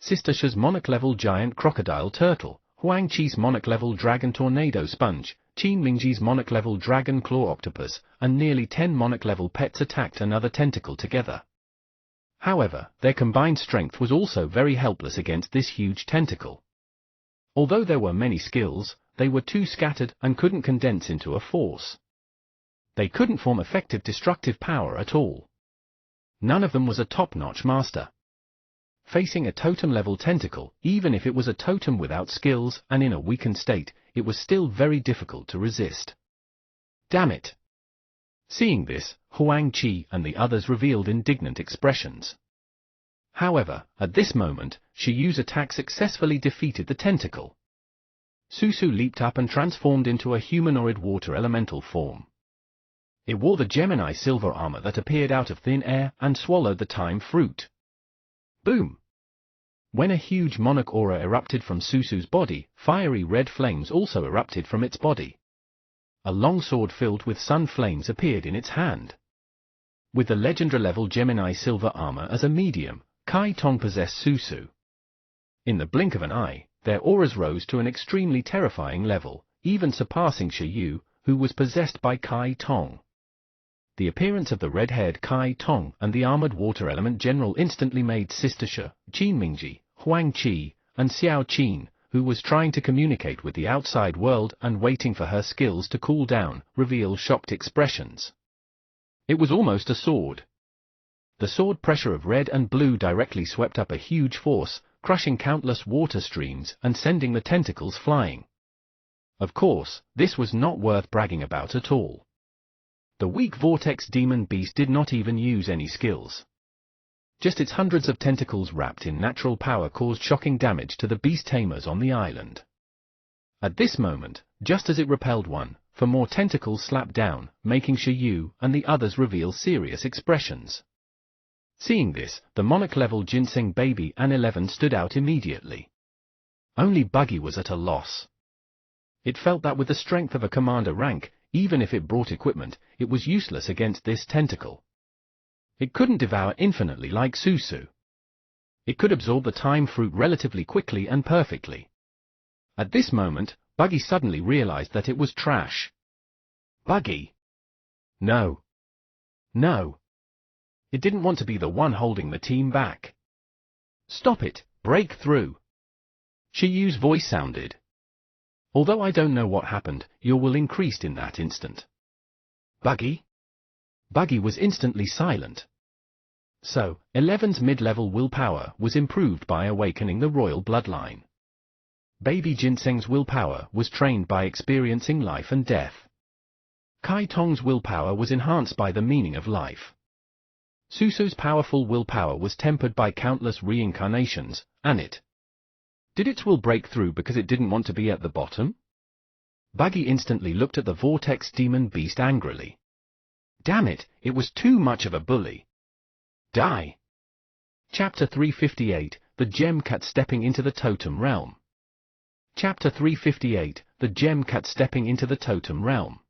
Sister Shi's monarch-level giant crocodile turtle, Huang Qi's monarch-level dragon tornado sponge, Qin Mingji's monarch-level dragon claw octopus, and nearly 10 monarch-level pets attacked another tentacle together. However, their combined strength was also very helpless against this huge tentacle. Although there were many skills, they were too scattered and couldn't condense into a force. They couldn't form effective destructive power at all. None of them was a top-notch master. Facing a totem-level tentacle, even if it was a totem without skills and in a weakened state, it was still very difficult to resist. Damn it! Seeing this, Huang Qi and the others revealed indignant expressions. However, at this moment, Shiyu's attack successfully defeated the tentacle. Susu leaped up and transformed into a humanoid water elemental form. It wore the Gemini silver armor that appeared out of thin air and swallowed the time fruit. Boom! When a huge monarch aura erupted from Susu's body, fiery red flames also erupted from its body. A long sword filled with sun flames appeared in its hand. With the legendary-level Gemini silver armor as a medium, Kai Tong possessed Susu. In the blink of an eye, their auras rose to an extremely terrifying level, even surpassing Shiyu, who was possessed by Kai Tong. The appearance of the red-haired Kai Tong and the armored water element general instantly made Sister Shi, Qin Mingji, Huang Qi, and Xiao Qin, who was trying to communicate with the outside world and waiting for her skills to cool down, reveal shocked expressions. It was almost a sword. The sword pressure of red and blue directly swept up a huge force, crushing countless water streams and sending the tentacles flying. Of course, this was not worth bragging about at all. The weak vortex demon beast did not even use any skills. Just its hundreds of tentacles wrapped in natural power caused shocking damage to the beast tamers on the island. At this moment, just as it repelled one, for more tentacles slapped down, making Shiyu and the others reveal serious expressions. Seeing this, the monarch-level Ginseng baby and 11 stood out immediately. Only Buggy was at a loss. It felt that with the strength of a commander rank, even if it brought equipment, it was useless against this tentacle. It couldn't devour infinitely like Susu. It could absorb the time fruit relatively quickly and perfectly. At this moment, Buggy suddenly realized that it was trash. Buggy! No. No. It didn't want to be the one holding the team back. Stop it, break through. Shiyu's voice sounded. Although I don't know what happened, your will increased in that instant. Buggy? Buggy was instantly silent. So, 11's mid-level willpower was improved by awakening the royal bloodline. Baby Ginseng's willpower was trained by experiencing life and death. Kai Tong's willpower was enhanced by the meaning of life. Susu's powerful willpower was tempered by countless reincarnations, and it. Did its will break through because it didn't want to be at the bottom? Buggy instantly looked at the vortex demon beast angrily. Damn it, it was too much of a bully. Die! Chapter 358, The Gem Cat Stepping into the Totem Realm. Chapter 358, The Gem Cat Stepping into the Totem Realm.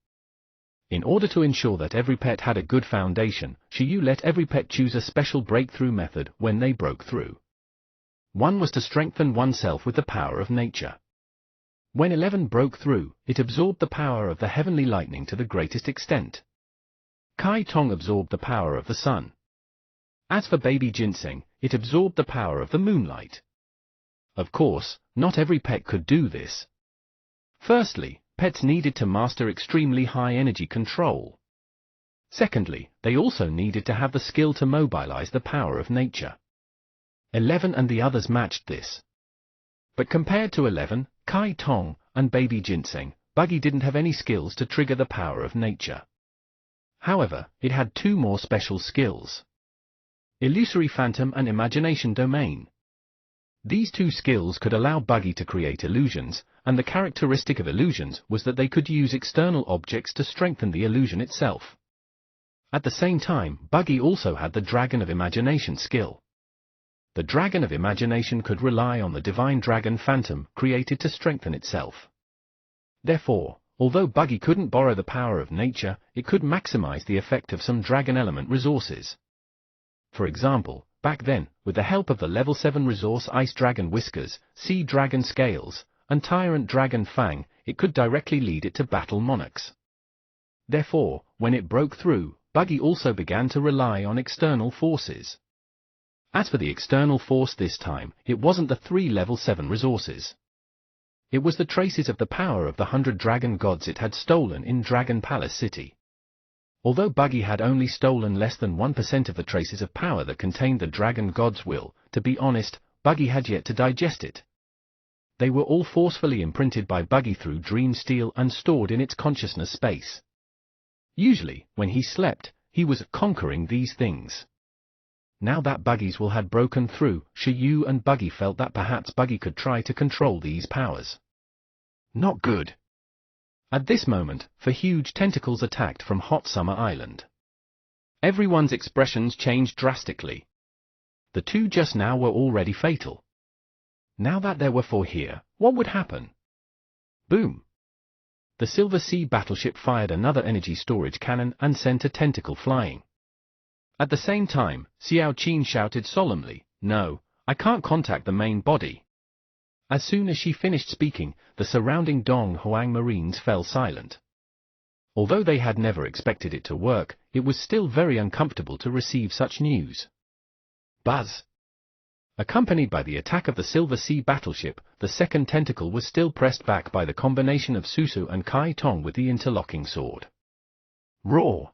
In order to ensure that every pet had a good foundation, Shiyu let every pet choose a special breakthrough method when they broke through. One was to strengthen oneself with the power of nature. When 11 broke through, it absorbed the power of the heavenly lightning to the greatest extent. Kai Tong absorbed the power of the sun. As for baby Ginseng, it absorbed the power of the moonlight. Of course, not every pet could do this. Firstly, pets needed to master extremely high energy control. Secondly, they also needed to have the skill to mobilize the power of nature. 11 and the others matched this. But compared to 11, Kai Tong, and baby Ginseng, Buggy didn't have any skills to trigger the power of nature. However, it had two more special skills. Illusory Phantom and Imagination Domain. These two skills could allow Buggy to create illusions, and the characteristic of illusions was that they could use external objects to strengthen the illusion itself. At the same time, Buggy also had the Dragon of Imagination skill. The Dragon of Imagination could rely on the Divine Dragon Phantom created to strengthen itself. Therefore, although Buggy couldn't borrow the power of nature, it could maximize the effect of some dragon element resources. For example, back then, with the help of the level 7 resource Ice Dragon Whiskers, Sea Dragon Scales, and Tyrant Dragon Fang, it could directly lead it to battle monarchs. Therefore, when it broke through, Buggy also began to rely on external forces. As for the external force this time, it wasn't the 3 level 7 resources. It was the traces of the power of the 100 dragon gods it had stolen in Dragon Palace City. Although Buggy had only stolen less than 1% of the traces of power that contained the dragon god's will, to be honest, Buggy had yet to digest it. They were all forcefully imprinted by Buggy through dream steel and stored in its consciousness space. Usually, when he slept, he was conquering these things. Now that Buggy's will had broken through, Shiyu and Buggy felt that perhaps Buggy could try to control these powers. Not good. At this moment, huge tentacles attacked from Hot Summer Island. Everyone's expressions changed drastically. The two just now were already fatal. Now that there were 4 here, what would happen? Boom! The Silver Sea battleship fired another energy storage cannon and sent a tentacle flying. At the same time, Xiao Qin shouted solemnly, "No, I can't contact the main body." As soon as she finished speaking, the surrounding Dong Huang Marines fell silent. Although they had never expected it to work, it was still very uncomfortable to receive such news. Buzz! Accompanied by the attack of the Silver Sea battleship, the second tentacle was still pressed back by the combination of Susu and Kai Tong with the interlocking sword. Roar!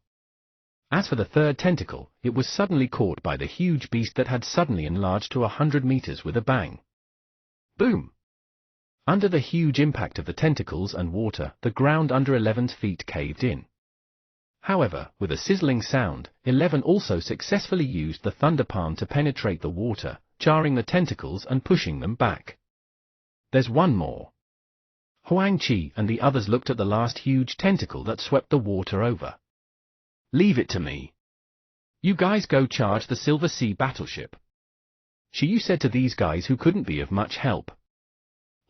As for the third tentacle, it was suddenly caught by the huge beast that had suddenly enlarged to 100 meters with a bang. Boom! Under the huge impact of the tentacles and water, the ground under 11's feet caved in. However, with a sizzling sound, 11 also successfully used the thunder palm to penetrate the water, jarring the tentacles and pushing them back. There's one more. Huang Qi and the others looked at the last huge tentacle that swept the water over. Leave it to me. You guys go charge the Silver Sea battleship. Shiyu said to these guys who couldn't be of much help.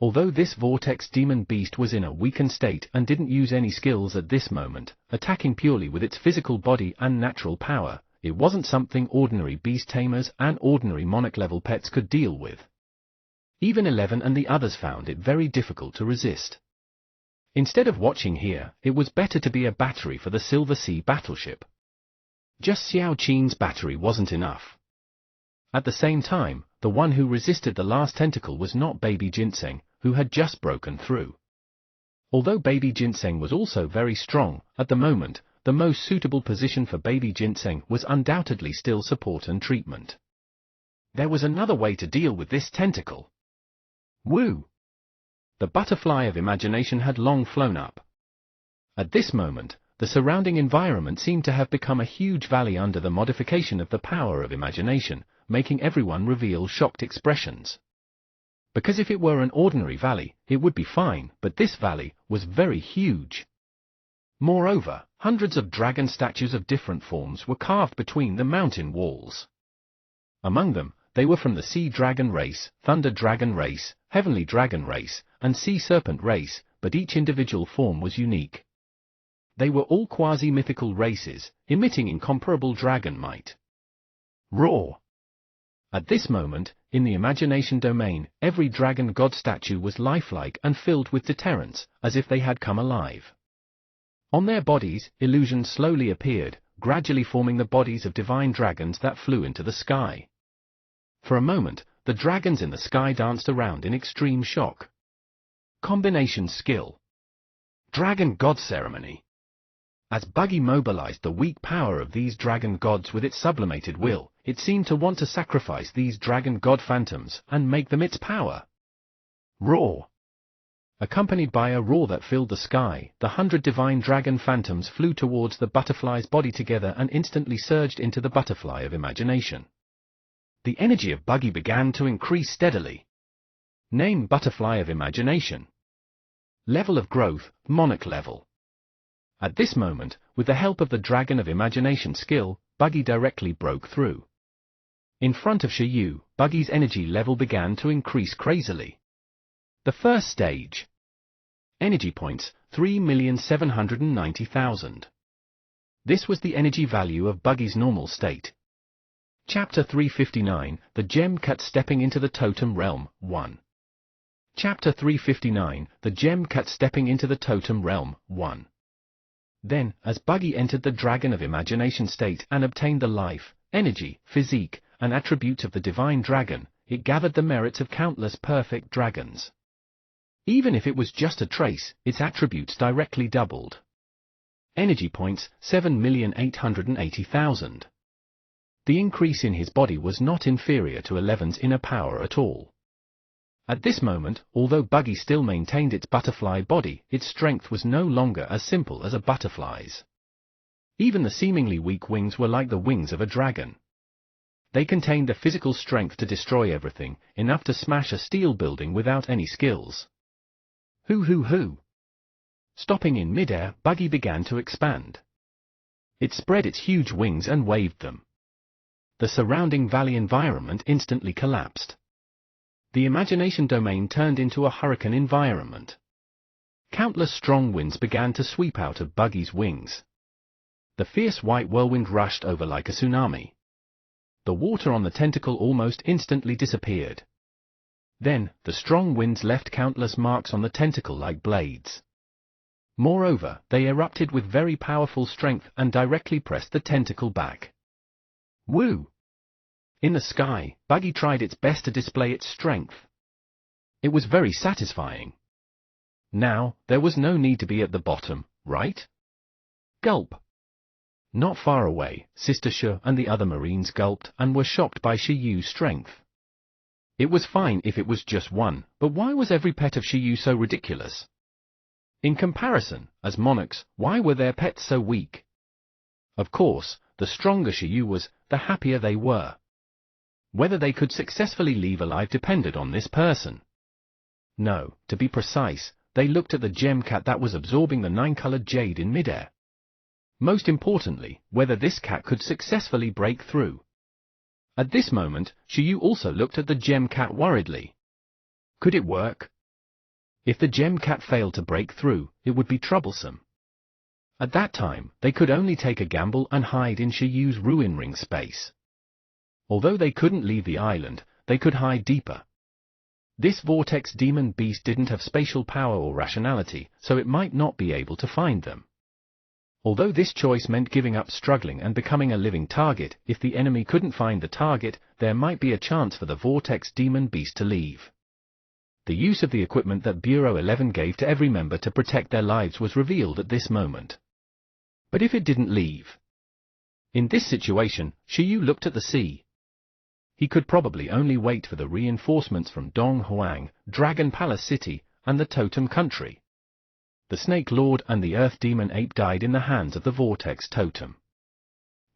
Although this vortex demon beast was in a weakened state and didn't use any skills at this moment, attacking purely with its physical body and natural power, it wasn't something ordinary beast tamers and ordinary monarch-level pets could deal with. Even 11 and the others found it very difficult to resist. Instead of watching here, it was better to be a battery for the Silver Sea battleship. Just Xiao Qin's battery wasn't enough. At the same time, the one who resisted the last tentacle was not Baby Ginseng, who had just broken through. Although Baby Ginseng was also very strong, at the moment, the most suitable position for Baby Ginseng was undoubtedly still support and treatment. There was another way to deal with this tentacle. Woo! The butterfly of imagination had long flown up. At this moment, the surrounding environment seemed to have become a huge valley under the modification of the power of imagination, making everyone reveal shocked expressions. Because if it were an ordinary valley, it would be fine, but this valley was very huge. Moreover, hundreds of dragon statues of different forms were carved between the mountain walls. Among them, they were from the Sea Dragon race, Thunder Dragon race, Heavenly Dragon race, and Sea Serpent race, but each individual form was unique. They were all quasi-mythical races, emitting incomparable dragon might. Roar! At this moment, in the imagination domain, every dragon god statue was lifelike and filled with deterrence, as if they had come alive. On their bodies, illusions slowly appeared, gradually forming the bodies of divine dragons that flew into the sky. For a moment, the dragons in the sky danced around in extreme shock. Combination skill. Dragon God Ceremony. As Buggy mobilized the weak power of these dragon gods with its sublimated will, it seemed to want to sacrifice these dragon god phantoms and make them its power. Roar! Accompanied by a roar that filled the sky, the 100 divine dragon phantoms flew towards the butterfly's body together and instantly surged into the butterfly of imagination. The energy of Buggy began to increase steadily. Name Butterfly of Imagination. Level of growth, Monarch level. At this moment, with the help of the Dragon of Imagination skill, Buggy directly broke through. In front of Shiyu, Buggy's energy level began to increase crazily. The first stage. Energy points, 3,790,000. This was the energy value of Buggy's normal state. Chapter 359, The Gem Cut Stepping into the Totem Realm, 1. Chapter 359, The Gem Cut Stepping into the Totem Realm, 1. Then, as Buggy entered the Dragon of Imagination state and obtained the life, energy, physique, and attributes of the Divine Dragon, it gathered the merits of countless perfect dragons. Even if it was just a trace, its attributes directly doubled. Energy points, 7,880,000. The increase in his body was not inferior to 11's inner power at all. At this moment, although Buggy still maintained its butterfly body, its strength was no longer as simple as a butterfly's. Even the seemingly weak wings were like the wings of a dragon. They contained the physical strength to destroy everything, enough to smash a steel building without any skills. Hoo! Stopping in midair, Buggy began to expand. It spread its huge wings and waved them. The surrounding valley environment instantly collapsed. The imagination domain turned into a hurricane environment. Countless strong winds began to sweep out of Buggy's wings. The fierce white whirlwind rushed over like a tsunami. The water on the tentacle almost instantly disappeared. Then, the strong winds left countless marks on the tentacle like blades. Moreover, they erupted with very powerful strength and directly pressed the tentacle back. Woo! In the sky, Buggy tried its best to display its strength. It was very satisfying. Now, there was no need to be at the bottom, right? Gulp. Not far away, Sister Shu and the other Marines gulped and were shocked by Shi Yu's strength. It was fine if it was just one, but why was every pet of Shi Yu so ridiculous? In comparison, as monarchs, why were their pets so weak? Of course, the stronger Shi Yu was, the happier they were. Whether they could successfully leave alive depended on this person. No, to be precise, they looked at the gem cat that was absorbing the 9-colored jade in midair. Most importantly, whether this cat could successfully break through. At this moment, Shi Yu also looked at the gem cat worriedly. Could it work? If the gem cat failed to break through, it would be troublesome. At that time, they could only take a gamble and hide in Shi Yu's ruin ring space. Although they couldn't leave the island, they could hide deeper. This vortex demon beast didn't have spatial power or rationality, so it might not be able to find them. Although this choice meant giving up struggling and becoming a living target, if the enemy couldn't find the target, there might be a chance for the vortex demon beast to leave. The use of the equipment that Bureau 11 gave to every member to protect their lives was revealed at this moment. But if it didn't leave? In this situation, Shi Yu looked at the sea. He could probably only wait for the reinforcements from Dong Huang, Dragon Palace City, and the Totem Country. The Snake Lord and the Earth Demon Ape died in the hands of the Vortex Totem.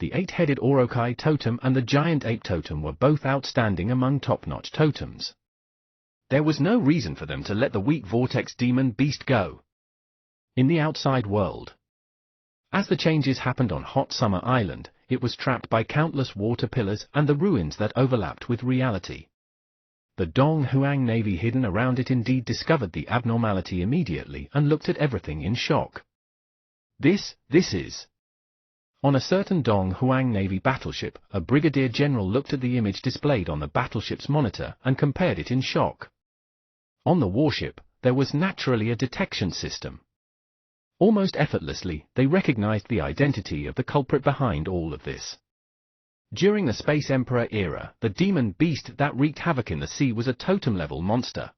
The 8-headed Orokai Totem and the Giant Ape Totem were both outstanding among top-notch totems. There was no reason for them to let the weak Vortex Demon Beast go. In the outside world, as the changes happened on Hot Summer Island, it was trapped by countless water pillars and the ruins that overlapped with reality. The Dong Huang Navy hidden around it indeed discovered the abnormality immediately and looked at everything in shock. This is... On a certain Dong Huang Navy battleship, a brigadier general looked at the image displayed on the battleship's monitor and compared it in shock. On the warship, there was naturally a detection system. Almost effortlessly, they recognized the identity of the culprit behind all of this. During the Space Emperor era, the demon beast that wreaked havoc in the sea was a totem-level monster.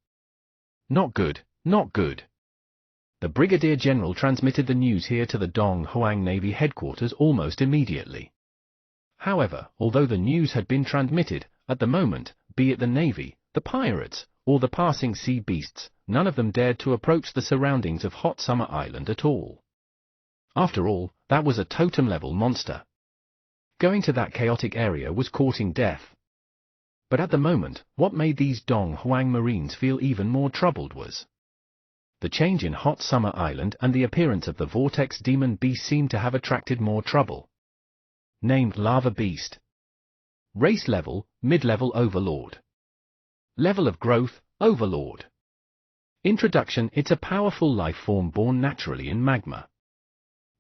Not good, not good. The Brigadier General transmitted the news here to the Dong Huang Navy headquarters almost immediately. However, although the news had been transmitted, at the moment, be it the Navy, the pirates, or the passing sea beasts, none of them dared to approach the surroundings of Hot Summer Island at all. After all, that was a totem-level monster. Going to that chaotic area was courting death. But at the moment, what made these Dong Huang Marines feel even more troubled was the change in Hot Summer Island and the appearance of the Vortex Demon Beast seemed to have attracted more trouble. Named Lava Beast. Race level, mid-level Overlord. Level of growth, Overlord. Introduction: it's a powerful life form born naturally in magma.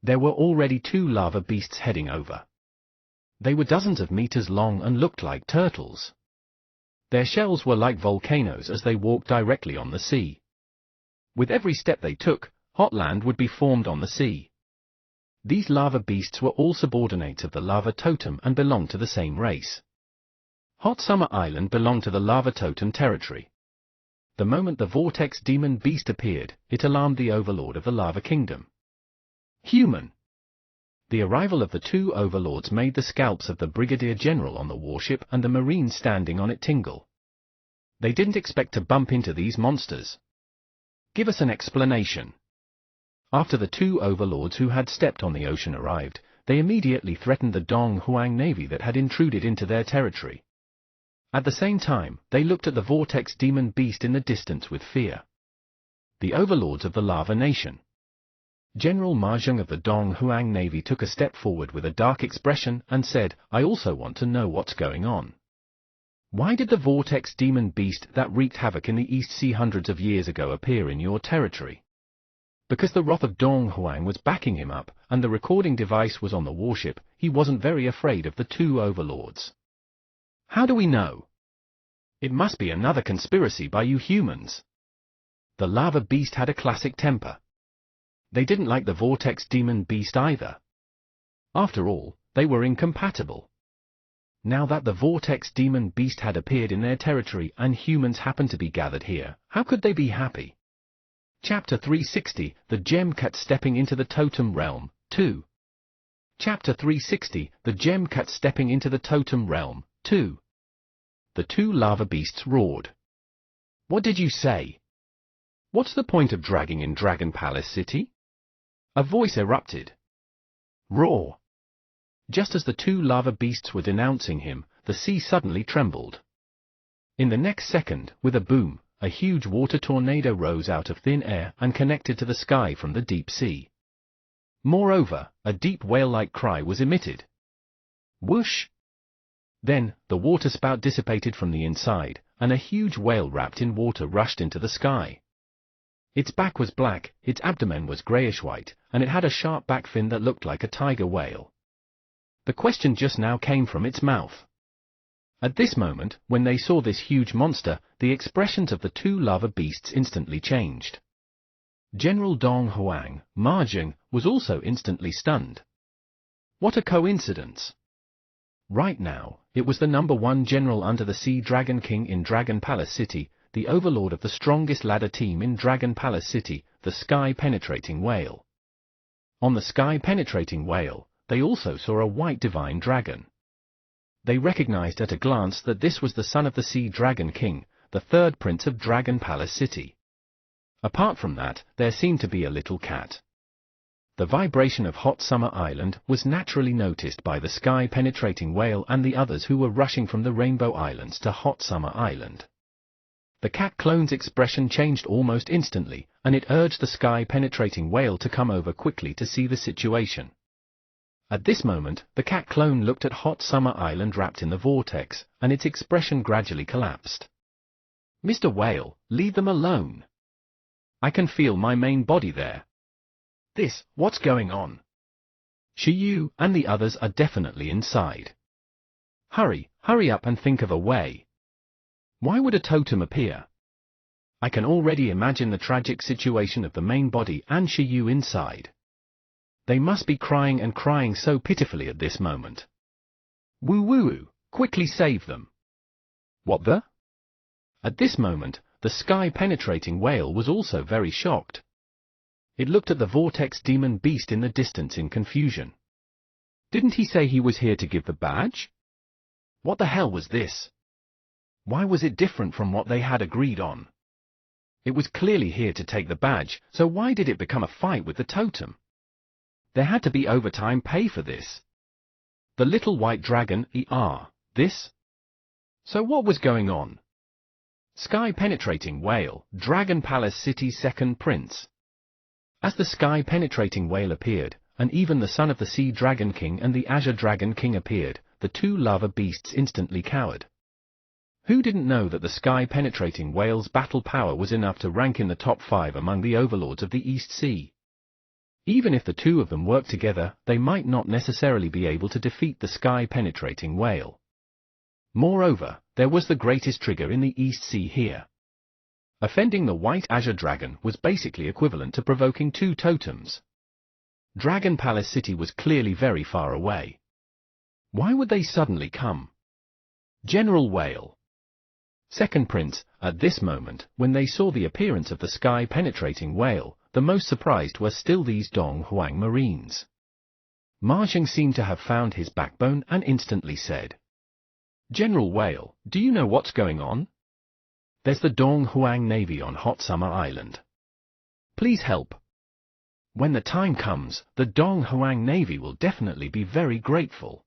There were already 2 lava beasts heading over. They were dozens of meters long and looked like turtles. Their shells were like volcanoes as they walked directly on the sea. With every step they took, hot land would be formed on the sea. These lava beasts were all subordinates of the lava totem and belonged to the same race. Hot Summer Island belonged to the lava totem territory. The moment the Vortex Demon Beast appeared, it alarmed the overlord of the Lava Kingdom. Human. The arrival of the 2 overlords made the scalps of the Brigadier General on the warship and the Marines standing on it tingle. They didn't expect to bump into these monsters. Give us an explanation. After the 2 overlords who had stepped on the ocean arrived, they immediately threatened the Dong Huang Navy that had intruded into their territory. At the same time, they looked at the Vortex Demon Beast in the distance with fear. The overlords of the Lava Nation. General Ma Zheng of the Dong Huang Navy took a step forward with a dark expression and said, "I also want to know what's going on. Why did the Vortex Demon Beast that wreaked havoc in the East Sea hundreds of years ago appear in your territory?" Because the wrath of Dong Huang was backing him up, and the recording device was on the warship, he wasn't very afraid of the 2 overlords. How do we know? It must be another conspiracy by you humans. The Lava Beast had a classic temper. They didn't like the Vortex Demon Beast either. After all, they were incompatible. Now that the Vortex Demon Beast had appeared in their territory and humans happened to be gathered here, how could they be happy? Chapter 360, The Gem Cat Stepping into the Totem Realm, 2. Chapter 360, The Gem Cat Stepping into the Totem Realm, 2. The two lava beasts roared. What did you say? What's the point of dragging in Dragon Palace City? A voice erupted. Roar! Just as the two lava beasts were denouncing him, the sea suddenly trembled. In the next second, with a boom, a huge water tornado rose out of thin air and connected to the sky from the deep sea. Moreover, a deep whale-like cry was emitted. Whoosh! Then, the water spout dissipated from the inside, and a huge whale wrapped in water rushed into the sky. Its back was black, its abdomen was greyish-white, and it had a sharp back fin that looked like a tiger whale. The question just now came from its mouth. At this moment, when they saw this huge monster, the expressions of the two lava beasts instantly changed. General Dong Huang, Mahjong, was also instantly stunned. What a coincidence! Right now, it was the #1 general under the Sea Dragon King in Dragon Palace City, the overlord of the strongest ladder team in Dragon Palace City, the Sky Penetrating Whale. On the Sky Penetrating Whale, they also saw a white divine dragon. They recognized at a glance that this was the son of the Sea Dragon King, the third prince of Dragon Palace City. Apart from that, there seemed to be a little cat. The vibration of Hot Summer Island was naturally noticed by the Sky Penetrating Whale and the others who were rushing from the Rainbow Islands to Hot Summer Island. The cat clone's expression changed almost instantly, and it urged the Sky Penetrating Whale to come over quickly to see the situation. At this moment, the cat clone looked at Hot Summer Island wrapped in the vortex, and its expression gradually collapsed. Mr. Whale, leave them alone. I can feel my main body there. What's going on? Shiyu and the others are definitely inside. Hurry up and think of a way. Why would a totem appear? I can already imagine the tragic situation of the main body and Shiyu inside. They must be crying and crying so pitifully at this moment. Woo-woo, quickly save them. What the? At this moment, the Sky Penetrating Whale was also very shocked. It looked at the Vortex Demon Beast in the distance in confusion. Didn't he say he was here to give the badge? What the hell was this? Why was it different from what they had agreed on? It was clearly here to take the badge, so why did it become a fight with the totem? There had to be overtime pay for this. The little white dragon, this? So what was going on? Sky Penetrating Whale, Dragon Palace City's second prince. As the Sky Penetrating Whale appeared, and even the son of the Sea Dragon King and the Azure Dragon King appeared, the two lava beasts instantly cowered. Who didn't know that the Sky Penetrating Whale's battle power was enough to rank in the top 5 among the overlords of the East Sea? Even if the two of them worked together, they might not necessarily be able to defeat the Sky Penetrating Whale. Moreover, there was the greatest trigger in the East Sea here. Offending the White Azure Dragon was basically equivalent to provoking two totems. Dragon Palace City was clearly very far away. Why would they suddenly come? General Whale. Second Prince, at this moment, when they saw the appearance of the Sky Penetrating Whale, the most surprised were still these Dong Huang Marines. Mahjong seemed to have found his backbone and instantly said, General Whale, do you know what's going on? There's the Dong Huang Navy on Hot Summer Island. Please help. When the time comes, the Dong Huang Navy will definitely be very grateful.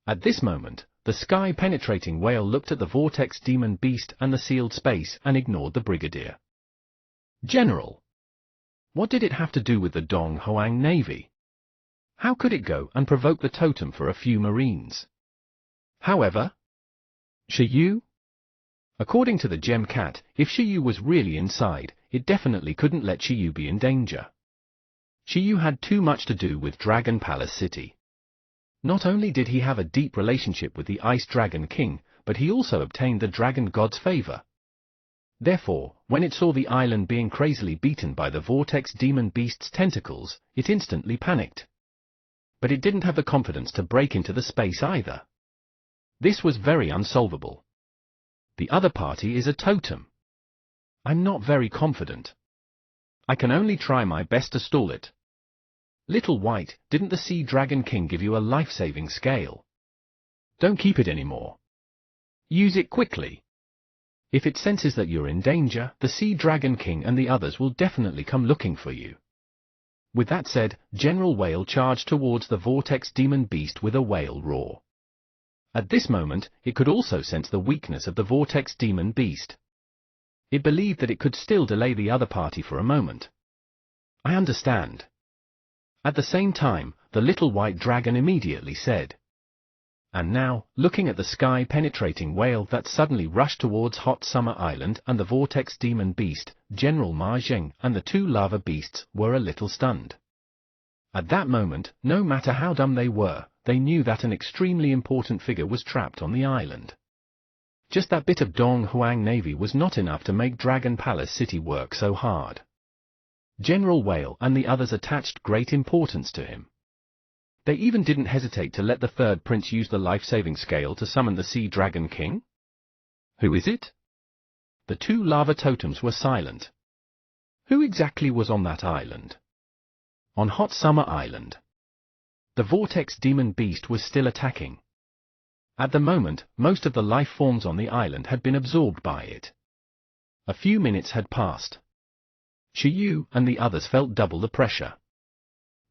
At this moment, the Sky Penetrating Whale looked at the Vortex Demon Beast and the sealed space and ignored the Brigadier. General! What did it have to do with the Dong Huang Navy? How could it go and provoke the totem for a few Marines? However, Shiyu? According to the Gem Cat, if Shiyu was really inside, it definitely couldn't let Shiyu be in danger. Shiyu had too much to do with Dragon Palace City. Not only did he have a deep relationship with the Ice Dragon King, but he also obtained the Dragon God's favor. Therefore, when it saw the island being crazily beaten by the Vortex Demon Beast's tentacles, it instantly panicked. But it didn't have the confidence to break into the space either. This was very unsolvable. The other party is a totem. I'm not very confident. I can only try my best to stall it. Little White, didn't the Sea Dragon King give you a life-saving scale? Don't keep it anymore. Use it quickly. If it senses that you're in danger, the Sea Dragon King and the others will definitely come looking for you. With that said, General Whale charged towards the Vortex Demon Beast with a whale roar. At this moment, it could also sense the weakness of the Vortex Demon Beast. It believed that it could still delay the other party for a moment. I understand. At the same time, the little white dragon immediately said. And now, looking at the sky-penetrating whale that suddenly rushed towards Hot Summer Island and the Vortex Demon Beast, General Ma Zheng and the two lava beasts were a little stunned. At that moment, no matter how dumb they were, they knew that an extremely important figure was trapped on the island. Just that bit of Dong Huang Navy was not enough to make Dragon Palace City work so hard. General Whale and the others attached great importance to him. They even didn't hesitate to let the third prince use the life-saving scale to summon the Sea Dragon King. Who is it? The two lava totems were silent. Who exactly was on that island? On Hot Summer Island. The Vortex Demon Beast was still attacking. At the moment, most of the life forms on the island had been absorbed by it. A few minutes had passed. Shiyu and the others felt double the pressure.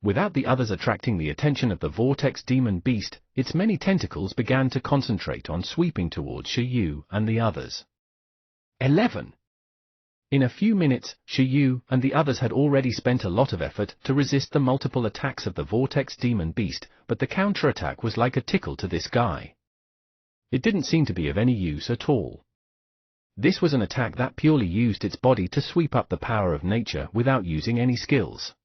Without the others attracting the attention of the Vortex Demon Beast, its many tentacles began to concentrate on sweeping towards Shiyu and the others. 11. In a few minutes, Shiyu and the others had already spent a lot of effort to resist the multiple attacks of the Vortex Demon Beast, but the counterattack was like a tickle to this guy. It didn't seem to be of any use at all. This was an attack that purely used its body to sweep up the power of nature without using any skills.